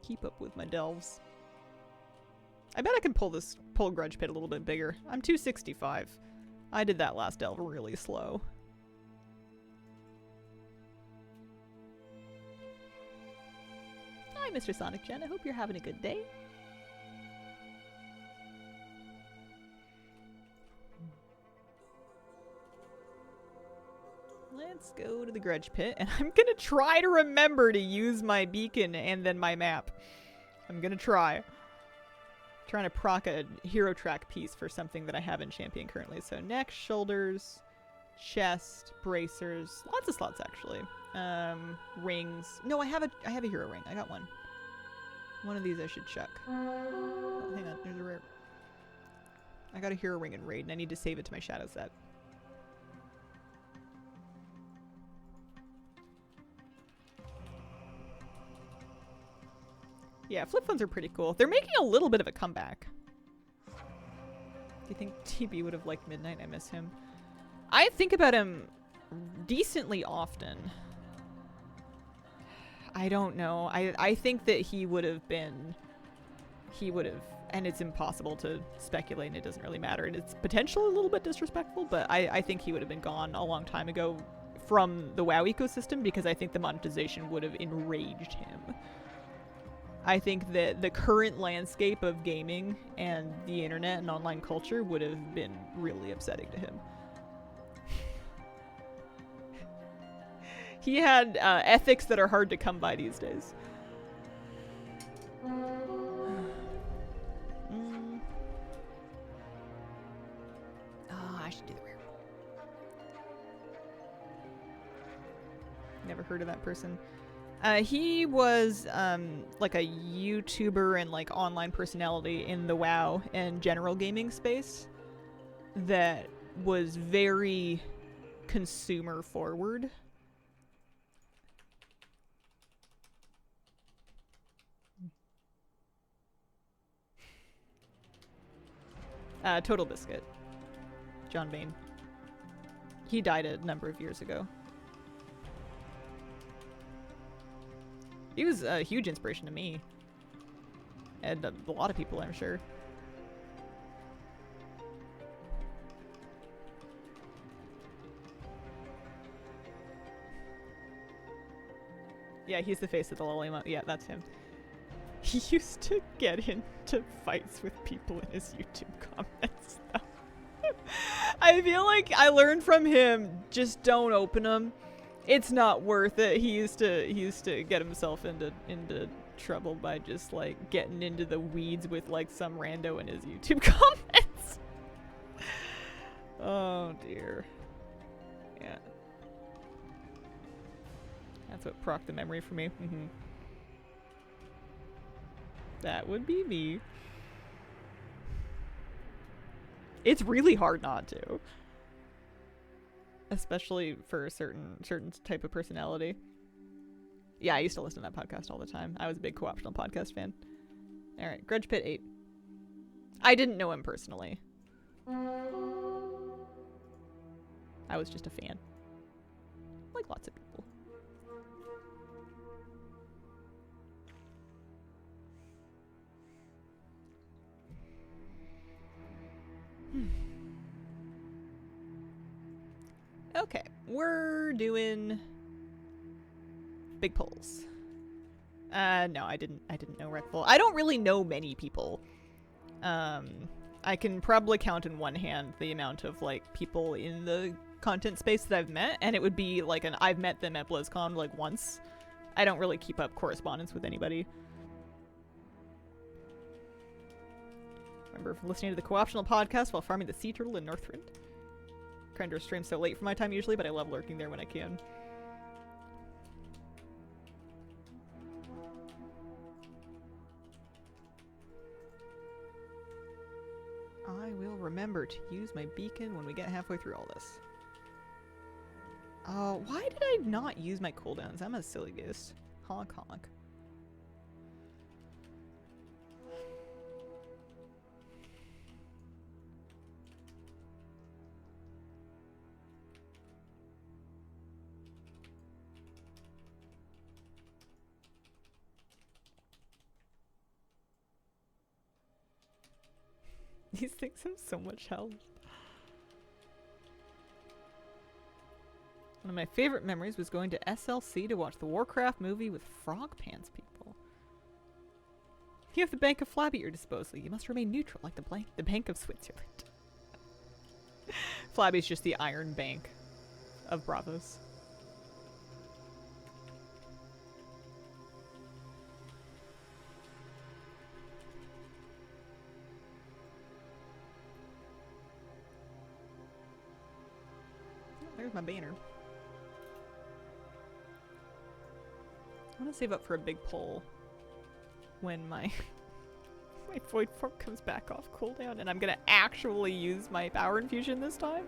A: Keep up with my delves. I bet I can pull Grudge Pit a little bit bigger. I'm 265. I did that last delve really slow. Hi, Mr. Sonic Gen. I hope you're having a good day. Let's go to the Grudge Pit, and I'm gonna try to remember to use my beacon and then my map. I'm gonna try. Trying to proc a hero track piece for something that I have in Champion currently. So neck, shoulders, chest, bracers, lots of slots actually. Rings. No, I have a hero ring. I got one. One of these I should check. Oh, hang on, there's a rare. I got a hero ring in raid, and I need to save it to my shadow set. Yeah, flip phones are pretty cool. They're making a little bit of a comeback. Do you think TB would have liked Midnight? I miss him. I think about him decently often. I don't know. I think that he would have, and it's impossible to speculate and it doesn't really matter. And it's potentially a little bit disrespectful, but I think he would have been gone a long time ago from the WoW ecosystem because I think the monetization would have enraged him. I think that the current landscape of gaming and the internet and online culture would have been really upsetting to him. He had ethics that are hard to come by these days. Oh, I should do the rare. Never heard of that person. He was like a YouTuber and like online personality in the WoW and general gaming space that was very consumer forward. Total Biscuit. John Bain. He died a number of years ago. He was a huge inspiration to me. And a lot of people, I'm sure. Yeah, he's the face of the lolly emote. Yeah, that's him. He used to get into fights with people in his YouTube comments, though. I feel like I learned from him, just don't open them. It's not worth it. He used to get himself into trouble by just like getting into the weeds with like some rando in his YouTube comments. Oh dear. Yeah. That's what proc the memory for me. That would be me. It's really hard not to. Especially for a certain type of personality. Yeah, I used to listen to that podcast all the time. I was a big Co-optional podcast fan. Alright, Grudge Pit 8. I didn't know him personally. I was just a fan. Like lots of people. Okay, we're doing big polls. No, I didn't know Redfall. I don't really know many people. I can probably count in one hand the amount of like people in the content space that I've met, and it would be like I've met them at BlizzCon like once. I don't really keep up correspondence with anybody. Remember listening to the Co-optional podcast while farming the sea turtle in Northrend. Trying to stream so late for my time usually, but I love lurking there when I can. I will remember to use my beacon when we get halfway through all this. Why did I not use my cooldowns? I'm a silly goose. Honk honk. These things have so much health. One of my favorite memories was going to SLC to watch the Warcraft movie with Frog Pants people. You have the Bank of Flab at your disposal. You must remain neutral like the Bank of Switzerland. Flabby's just the Iron Bank of Bravos. There's my banner. I want to save up for a big pull when my my Void Form comes back off cooldown, and I'm gonna actually use my power infusion this time.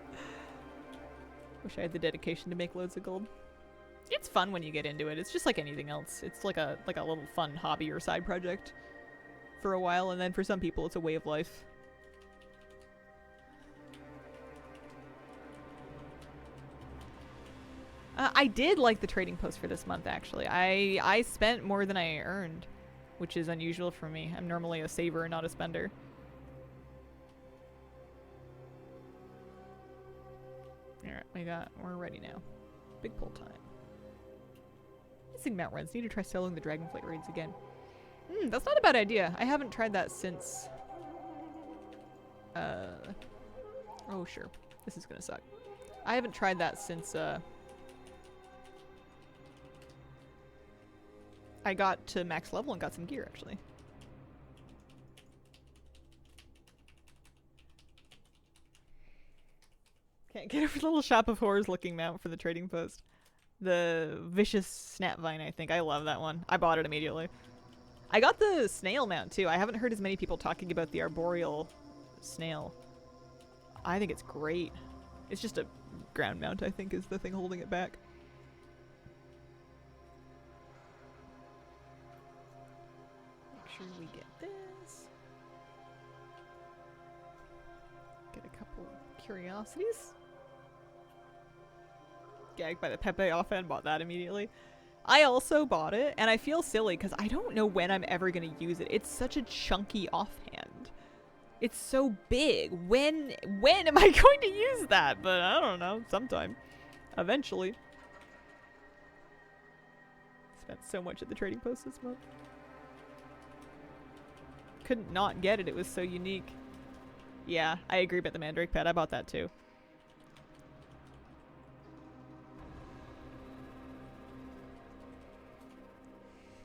A: Wish I had the dedication to make loads of gold. It's fun when you get into it. It's just like anything else. It's like a little fun hobby or side project for a while, and then for some people it's a way of life. I did like the trading post for this month, actually. I spent more than I earned, which is unusual for me. I'm normally a saver and not a spender. Alright, we're ready now. Big pull time. Missing Mount runs. Need to try selling the Dragonflight raids again. That's not a bad idea. I haven't tried that since... Oh, sure. This is gonna suck. I haven't tried that since, I got to max level and got some gear, actually. Can't get over the little Shop of Horrors looking mount for the trading post. The Vicious Snapvine, I think. I love that one. I bought it immediately. I got the snail mount, too. I haven't heard as many people talking about the arboreal snail. I think it's great. It's just a ground mount, I think, is the thing holding it back. We get this. Get a couple curiosities. Gagged by the Pepe offhand, bought that immediately. I also bought it, and I feel silly because I don't know when I'm ever going to use it. It's such a chunky offhand. It's so big. When am I going to use that? But I don't know. Sometime. Eventually. Spent so much at the trading post this month. Couldn't not get it. It was so unique. Yeah, I agree about the Mandrake pet. I bought that too.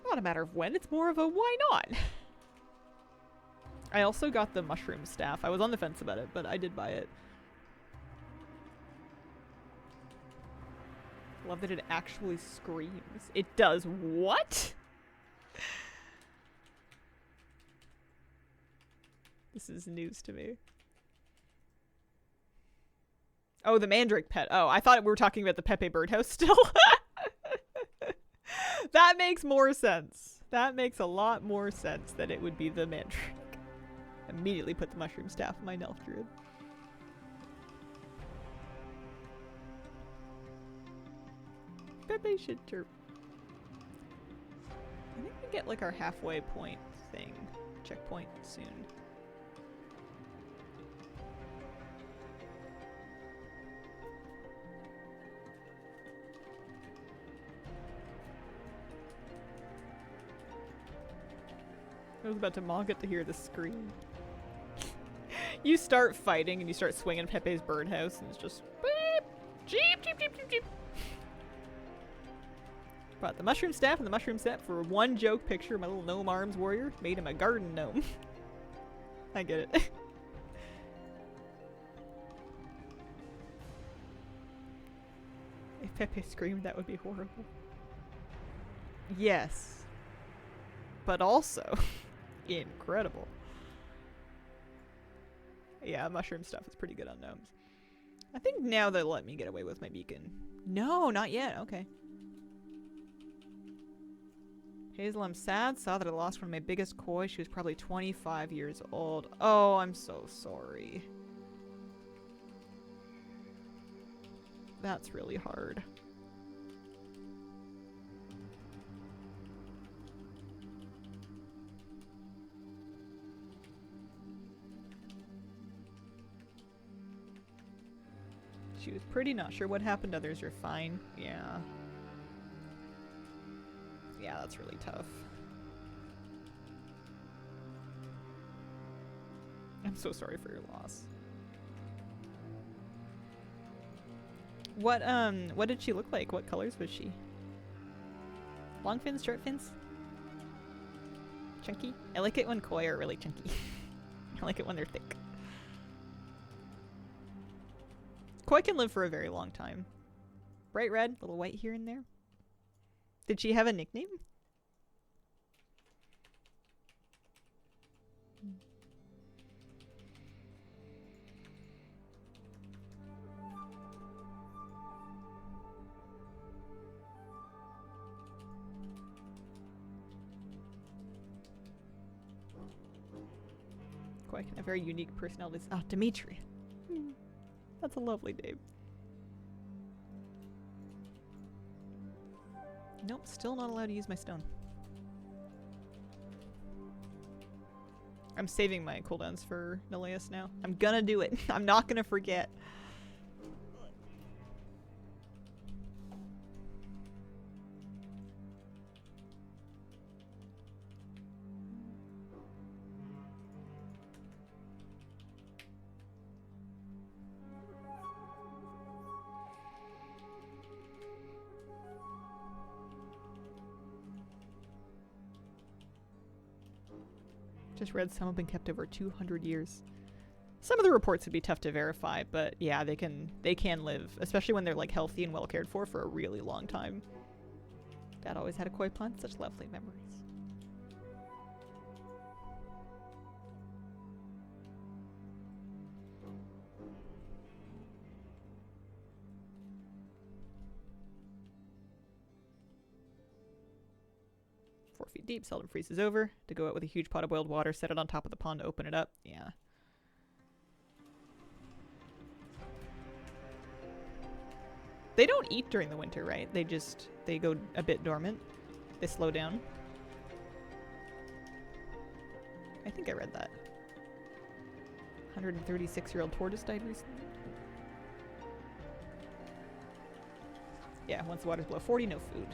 A: Not a matter of when, it's more of a why not? I also got the mushroom staff. I was on the fence about it, but I did buy it. Love that it actually screams. It does what? This is news to me. Oh, the Mandrake pet. Oh, I thought we were talking about the Pepe birdhouse still. That makes more sense. That makes a lot more sense that it would be the Mandrake. Immediately put the mushroom staff in my Nelf Druid. Pepe should chirp. I think we get like our halfway point thing. Checkpoint soon. I was about to mock it to hear the scream. You start fighting and you start swinging Pepe's birdhouse and it's just beep, jeep, jeep, jeep, jeep, jeep. Bought the mushroom staff and the mushroom set for one joke picture. My little gnome arms warrior made him a garden gnome. I get it. If Pepe screamed, that would be horrible. Yes. But also incredible. Yeah, mushroom stuff is pretty good on gnomes. I think now they'll let me get away with my beacon. No, not yet. Okay. Hazel, I'm sad. Saw that I lost one of my biggest koi. She was probably 25 years old. Oh, I'm so sorry. That's really hard. She was pretty, not sure what happened. Others are fine. Yeah. Yeah, that's really tough. I'm so sorry for your loss. What did she look like? What colors was she? Long fins, short fins? Chunky? I like it when koi are really chunky. I like it when they're thick. Koi can live for a very long time. Bright red, little white here and there. Did she have a nickname? Koi can have very unique personalities. Ah, Dimitri. That's a lovely name. Nope, still not allowed to use my stone. I'm saving my cooldowns for Neleus now. I'm gonna do it. I'm not gonna forget. Just read some have been kept over 200 years. Some of the reports would be tough to verify, but yeah, they can live, especially when they're like healthy and well cared for a really long time. Dad always had a koi plant, such lovely memories. Deep, seldom freezes over. To go out with a huge pot of boiled water, set it on top of the pond to open it up. Yeah. They don't eat during the winter, right? They go a bit dormant. They slow down. I think I read that. 136-year-old tortoise died recently. Yeah, once the water's below 40, no food.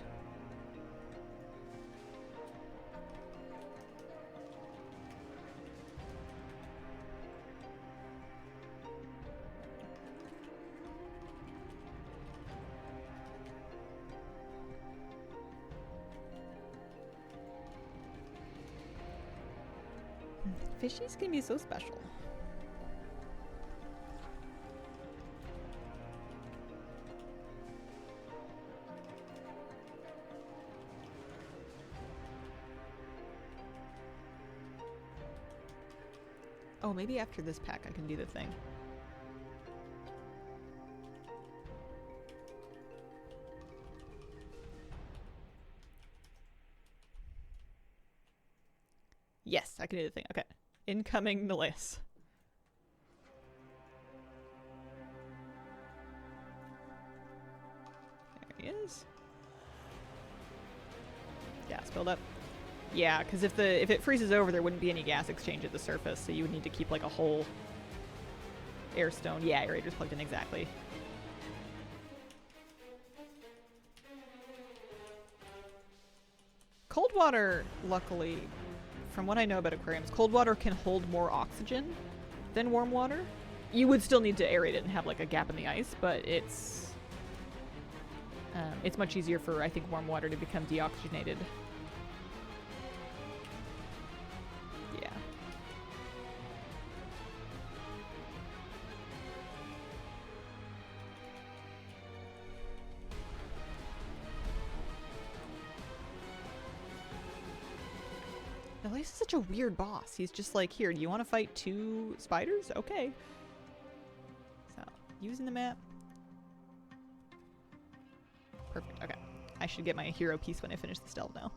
A: Fishies can be so special. Oh, maybe after this pack I can do the thing. Yes, I can do the thing. Okay. Incoming Nilis. There he is. Gas buildup. Yeah, because if it freezes over, there wouldn't be any gas exchange at the surface, so you would need to keep like a whole air stone. Yeah, aerator's plugged in exactly. Cold water, luckily, from what I know about aquariums, cold water can hold more oxygen than warm water. You would still need to aerate it and have like a gap in the ice, but it's much easier for, I think, warm water to become deoxygenated. Yeah. Nilis is such a weird boss. He's just like, here, do you want to fight 2 spiders? Okay. So, using the map. Perfect, okay. I should get my hero piece when I finish this delve now.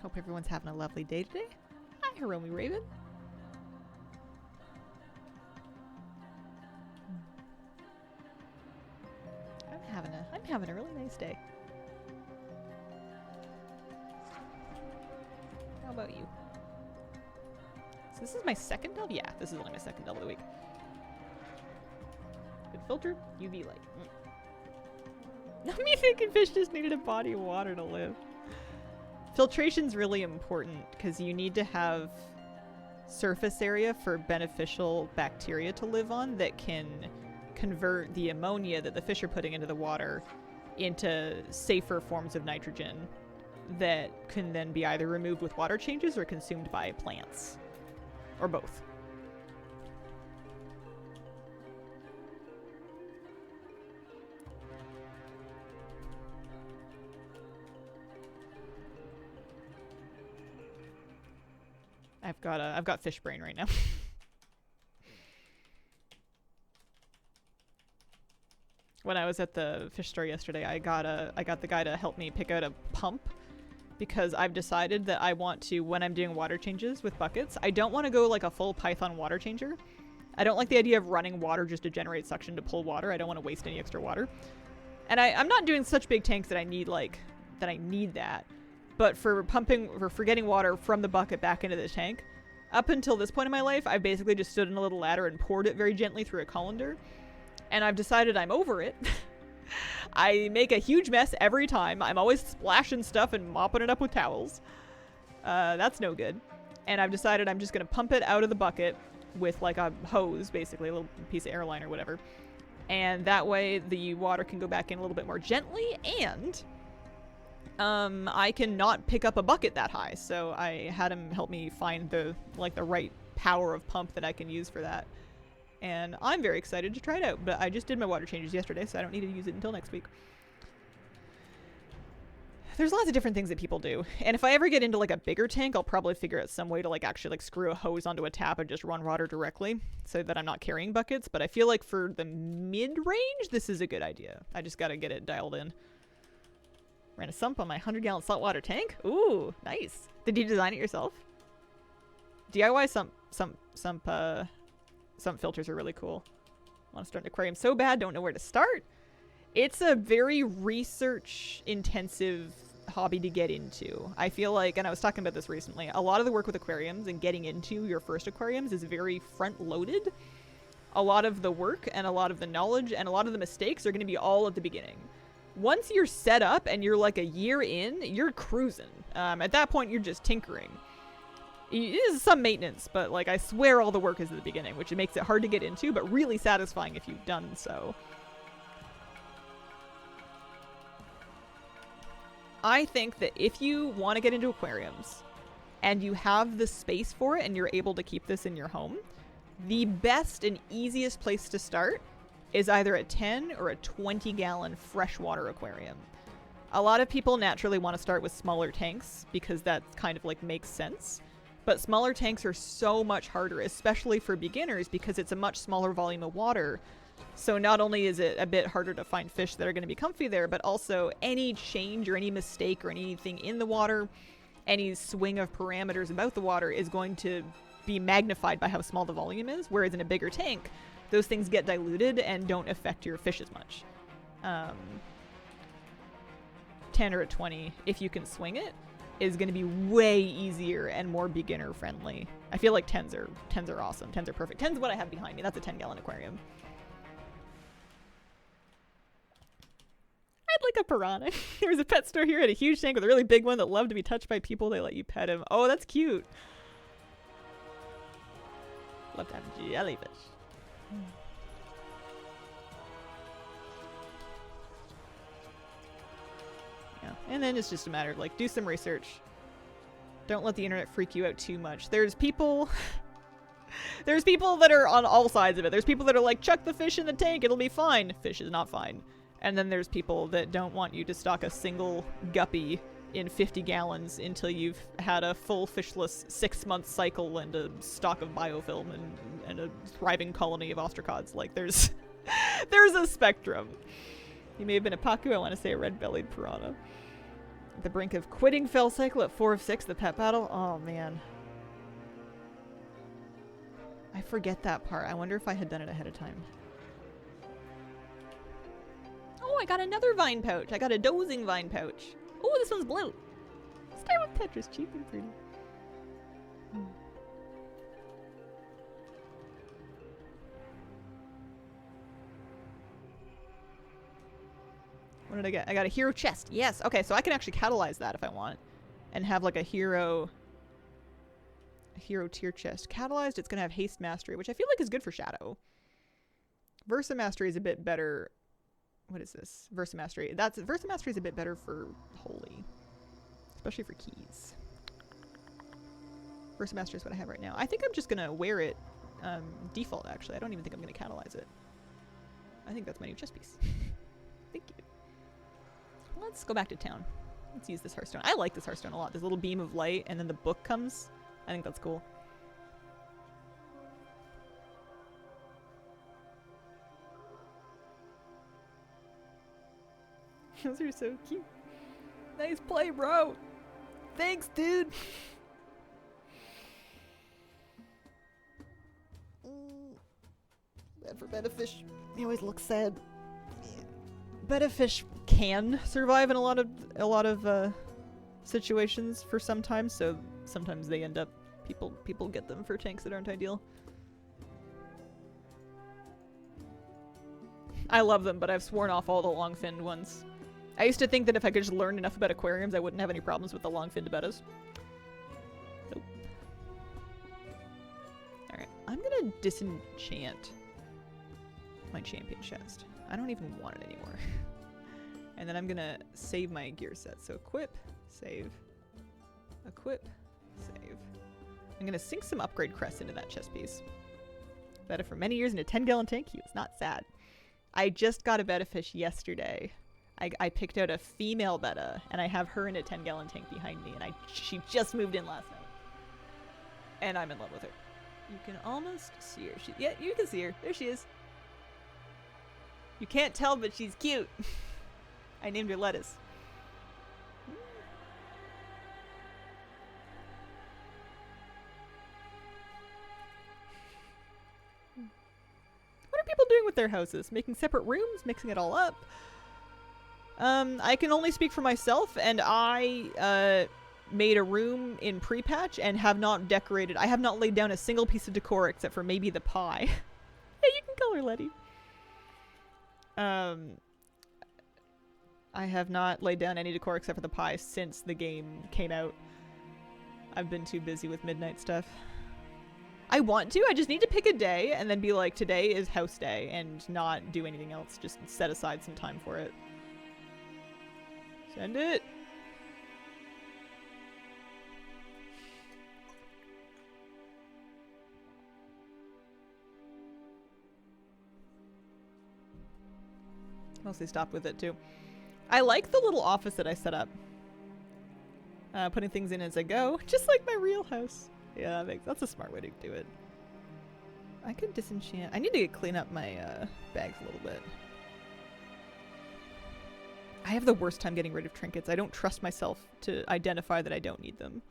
A: Hope everyone's having a lovely day today. Hi, Hiromi Raven. I'm having a really nice day. How about you? So this is my second delve? Yeah, this is only my second delve of the week. Good filter, UV light. Not me thinking fish just needed a body of water to live. Filtration's really important because you need to have surface area for beneficial bacteria to live on that can convert the ammonia that the fish are putting into the water into safer forms of nitrogen that can then be either removed with water changes or consumed by plants. Or both. I've got fish brain right now. When I was at the fish store yesterday, I got the guy to help me pick out a pump because I've decided that I want to, when I'm doing water changes with buckets, I don't want to go like a full Python water changer. I don't like the idea of running water just to generate suction to pull water. I don't want to waste any extra water. And I'm not doing such big tanks that I need that. But for getting water from the bucket back into the tank, up until this point in my life, I've basically just stood on a little ladder and poured it very gently through a colander. And I've decided I'm over it. I make a huge mess every time. I'm always splashing stuff and mopping it up with towels. That's no good. And I've decided I'm just going to pump it out of the bucket with like a hose, basically, a little piece of airline or whatever. And that way the water can go back in a little bit more gently, and I can not pick up a bucket that high. So I had him help me find the right power of pump that I can use for that. And I'm very excited to try it out, but I just did my water changes yesterday, so I don't need to use it until next week. There's lots of different things that people do. And if I ever get into like a bigger tank, I'll probably figure out some way to like actually like screw a hose onto a tap and just run water directly so that I'm not carrying buckets. But I feel like for the mid-range, this is a good idea. I just got to get it dialed in. Ran a sump on my 100-gallon saltwater tank. Ooh, nice. Did you design it yourself? DIY sump some filters are really cool. I want to start an aquarium so bad, don't know where to start. It's a very research intensive hobby to get into. I feel like, and I was talking about this recently, a lot of the work with aquariums and getting into your first aquariums is very front loaded. A lot of the work and a lot of the knowledge and a lot of the mistakes are going to be all at the beginning. Once you're set up and you're like a year in, you're cruising. At that point, you're just tinkering. It is some maintenance, but like I swear all the work is at the beginning, which makes it hard to get into, but really satisfying if you've done so. I think that if you want to get into aquariums and you have the space for it and you're able to keep this in your home, the best and easiest place to start is either a 10 or a 20-gallon freshwater aquarium. A lot of people naturally want to start with smaller tanks because that kind of like makes sense. But smaller tanks are so much harder, especially for beginners, because it's a much smaller volume of water. So not only is it a bit harder to find fish that are going to be comfy there, but also any change or any mistake or anything in the water, any swing of parameters about the water is going to be magnified by how small the volume is. Whereas in a bigger tank, those things get diluted and don't affect your fish as much. 10 or a 20, if you can swing it, is going to be way easier and more beginner friendly. I feel like 10s are awesome. 10s are perfect. 10's what I have behind me. That's a 10-gallon aquarium. I'd like a piranha. There was a pet store here at a huge tank with a really big one that loved to be touched by people. They let you pet him. Oh, that's cute. Love to have a jellyfish. Yeah, and then it's just a matter of like, do some research. Don't let the internet freak you out too much. There's people that are on all sides of it. There's people that are like, chuck the fish in the tank, it'll be fine. Fish is not fine. And then there's people that don't want you to stock a single guppy in 50 gallons until you've had a full fishless 6-month cycle and a stock of biofilm and a thriving colony of ostracods. Like there's a spectrum. He may have been a pacu, I want to say a red-bellied piranha. At the brink of quitting Fell Cycle at 4 of 6, the pet battle. Oh man. I forget that part. I wonder if I had done it ahead of time. Oh, I got another vine pouch. I got a dozing vine pouch. Oh, this one's blue. Start with Tetris, cheap and pretty. What did I get? I got a hero chest. Yes. Okay, so I can actually catalyze that if I want. And have like a hero tier chest. Catalyzed, it's going to have haste mastery, which I feel like is good for Shadow. Versa mastery is a bit better. What is this? Versa mastery. Versa mastery is a bit better for Holy. Especially for keys. Versa mastery is what I have right now. I think I'm just going to wear it default, actually. I don't even think I'm going to catalyze it. I think that's my new chest piece. Thank you. Let's go back to town. Let's use this Hearthstone. I like this Hearthstone a lot. This little beam of light and then the book comes. I think that's cool. Those are so cute. Nice play, bro. Thanks, dude. Bad for Benefish. He always looks sad. Benefish can survive in a lot of situations for some time, so sometimes they end up people get them for tanks that aren't ideal. I love them, but I've sworn off all the long-finned ones. I used to think that if I could just learn enough about aquariums, I wouldn't have any problems with the long-finned bettas. Nope. Alright, I'm gonna disenchant my champion chest. I don't even want it anymore. And then I'm gonna save my gear set. So equip, save, equip, save. I'm gonna sink some upgrade crests into that chest piece. Betta for many years in a 10-gallon tank. He was not sad. I just got a betta fish yesterday. I picked out a female betta, and I have her in a 10-gallon tank behind me, and she just moved in last night. And I'm in love with her. You can almost see her. Yeah, you can see her. There she is. You can't tell, but she's cute. I named her Lettuce. doing with their houses. Making separate rooms, mixing it all up. I can only speak for myself, and I made a room in pre-patch and have not decorated. I have not laid down a single piece of decor except for maybe the pie. Hey, you can call her Letty. I have not laid down any decor except for the pie since the game came out. I've been too busy with midnight stuff. I want to, I just need to pick a day and then be like, today is house day, and not do anything else. Just set aside some time for it. Send it! Mostly stopped with it too. I like the little office that I set up. Putting things in as I go, just like my real house. Yeah, that's a smart way to do it. I could disenchant. I need to clean up my bags a little bit. I have the worst time getting rid of trinkets. I don't trust myself to identify that I don't need them.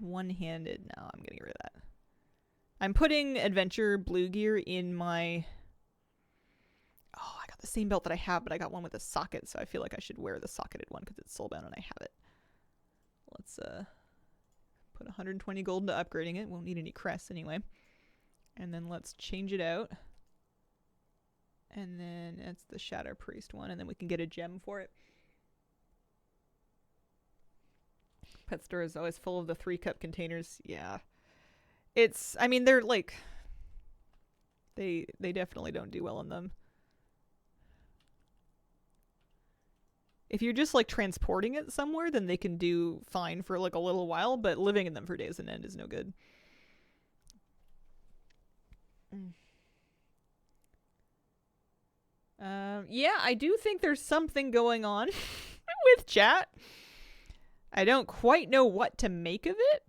A: One-handed. No, I'm getting rid of that. I'm putting Adventure Blue Gear in my... Oh, I got the same belt that I have, but I got one with a socket, so I feel like I should wear the socketed one because it's soulbound and I have it. Let's put 120 gold into upgrading it. Won't need any crests anyway. And then let's change it out. And then it's the Shadow Priest one, and then we can get a gem for it. Pet store is always full of the 3-cup containers. Yeah. It's, I mean, they're like, they definitely don't do well in them. If you're just like transporting it somewhere, then they can do fine for like a little while, but living in them for days on end is no good. Yeah, I do think there's something going on with chat. I don't quite know what to make of it.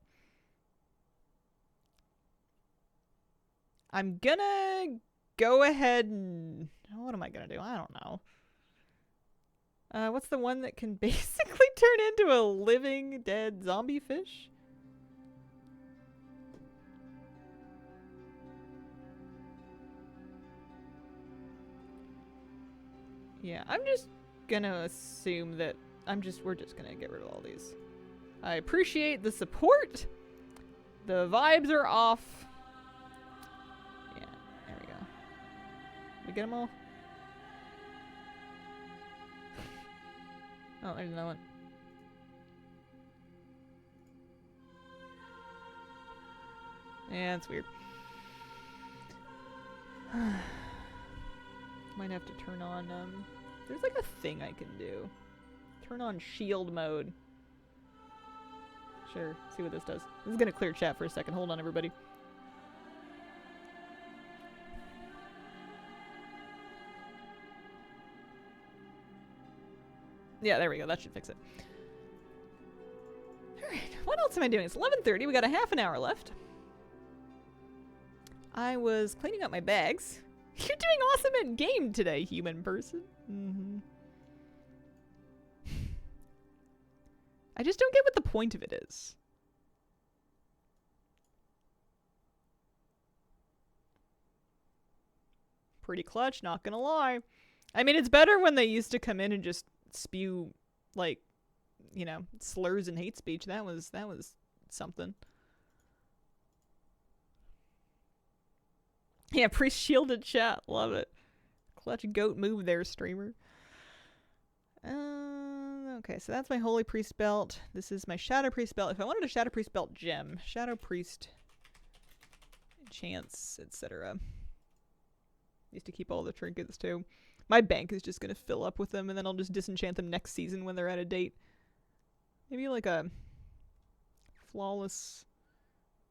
A: I'm gonna go ahead and... What am I gonna do? I don't know. What's the one that can basically turn into a living, dead zombie fish? Yeah, I'm just gonna assume that we're just gonna get rid of all these. I appreciate the support. The vibes are off. Yeah, there we go. We get them all? Oh, there's another one. Yeah, it's weird. Might have to turn on, there's like a thing I can do. Turn on shield mode. Sure, see what this does. This is gonna clear chat for a second. Hold on, everybody. Yeah, there we go. That should fix it. Alright, what else am I doing? It's 11:30. We got a half an hour left. I was cleaning up my bags. You're doing awesome in game today, human person. Mm-hmm. I just don't get what the point of it is. Pretty clutch, not gonna lie. I mean, it's better when they used to come in and just spew, like, you know, slurs and hate speech. That was something. Yeah, pre-shielded chat. Love it. Clutch goat move there, streamer. Okay, so that's my Holy Priest belt. This is my Shadow Priest belt. If I wanted a Shadow Priest belt gem, Shadow Priest chance, etc. Used to keep all the trinkets too. My bank is just going to fill up with them, and then I'll just disenchant them next season when they're out of date. Maybe like a flawless,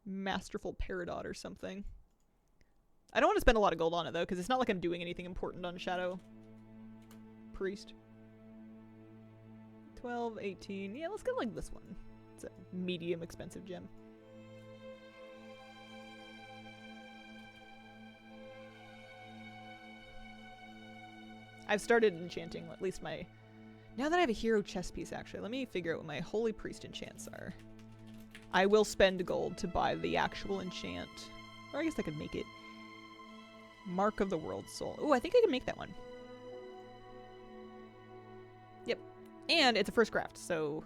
A: masterful Peridot or something. I don't want to spend a lot of gold on it, though, because it's not like I'm doing anything important on Shadow Priest. 12, 18. Yeah, let's get like this one. It's a medium expensive gem. I've started enchanting at least my... Now that I have a hero chess piece, actually, let me figure out what my Holy Priest enchants are. I will spend gold to buy the actual enchant. Or I guess I could make it. Mark of the World Soul. Oh, I think I can make that one. Yep. And it's a first craft, so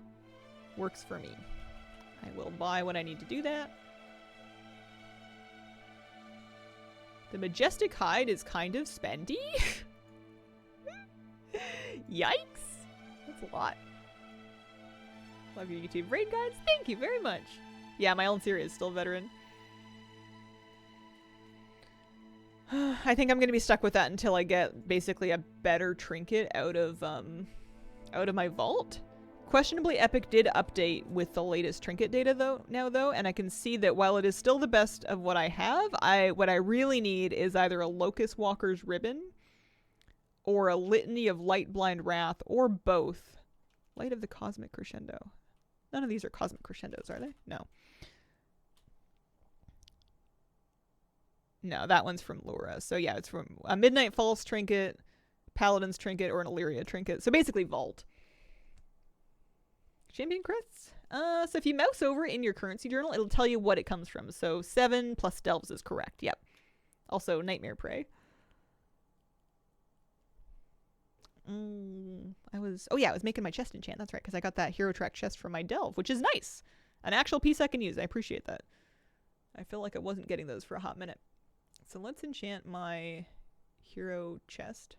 A: works for me. I will buy what I need to do that. The Majestic Hide is kind of spendy. Yikes. That's a lot. Love your YouTube raid guides. Thank you very much. Yeah, my old series is still veteran. I think I'm going to be stuck with that until I get basically a better trinket out of my vault. Questionably Epic did update with the latest trinket data though, and I can see that while it is still the best of what I have, what I really need is either a Locust Walker's Ribbon or a Litany of Light Blind Wrath, or both. Light of the Cosmic Crescendo. None of these are Cosmic Crescendos, are they? No. No, that one's from Laura. So yeah, it's from a Midnight Falls trinket, Paladin's trinket, or an Illyria trinket. So basically Vault. Champion crits? So if you mouse over in your currency journal, it'll tell you what it comes from. So 7 plus Delves is correct. Yep. Also Nightmare Prey. I was making my chest enchant. That's right, because I got that Hero Track chest from my Delve, which is nice. An actual piece I can use. I appreciate that. I feel like I wasn't getting those for a hot minute. So let's enchant my hero chest.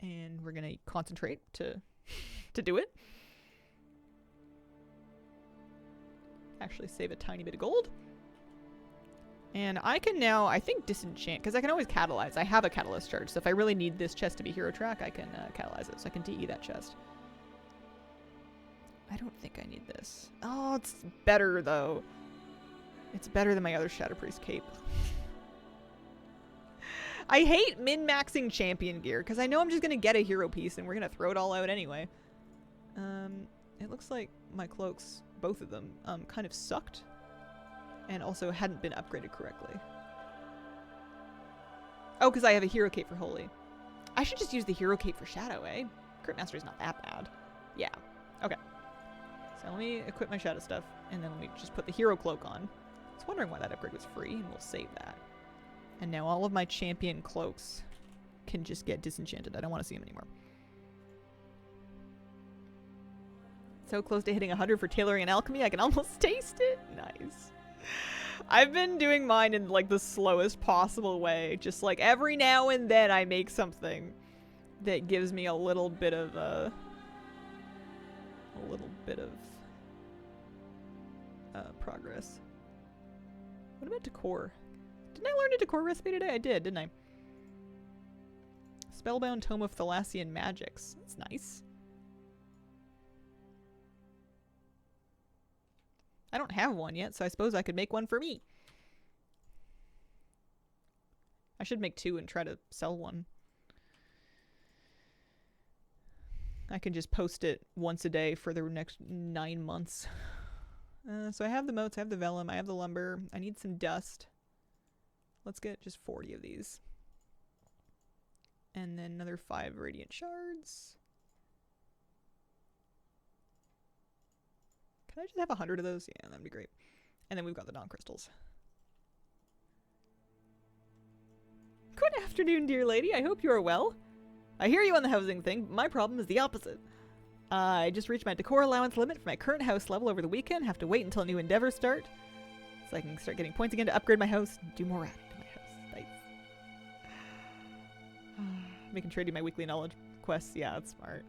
A: And we're going to concentrate to do it. Actually save a tiny bit of gold. And I can now, I think, disenchant, because I can always catalyze. I have a catalyst charge, so if I really need this chest to be hero track, I can catalyze it, so I can DE that chest. I don't think I need this. Oh, it's better, though. It's better than my other Shadow Priest cape. I hate min-maxing champion gear, because I know I'm just going to get a hero piece, and we're going to throw it all out anyway. It looks like my cloaks, both of them, kind of sucked. And also hadn't been upgraded correctly. Oh, because I have a hero cape for Holy. I should just use the hero cape for Shadow, eh? Crit Mastery's not that bad. Yeah. Okay. So let me equip my Shadow stuff, and then let me just put the hero cloak on. I was wondering why that upgrade was free, and we'll save that. And now all of my champion cloaks can just get disenchanted. I don't want to see them anymore. So close to hitting 100 for tailoring and alchemy, I can almost taste it. Nice. I've been doing mine in like the slowest possible way. Just like every now and then I make something that gives me a little bit of progress. What about decor? Didn't I learn a decor recipe today? I did, didn't I? Spellbound Tome of Thalassian Magics. That's nice. I don't have one yet, so I suppose I could make one for me. I should make 2 and try to sell one. I can just post it once a day for the next 9 months. So I have the moats, I have the vellum, I have the lumber. I need some dust. Let's get just 40 of these. And then another 5 radiant shards. Can I just have 100 of those? Yeah, that'd be great. And then we've got the dawn crystals. Good afternoon, dear lady. I hope you are well. I hear you on the housing thing, but my problem is the opposite. I just reached my decor allowance limit for my current house level over the weekend. Have to wait until new endeavors start, so I can start getting points again to upgrade my house and do more adding to my house. Nice. Making sure I do my weekly knowledge quests. Yeah, that's smart.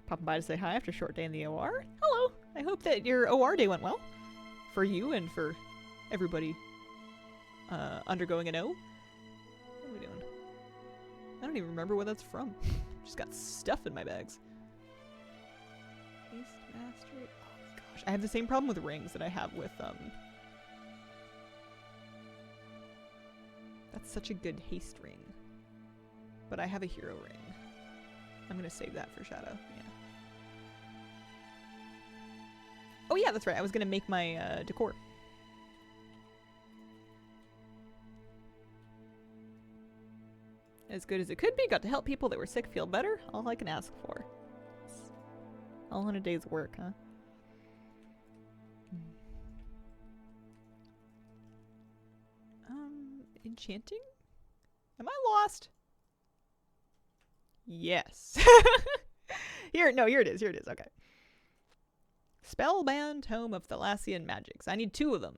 A: Popping by to say hi after a short day in the OR. Hello. I hope that your OR day went well. For you and for everybody undergoing an O. What are we doing? I don't even remember where that's from. Just got stuff in my bags. Haste Mastery. Oh my gosh. I have the same problem with rings that I have with That's such a good haste ring. But I have a hero ring. I'm gonna save that for Shadow. Yeah. Oh yeah, that's right. I was gonna make my decor. As good as it could be. Got to help people that were sick feel better. All I can ask for. All in a day's work, huh? enchanting? Am I lost? Yes. Here it is. Okay. Spellbound Tome of Thalassian Magics. I need 2 of them.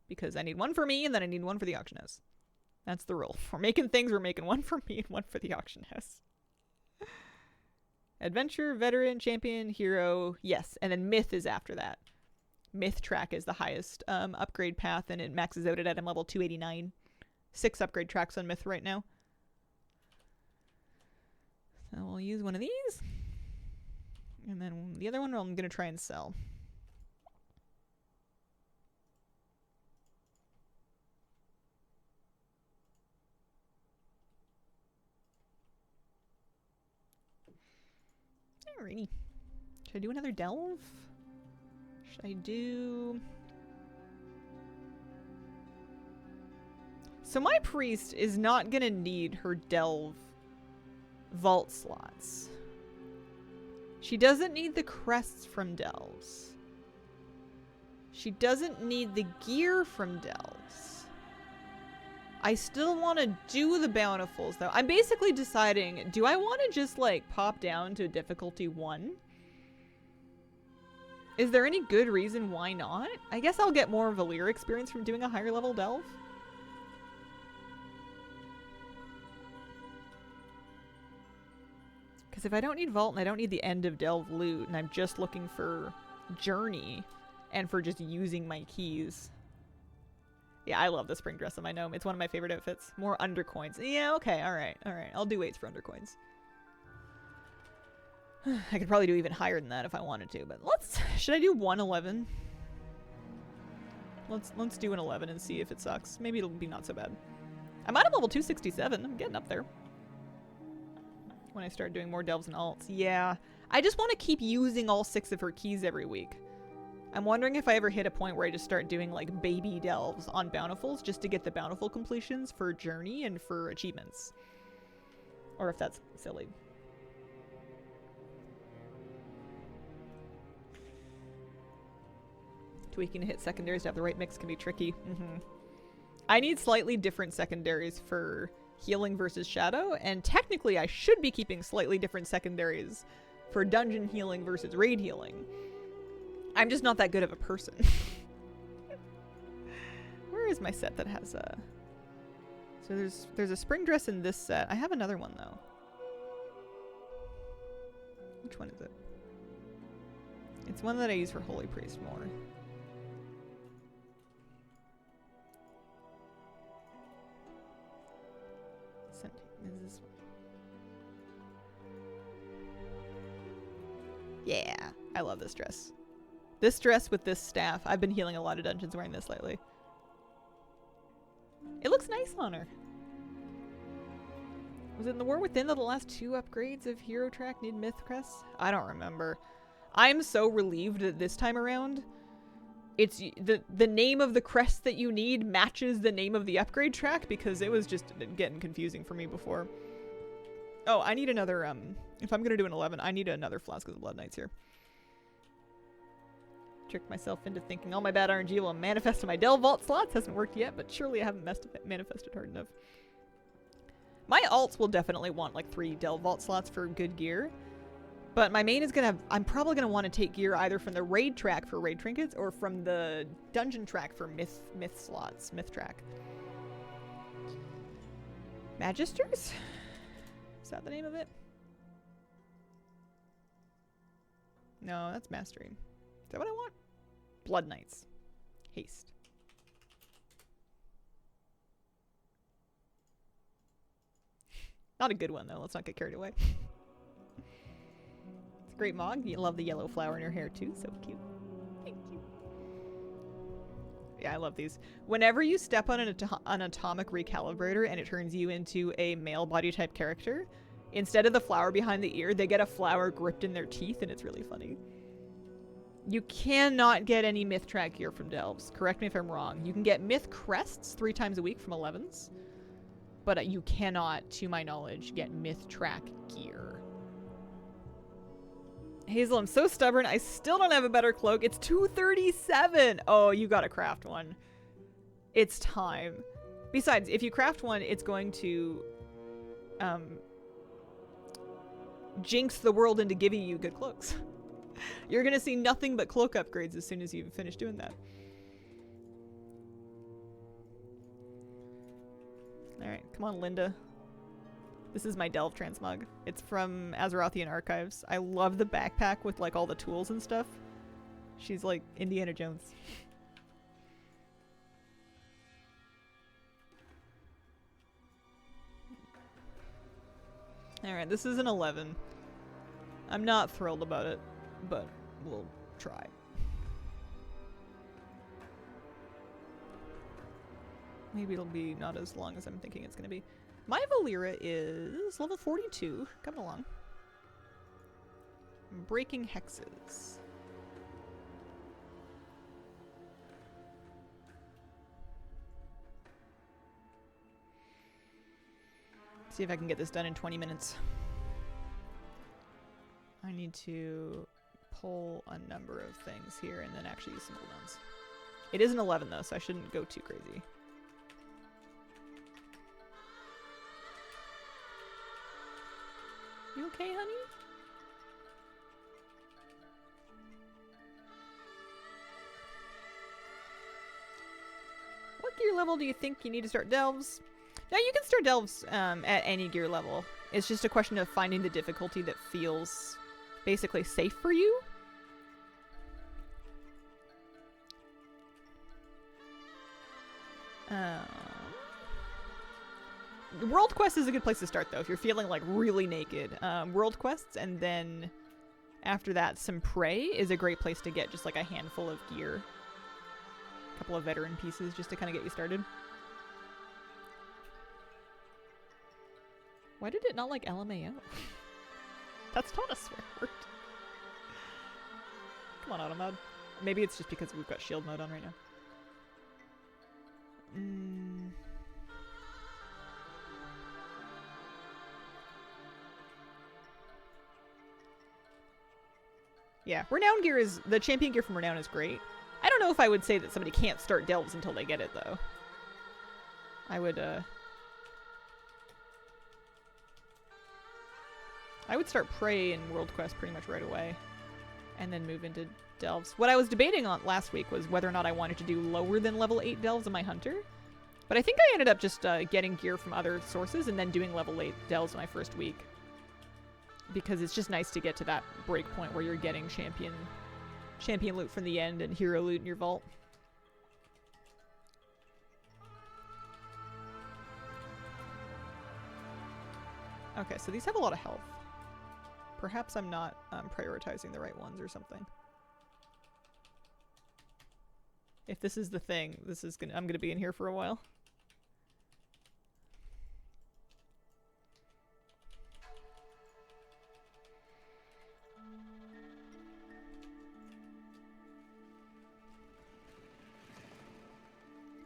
A: Because I need one for me, and then I need one for the auction house. That's the rule. We're making things, we're making one for me and one for the auction house. Adventure, Veteran, Champion, Hero. Yes, and then Myth is after that. Myth track is the highest upgrade path, and it maxes out at item level 289. 6 upgrade tracks on Myth right now. So we'll use one of these. And then the other one I'm going to try and sell. Alrighty. Should I do another delve? Should I do... So my priest is not gonna need her delve vault slots. She doesn't need the crests from delves. She doesn't need the gear from delves. I still want to do the bountifuls though. I'm basically deciding, do I want to just like pop down to difficulty 1? Is there any good reason why not? I guess I'll get more Valir experience from doing a higher level delve. Because if I don't need Vault and I don't need the end of Delve loot and I'm just looking for Journey and for just using my keys. Yeah, I love the spring dress on my gnome. It's one of my favorite outfits. More undercoins. Yeah, okay, alright. I'll do 8s for undercoins. I could probably do even higher than that if I wanted to, but should I do 111? Let's do an 11 and see if it sucks. Maybe it'll be not so bad. I'm at level 267. I'm getting up there. When I start doing more delves and alts. Yeah. I just want to keep using all 6 of her keys every week. I'm wondering if I ever hit a point where I just start doing like baby delves on bountifuls just to get the bountiful completions for Journey and for achievements. Or if that's silly. Tweaking to hit secondaries to have the right mix can be tricky. I need slightly different secondaries for healing versus shadow, and technically I should be keeping slightly different secondaries for dungeon healing versus raid healing. I'm just not that good of a person. Where is my set that has a... So there's a spring dress in this set. I have another one though. Which one is it? It's one that I use for Holy Priest more. Is this one? Yeah, I love this dress. This dress with this staff. I've been healing a lot of dungeons wearing this lately. It looks nice on her. Was it in the War Within that the last 2 upgrades of Hero Track need Myth Crests? I don't remember. I'm so relieved that this time around it's the name of the crest that you need matches the name of the upgrade track, because it was just getting confusing for me before. Oh, I need another, if I'm gonna do an 11, I need another Flask of the Blood Knights here. Tricked myself into thinking all my bad RNG will manifest in my Delve Vault slots. Hasn't worked yet, but surely I haven't manifested hard enough. My alts will definitely want like 3 Delve Vault slots for good gear. But my main is I'm probably gonna want to take gear either from the raid track for raid trinkets or from the dungeon track for myth slots, myth track. Magisters? Is that the name of it? No, that's Mastery. Is that what I want? Blood Knights. Haste. Not a good one though, let's not get carried away. Great Mog. You love the yellow flower in her hair too. So cute. Thank you. Yeah, I love these. Whenever you step on an atomic recalibrator and it turns you into a male body type character, instead of the flower behind the ear, they get a flower gripped in their teeth, and it's really funny. You cannot get any myth track gear from Delves. Correct me if I'm wrong. You can get myth crests 3 times a week from 11s, but you cannot, to my knowledge, get myth track gear. Hazel, I'm so stubborn. I still don't have a better cloak. It's 237. Oh, you gotta craft one. It's time. Besides, if you craft one, it's going to jinx the world into giving you good cloaks. You're going to see nothing but cloak upgrades as soon as you finish doing that. Alright, come on, Linda. This is my Delve transmog. It's from Azerothian Archives. I love the backpack with like all the tools and stuff. She's like Indiana Jones. Alright, this is an 11. I'm not thrilled about it, but we'll try. Maybe it'll be not as long as I'm thinking it's going to be. My Valera is level 42. Coming along. Breaking hexes. See if I can get this done in 20 minutes. I need to pull a number of things here and then actually use some cooldowns. It is an 11 though, so I shouldn't go too crazy. You okay, honey? What gear level do you think you need to start delves? Now you can start delves at any gear level. It's just a question of finding the difficulty that feels basically safe for you. World Quest is a good place to start though if you're feeling like really naked. World Quests, and then after that some Prey is a great place to get just like a handful of gear. A couple of veteran pieces just to kind of get you started. Why did it not like LMAO? That's not a swear word. Come on, auto mode. Maybe it's just because we've got shield mode on right now. Yeah, Renown gear is... The champion gear from Renown is great. I don't know if I would say that somebody can't start delves until they get it, though. I would start Prey in World Quest pretty much right away. And then move into delves. What I was debating on last week was whether or not I wanted to do lower than level 8 delves in my Hunter. But I think I ended up just getting gear from other sources and then doing level 8 delves my first week. Because it's just nice to get to that break point where you're getting champion loot from the end and hero loot in your vault. Okay, so these have a lot of health. Perhaps I'm not prioritizing the right ones or something. If this is the thing, I'm gonna be in here for a while.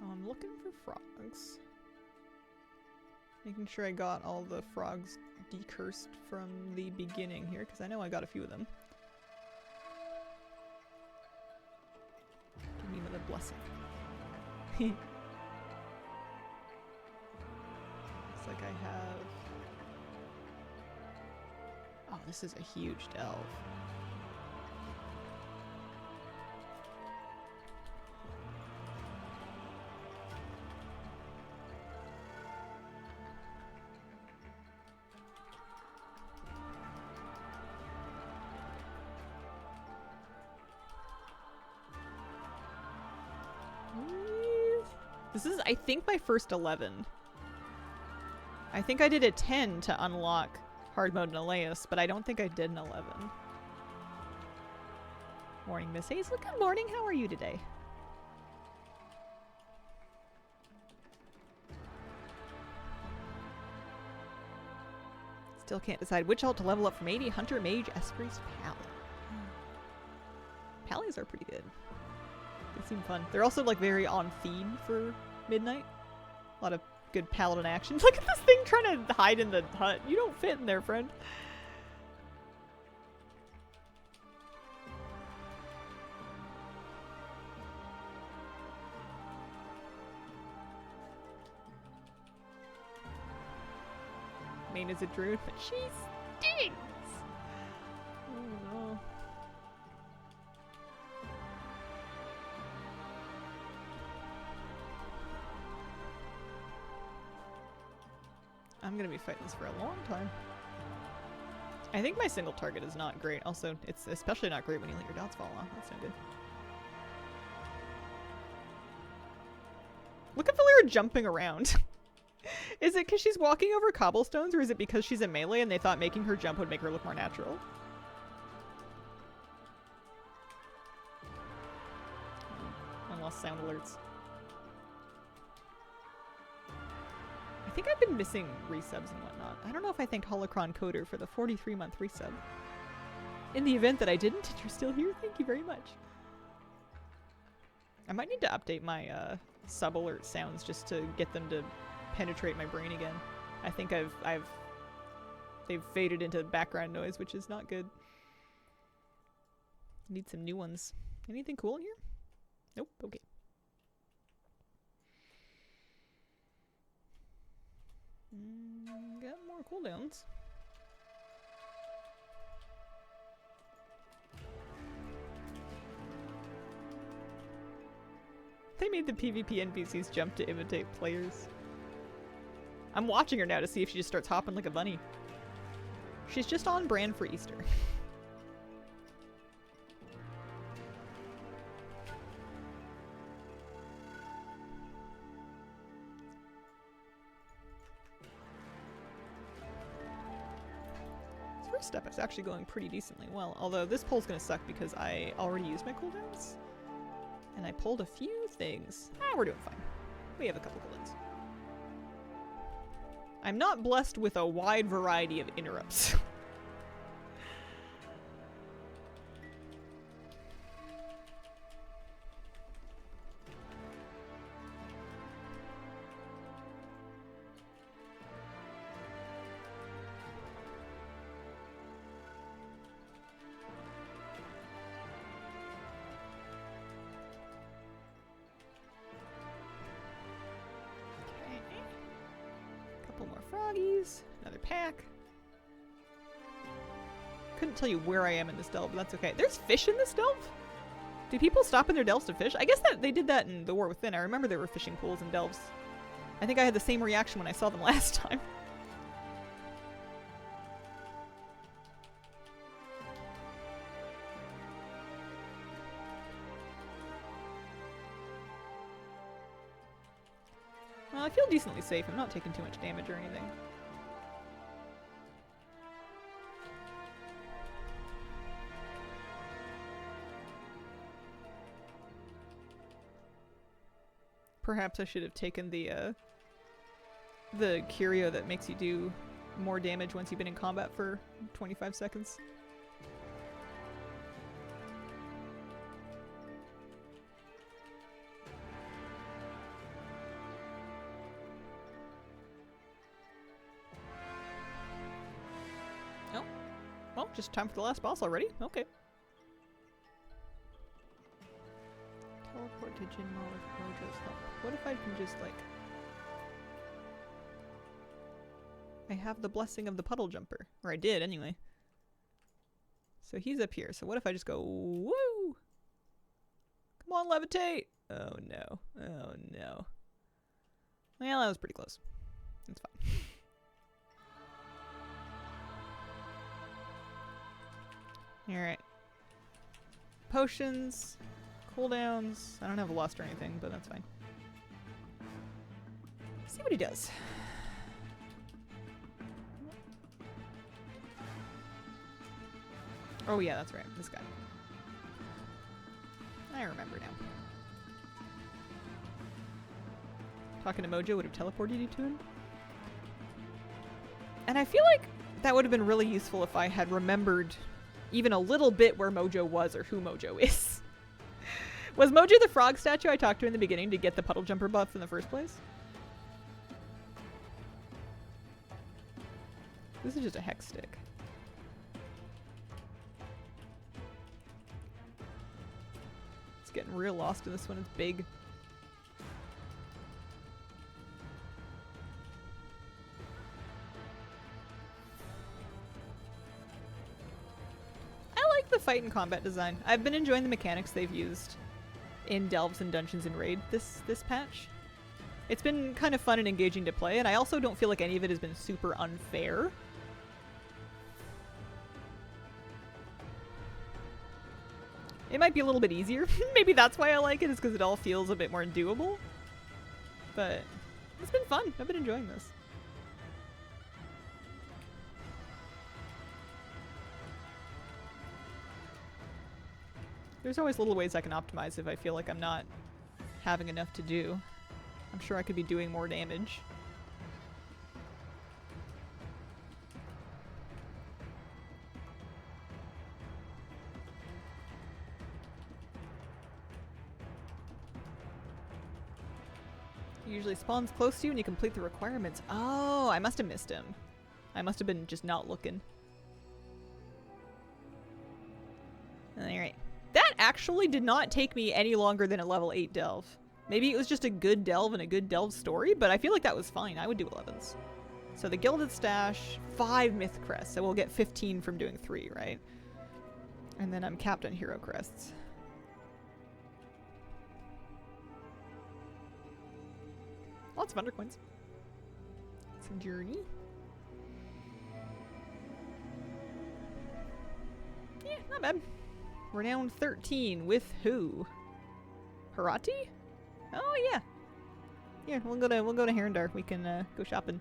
A: Oh, I'm looking for frogs. Making sure I got all the frogs decursed from the beginning here, because I know I got a few of them. Give me another blessing. Looks like I have... Oh, this is a huge delve. This is, I think, my first 11. I think I did a 10 to unlock hard mode in Eleus, but I don't think I did an 11. Morning, Miss Hazel. Good morning. How are you today? Still can't decide which alt to level up from 80. Hunter, Mage, Esprit, Pally. Pallies are pretty good. They seem fun. They're also like very on theme for midnight. A lot of good paladin action. Look at this thing trying to hide in the hut. You don't fit in there, friend. main as a druid, but she stinks! Oh no. I'm gonna be fighting this for a long time. I think my single target is not great. Also, it's especially not great when you let your dots fall off. That's no good. Look at Valeera jumping around. Is it because she's walking over cobblestones, or is it because she's a melee and they thought making her jump would make her look more natural? I lost sound alerts. I think I've been missing resubs and whatnot. I don't know if I thanked Holocron Coder for the 43-month resub. In the event that I didn't, and you're still here, thank you very much. I might need to update my sub alert sounds just to get them to penetrate my brain again. I think they've faded into background noise, which is not good. Need some new ones. Anything cool in here? Nope. Okay. Got more cooldowns. They made the PvP NPCs jump to imitate players. I'm watching her now to see if she just starts hopping like a bunny. She's just on brand for Easter. This first step is actually going pretty decently well, although this poll's gonna suck because I already used my cooldowns. And I pulled a few things. We're doing fine. We have a couple cooldowns. I'm not blessed with a wide variety of interrupts. Another pack. Couldn't tell you where I am in this delve, but that's okay. There's fish in this delve? Do people stop in their delves to fish? I guess that they did that in The War Within. I remember there were fishing pools and delves. I think I had the same reaction when I saw them last time. Well, I feel decently safe. I'm not taking too much damage or anything. Perhaps I should have taken the curio that makes you do more damage once you've been in combat for 25 seconds. Oh. Well, just time for the last boss already? Okay. Teleport to Jinma with Mojo's help. What if I can just, like... I have the blessing of the puddle jumper. Or I did, anyway. So he's up here. So what if I just go, woo! Come on, levitate! Oh no. Oh no. Well, that was pretty close. That's fine. Alright. Potions. Cooldowns. I don't have a lust or anything, but that's fine. See what he does. Oh yeah, that's right. This guy. I remember now. Talking to Mojo would have teleported you to him. And I feel like that would have been really useful if I had remembered even a little bit where Mojo was or who Mojo is. Was Mojo the frog statue I talked to in the beginning to get the puddle jumper buff in the first place? This is just a hex stick. It's getting real lost in this one. It's big. fight and combat design. I've been enjoying the mechanics they've used in Delves and Dungeons and Raid this patch. It's been kind of fun and engaging to play, and I also don't feel like any of it has been super unfair. It might be a little bit easier. Maybe that's why I like it, is because it all feels a bit more doable. But it's been fun. I've been enjoying this. There's always little ways I can optimize if I feel like I'm not having enough to do. I'm sure I could be doing more damage. He usually spawns close to you and you complete the requirements. Oh, I must have missed him. I must have been just not looking. Alright. That actually did not take me any longer than a level 8 delve. Maybe it was just a good delve and a good delve story, but I feel like that was fine. I would do 11s. So the Gilded Stash, 5 Myth Crests, so we'll get 15 from doing 3, right? And then I'm capped on Hero Crests. Lots of Undercoins. Some Journey. Yeah, not bad. Renown 13 with who? Harati? Oh yeah. Yeah, we'll go to Herondar. We can go shopping.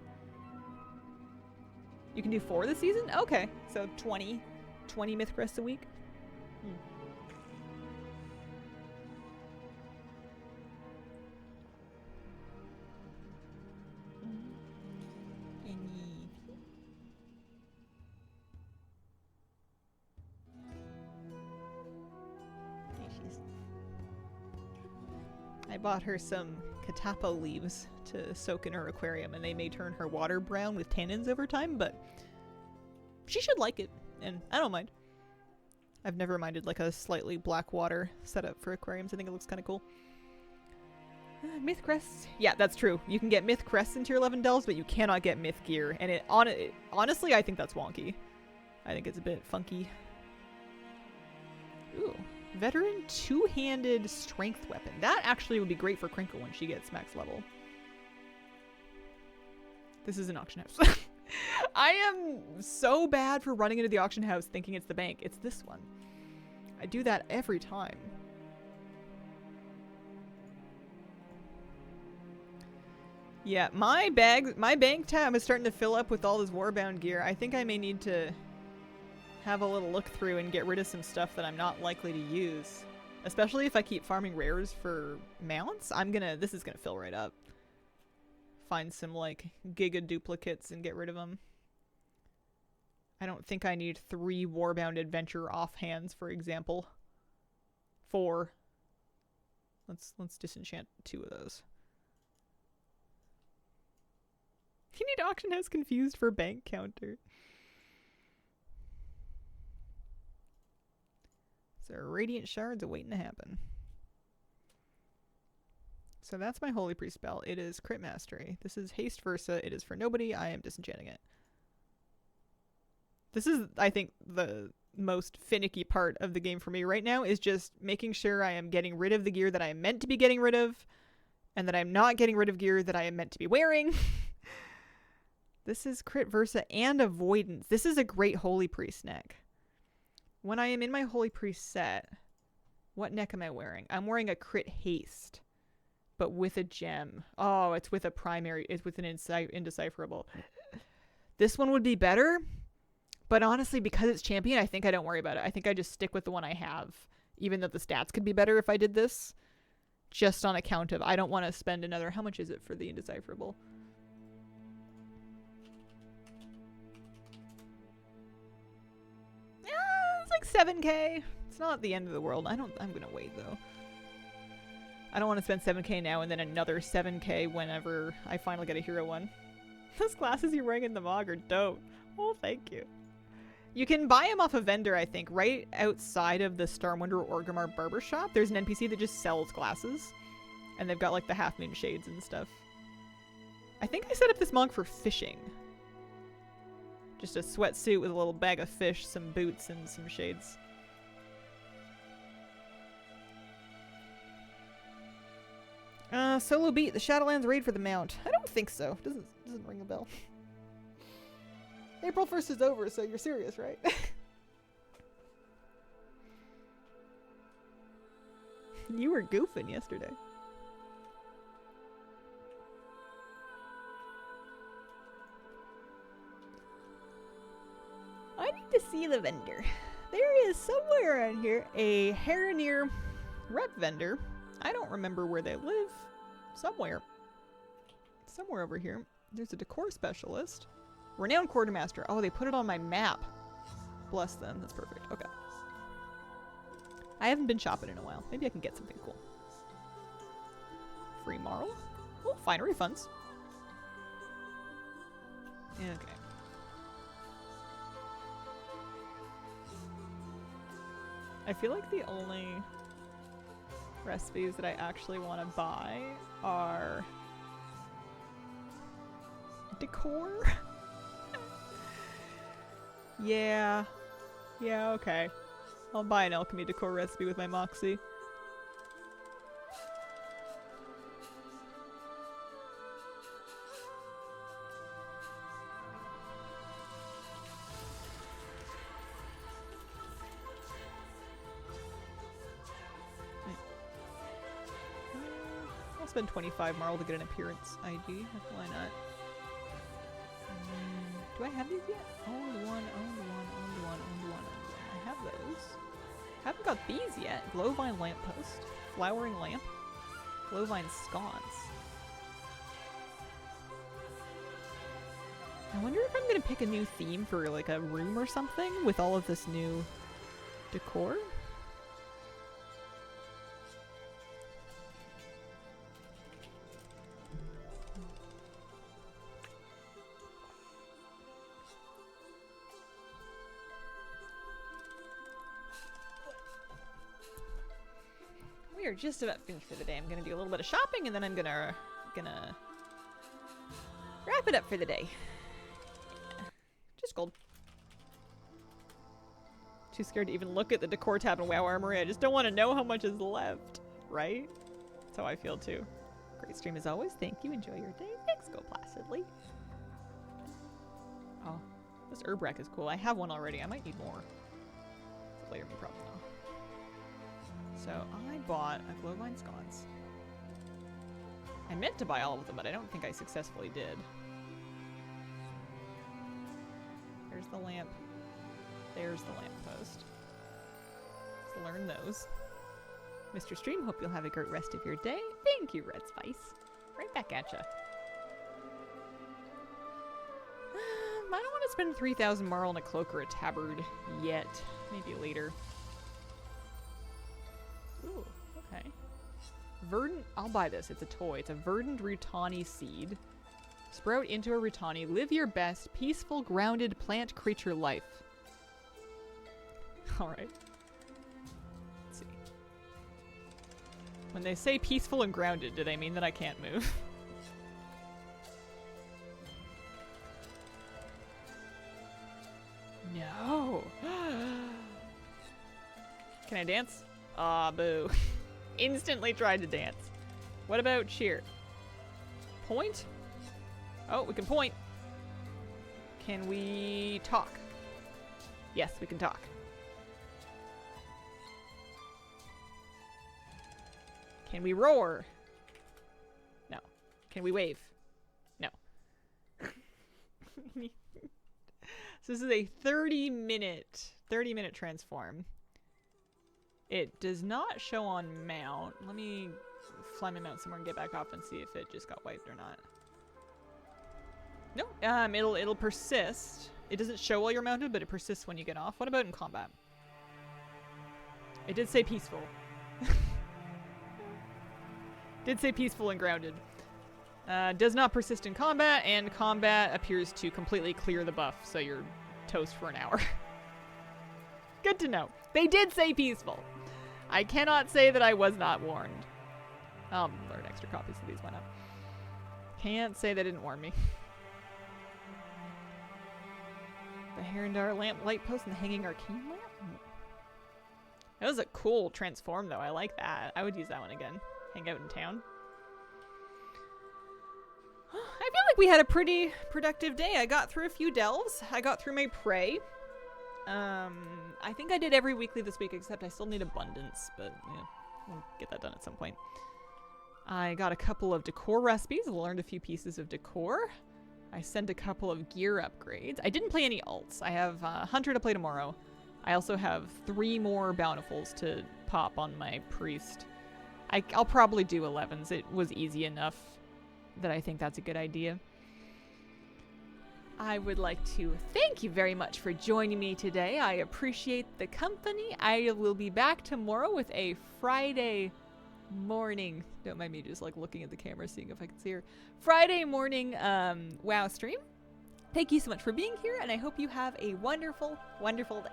A: You can do 4 this season? Okay. So 20 Myth Crests a week. I bought her some Katapo leaves to soak in her aquarium, and they may turn her water brown with tannins over time, but she should like it, and I don't mind. I've never minded like a slightly black water setup for aquariums. I think it looks kind of cool. Myth Crests. Yeah, that's true. You can get Myth Crests into your 11 delves, but you cannot get Myth Gear, and honestly, I think that's wonky. I think it's a bit funky. Ooh. Veteran two-handed strength weapon. That actually would be great for Crinkle when she gets max level. This is an auction house. I am so bad for running into the auction house thinking it's the bank. It's this one. I do that every time. Yeah, my bank tab is starting to fill up with all this Warbound gear. I think I may need to have a little look through and get rid of some stuff that I'm not likely to use. Especially if I keep farming rares for mounts, this is gonna fill right up. Find some like giga duplicates and get rid of them. I don't think I need 3 Warbound Adventure offhands, for example. 4. Let's disenchant 2 of those. You need auction house confused for bank counter. So Radiant Shards are waiting to happen. So that's my Holy Priest spell. It is Crit Mastery. This is Haste Versa. It is for nobody. I am disenchanting it. This is, I think, the most finicky part of the game for me right now, is just making sure I am getting rid of the gear that I am meant to be getting rid of, and that I'm not getting rid of gear that I am meant to be wearing. This is Crit Versa and Avoidance. This is a great Holy Priest neck. When I am in my Holy Priest set, what neck am I wearing? I'm wearing a Crit Haste, but with a gem. Oh, it's with a primary. It's with an indecipherable. This one would be better, but honestly, because it's champion, I think I don't worry about it. I think I just stick with the one I have, even though the stats could be better if I did this, just on account of I don't want to spend another. How much is it for the indecipherable? Like 7k. It's not the end of the world. I'm gonna wait though. I don't want to spend 7k now and then another 7k whenever I finally get a hero one. Those glasses you're wearing in the MOG are dope. Oh, thank you. You can buy them off a vendor, I think, right outside of the Stormwind or Orgrimmar barbershop. There's an NPC that just sells glasses, and they've got like the half moon shades and stuff. I think I set up this MOG for fishing. Just a sweatsuit with a little bag of fish, some boots, and some shades. Solo beat the Shadowlands raid for the mount. I don't think so. Doesn't ring a bell. April 1st is over, so you're serious, right? You were goofing yesterday. I need to see the vendor. There is somewhere around here a Haranir rep vendor. I don't remember where they live. Somewhere over here. There's a decor specialist. Renowned quartermaster. Oh, they put it on my map. Bless them. That's perfect. Okay. I haven't been shopping in a while. Maybe I can get something cool. Free Marl. Oh, finery funds. Okay. I feel like the only recipes that I actually want to buy are decor. Yeah, okay. I'll buy an alchemy decor recipe with my Moxie. I'll spend 25 Marl to get an appearance ID. Why not? Do I have these yet? Owned one. I have those. Haven't got these yet. Glowvine lamppost. Flowering lamp. Glowvine sconce. I wonder if I'm gonna pick a new theme for like a room or something with all of this new decor. We are just about finished for the day. I'm gonna do a little bit of shopping and then I'm gonna wrap it up for the day. Yeah. Just gold. Too scared to even look at the decor tab in WoW Armory. I just don't want to know how much is left, right? That's how I feel too. Great stream as always. Thank you. Enjoy your day. Thanks. Go placidly. Oh, this herb rack is cool. I have one already. I might need more. It's a later me problem though. So I bought a Glowvine sconce. I meant to buy all of them, but I don't think I successfully did. There's the lamp. There's the lamppost. Let's learn those. Mr. Stream, hope you'll have a great rest of your day. Thank you, Red Spice. Right back at ya. I don't want to spend 3,000 Marl on a cloak or a tabard yet. Maybe later. Ooh, okay. Verdant, I'll buy this. It's a toy. It's a verdant Rutani seed. Sprout into a Rutani. Live your best, peaceful, grounded plant creature life. Alright. Let's see. When they say peaceful and grounded, do they mean that I can't move? No! Can I dance? Ah, boo. Instantly tried to dance. What about cheer? Point? Oh, we can point. Can we talk? Yes, we can talk. Can we roar? No. Can we wave? No. So this is a 30-minute transform. It does not show on mount. Let me fly my mount somewhere and get back off and see if it just got wiped or not. No, it'll persist. It doesn't show while you're mounted, but it persists when you get off. What about in combat? It did say peaceful. Did say peaceful and grounded. Does not persist in combat, and combat appears to completely clear the buff, so you're toast for an hour. Good to know. They did say peaceful. I cannot say that I was not warned. I'll learn extra copies of these. Why not? Can't say they didn't warn me. The Herondar lamp light post and the hanging arcane lamp? That was a cool transform though. I like that. I would use that one again. Hang out in town. I feel like we had a pretty productive day. I got through a few delves. I got through my prey. I think I did every weekly this week, except I still need abundance, but yeah, we'll get that done at some point. I got a couple of decor recipes. Learned a few pieces of decor. I sent a couple of gear upgrades. I didn't play any alts. I have Hunter to play tomorrow. I also have 3 more bountifuls to pop on my priest. I'll probably do 11s. It was easy enough that I think that's a good idea. I would like to thank you very much for joining me today. I appreciate the company. I will be back tomorrow with a Friday morning. Don't mind me just like looking at the camera, seeing if I can see her. Friday morning WoW stream. Thank you so much for being here, and I hope you have a wonderful, wonderful day.